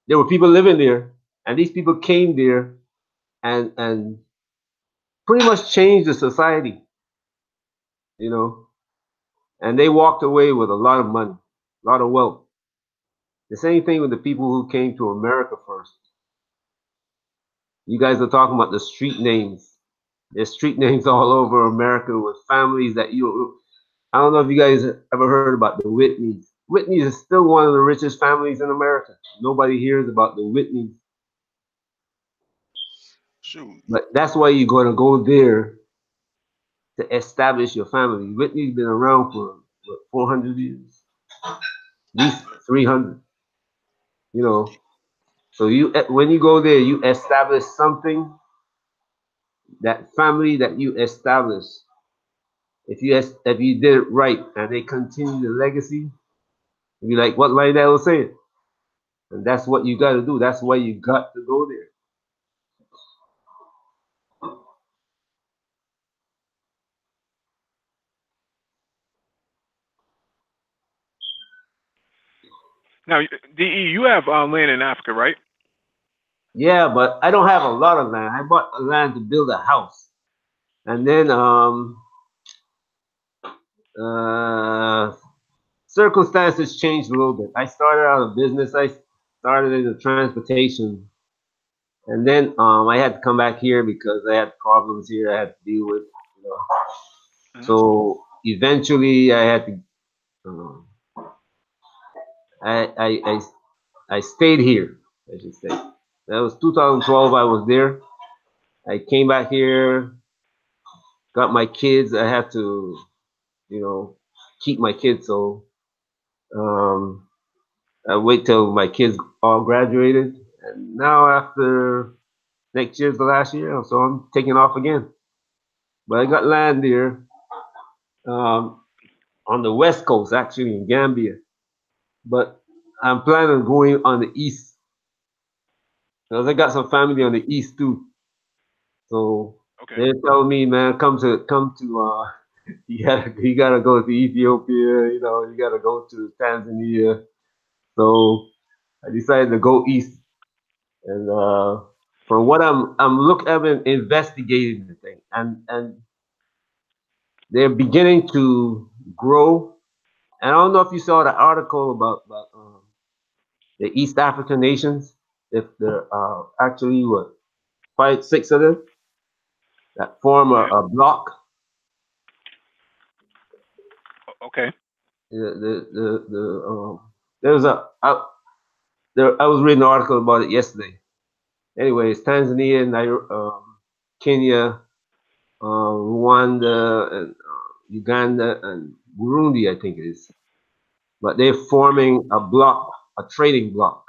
there were people living there, and these people came there and pretty much changed the society, you know, and they walked away with a lot of money, a lot of wealth. The same thing with the people who came to America first. You guys are talking about the street names. There's street names all over America with families that I don't know if you guys ever heard about the Whitneys. Whitneys is still one of the richest families in America. Nobody hears about the Whitneys, Shoot. but that's why you're going to go there to establish your family. Whitney's been around for what, 400 years, at least Yeah. 300. You know, so when you go there, you establish something. That family that you establish, if you did it right and they continue the legacy, you be like what Lionel was saying, and that's what you got to do. That's why you got to go there. Now, DE, you have land in Africa, right? Yeah, but I don't have a lot of land. I bought land to build a house, and then uh, circumstances changed a little bit. I started out a business. I started in the transportation, and then I had to come back here because I had problems here I had to deal with. You know. Hmm. So eventually, I had to. Um, I, I I I stayed here. I should say that was 2012. I was there. I came back here, got my kids. I had to, you know, keep my kids. So um, I wait till my kids all graduated, and now after next year's the last year, so I'm taking off again. But I got land here um, on the west coast, actually in Gambia. But I'm planning on going on the east because I got some family on the east too. So Okay. they tell me, man, come to you gotta go to Ethiopia, you gotta go to Tanzania. So I decided to go east, and from what I've been investigating the thing, and they're beginning to grow. And I don't know if you saw the article about the East African nations. If there are actually what 5, 6 of them that form Yeah. a block. Okay. There's a I was reading an article about it yesterday. Anyways, Tanzania, Kenya, Rwanda, and Uganda, and Burundi, I think it is. But they're Okay. forming a block, a trading block.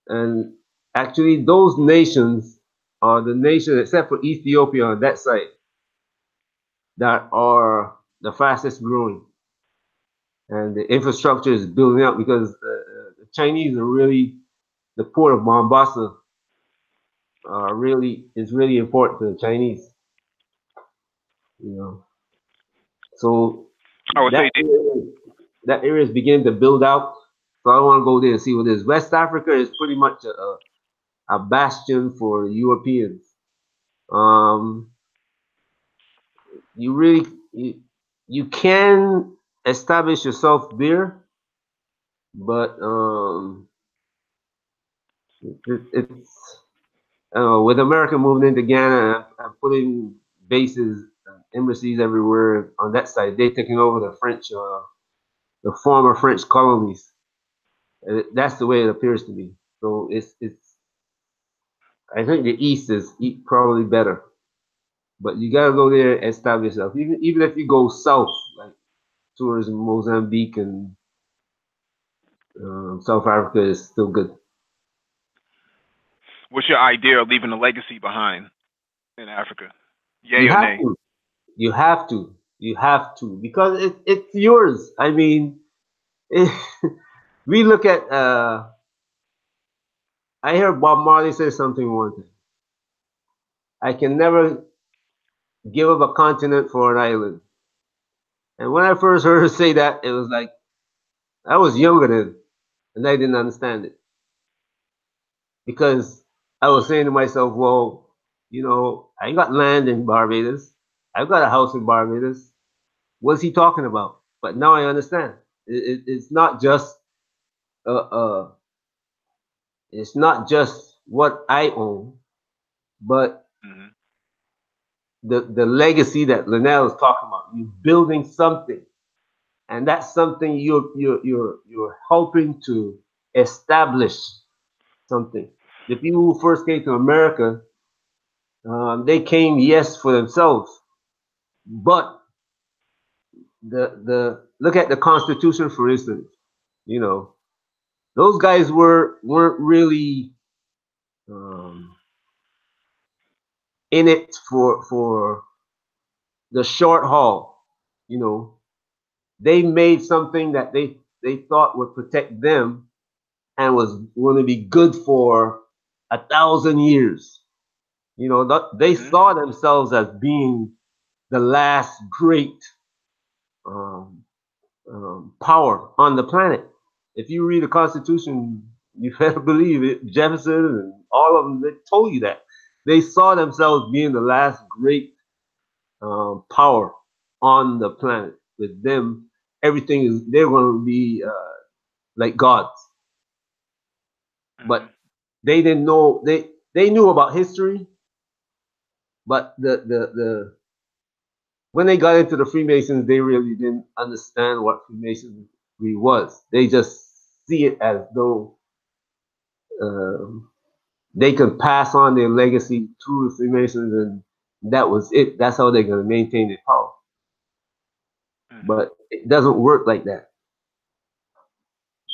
And actually, those nations are the nations, except for Ethiopia on that side, that are the fastest growing. And the infrastructure is building up because the Chinese are really, the port of Mombasa really is really important to the Chinese, you know. So I would that say area, that area is beginning to build out. So I want to go there and see what it is. West Africa is pretty much a bastion for Europeans. Um, you really you can establish yourself there, but it's with America moving into Ghana and putting bases, embassies everywhere on that side. They taking over the former French colonies. That's the way it appears to me. So it's. I think the East is probably better, but you gotta go there and establish yourself. Even if you go south, like towards Mozambique and South Africa, is still good. what's your idea of leaving a legacy behind in Africa? Yay You or have nay? to. You have to. You have to because it's yours. I mean, we look at. I hear Bob Marley say something one time. I can never give up a continent for an island. And when I first heard her say that, it was like I was younger then, and I didn't understand it because I was saying to myself, well, I got land in Barbados. I've got a house in Barbados. What's he talking about? But now I understand. It's not just uh, uh, it's not just what I own, but Hmm. the legacy that Linnell is talking about. You're building something, and that's something you're helping to establish something. The people who first came to America, they came yes for themselves, but the look at the Constitution for instance. You know, those guys weren't really um, in it for the short haul. You know, they made something that they thought would protect them and was going to be good for 1,000 years. They Hmm. saw themselves as being the last great um, power on the planet. If you read the Constitution, you better believe it. Jefferson and all of them, they told you that. They saw themselves being the last great power on the planet. With them, everything is, they're going to be like gods. Hmm. But they didn't know, they knew about history, but when they got into the Freemasons, they really didn't understand what Freemasonry was. They just see it as though um, they could pass on their legacy through the Freemasons, and that was it. That's how they're going to maintain their power. but it doesn't work like that.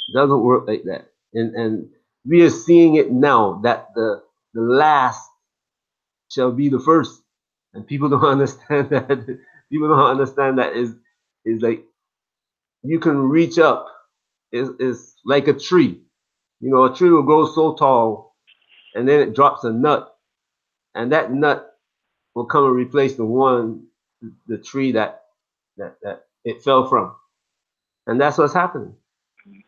It doesn't work like that. And we are seeing it now that the last shall be the first, and people don't understand that. People don't understand that is like you can reach up. Is like a tree. You know, a tree will grow so tall, and then it drops a nut, and that nut will come and replace the tree that it fell from, and that's what's happening.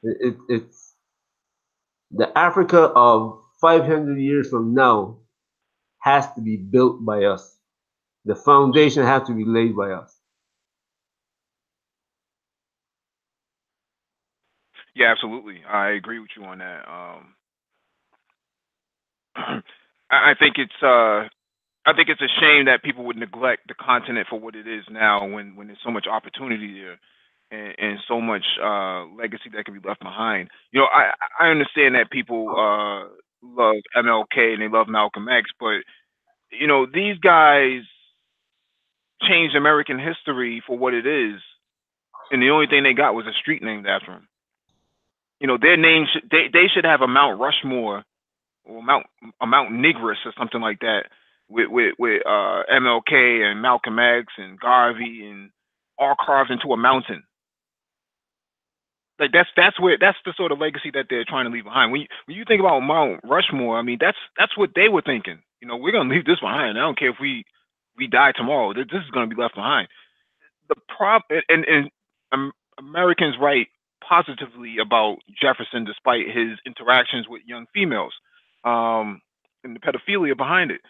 It's the Africa of 500 years from now has to be built by us. The foundation has to be laid by us. Yeah, absolutely. I agree with you on that. I think it's I think it's a shame that people would neglect the continent for what it is now when there's so much opportunity there and so much legacy that can be left behind. You know, I understand that people love MLK and they love Malcolm X, but you know, these guys changed American history for what it is, and the only thing they got was a street named after them. You know, their names they should have a Mount Rushmore or Mount Negress or something like that with MLK and Malcolm X and Garvey and all carved into a mountain. Like that's the sort of legacy that they're trying to leave behind. When you think about Mount Rushmore, I mean that's what they were thinking. You know, we're gonna leave this behind. I don't care if we die tomorrow. This is gonna be left behind. The problem and Americans write positively about Jefferson despite his interactions with young females, and the pedophilia behind it.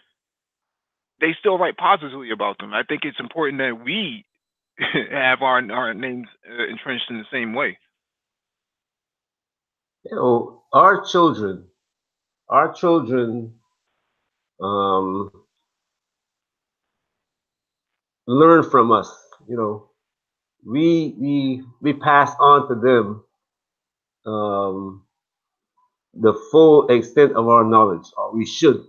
They still write positively about them. I think it's important that we have our names entrenched in the same way. You know, our children um, learn from us. You know, we pass on to them um, the full extent of our knowledge, or we should,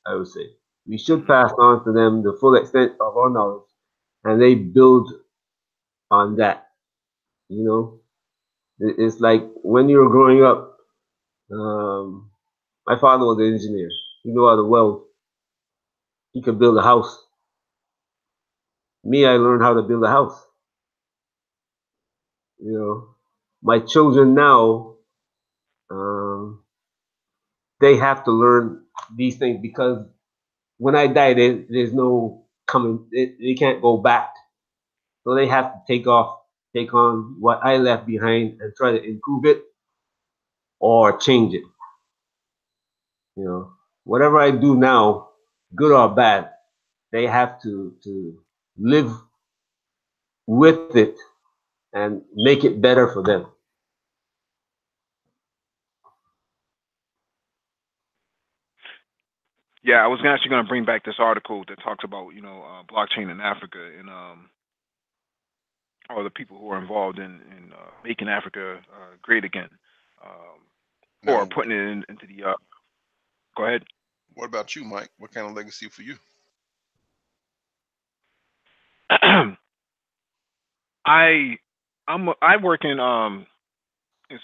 I would say. We should Hmm. pass on to them the full extent of our knowledge, and they build on that. You know, it's like when you were growing up. Um, my father was an engineer. He knew how to weld. He could build a house. Me, I learned how to build a house. You know, my children now, um, they have to learn these things because when I die, there's no coming. They can't go back. So they have to take on what I left behind and try to improve it or change it. You know, whatever I do now, good or bad, they have to live with it and make it better for them. Yeah, I was actually going to bring back this article that talks about blockchain in Africa and all the people who are involved in making Africa great again, um, or Now, putting it into the. Go ahead. what about you, Mike? What kind of legacy for you? I I work in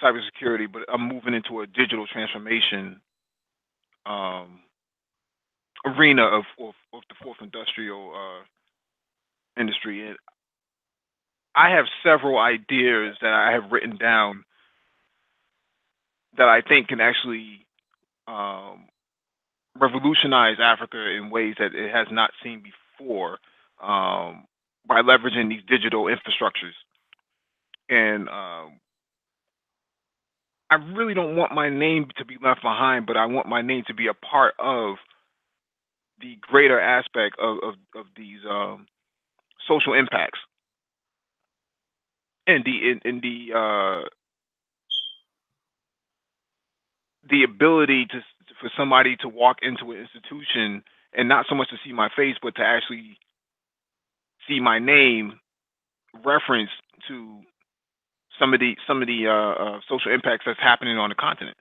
cybersecurity, but I'm moving into a digital transformation um, arena of the fourth industrial industry. And I have several ideas that I have written down that I think can actually um, revolutionize Africa in ways that it has not seen before um, by leveraging these digital infrastructures. And I really don't want my name to be left behind, but I want my name to be a part of the greater aspect of these social impacts and the ability to for somebody to walk into an institution and not so much to see my face, but to actually see my name referenced to some of the social impacts that's happening on the continent.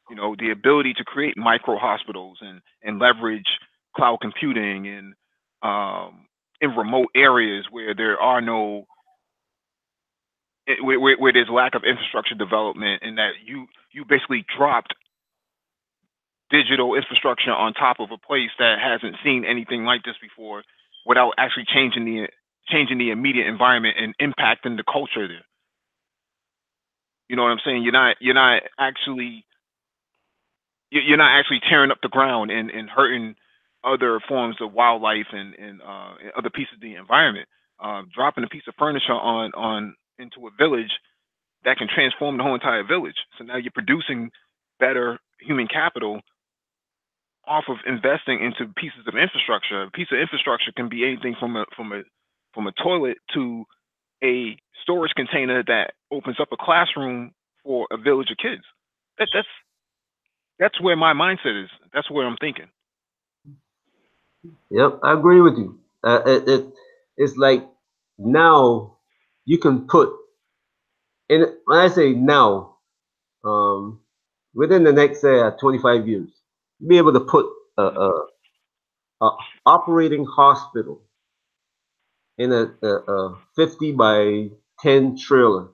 You know, the ability to create micro hospitals and leverage cloud computing and in remote areas where there are no where there's lack of infrastructure development, and that you basically dropped digital infrastructure on top of a place that hasn't seen anything like this before, without actually changing the immediate environment and impacting the culture there. You know what I'm saying? You're not actually tearing up the ground and hurting other forms of wildlife and other pieces of the environment. Dropping a piece of furniture on into a village that can transform the whole entire village. So now you're producing better human capital off of investing into pieces of infrastructure. A piece of infrastructure can be anything from a toilet to a storage container that opens up a classroom for a village of kids. That's where my mindset is. That's where I'm thinking. Yep, I agree with you. It's like now you can put in. When I say now, um, within the next 25 years, be able to put a operating hospital in a 50 by 10 trailer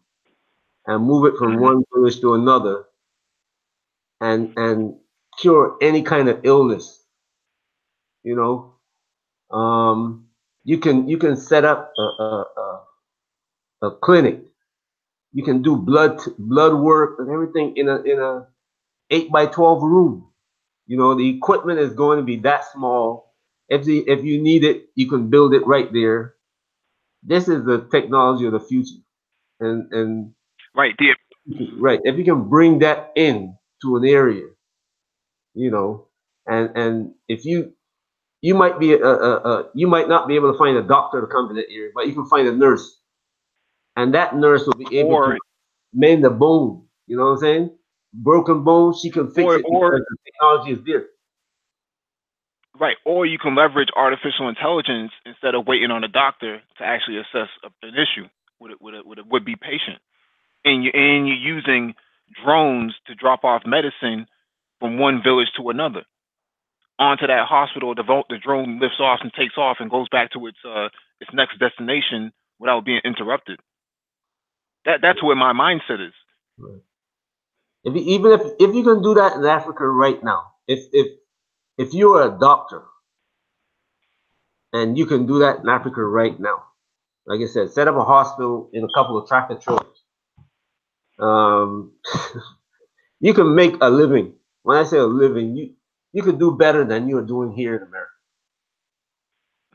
and move it from Mm-hmm. one village to another and cure any kind of illness. You know, you can set up a clinic. You can do blood work and everything in a 8 by 12 room. You know, the equipment is going to be that small. If you need it, you can build it right there. This is the technology of the future, and Right. The right, if you can bring that in to an area, you know, and if you might be you might not be able to find a doctor to come to that area, but you can find a nurse, and that nurse will be able to or mend the bone. You know what I'm saying? Broken bone, she can fix it because or the technology is there. right. Or you can leverage artificial intelligence instead of waiting on a doctor to actually assess an issue with a would be patient. And you're using drones to drop off medicine from one village to another onto that hospital. The drone lifts off and takes off and goes back to its next destination without being interrupted. That's where my mindset is. Right. Even if you can do that in Africa right now, if you're a doctor and you can do that in Africa right now, like I said, set up a hospital in a couple of tractor trailers. Um, you can make a living. When I say a living, you could do better than you are doing here in America.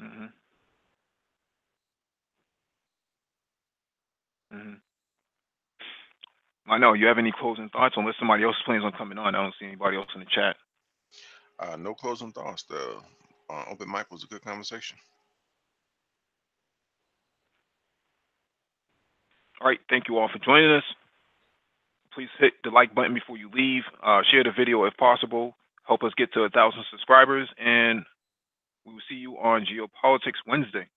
Hmm. Hmm. I know. You have any closing thoughts? Unless somebody else plans on coming on. I don't see anybody else in the chat. No closing thoughts. The open mic was a good conversation. All right. Thank you all for joining us. Please hit the like button before you leave. Share the video if possible. Help us get to 1,000 subscribers. And we will see you on Geopolitics Wednesday.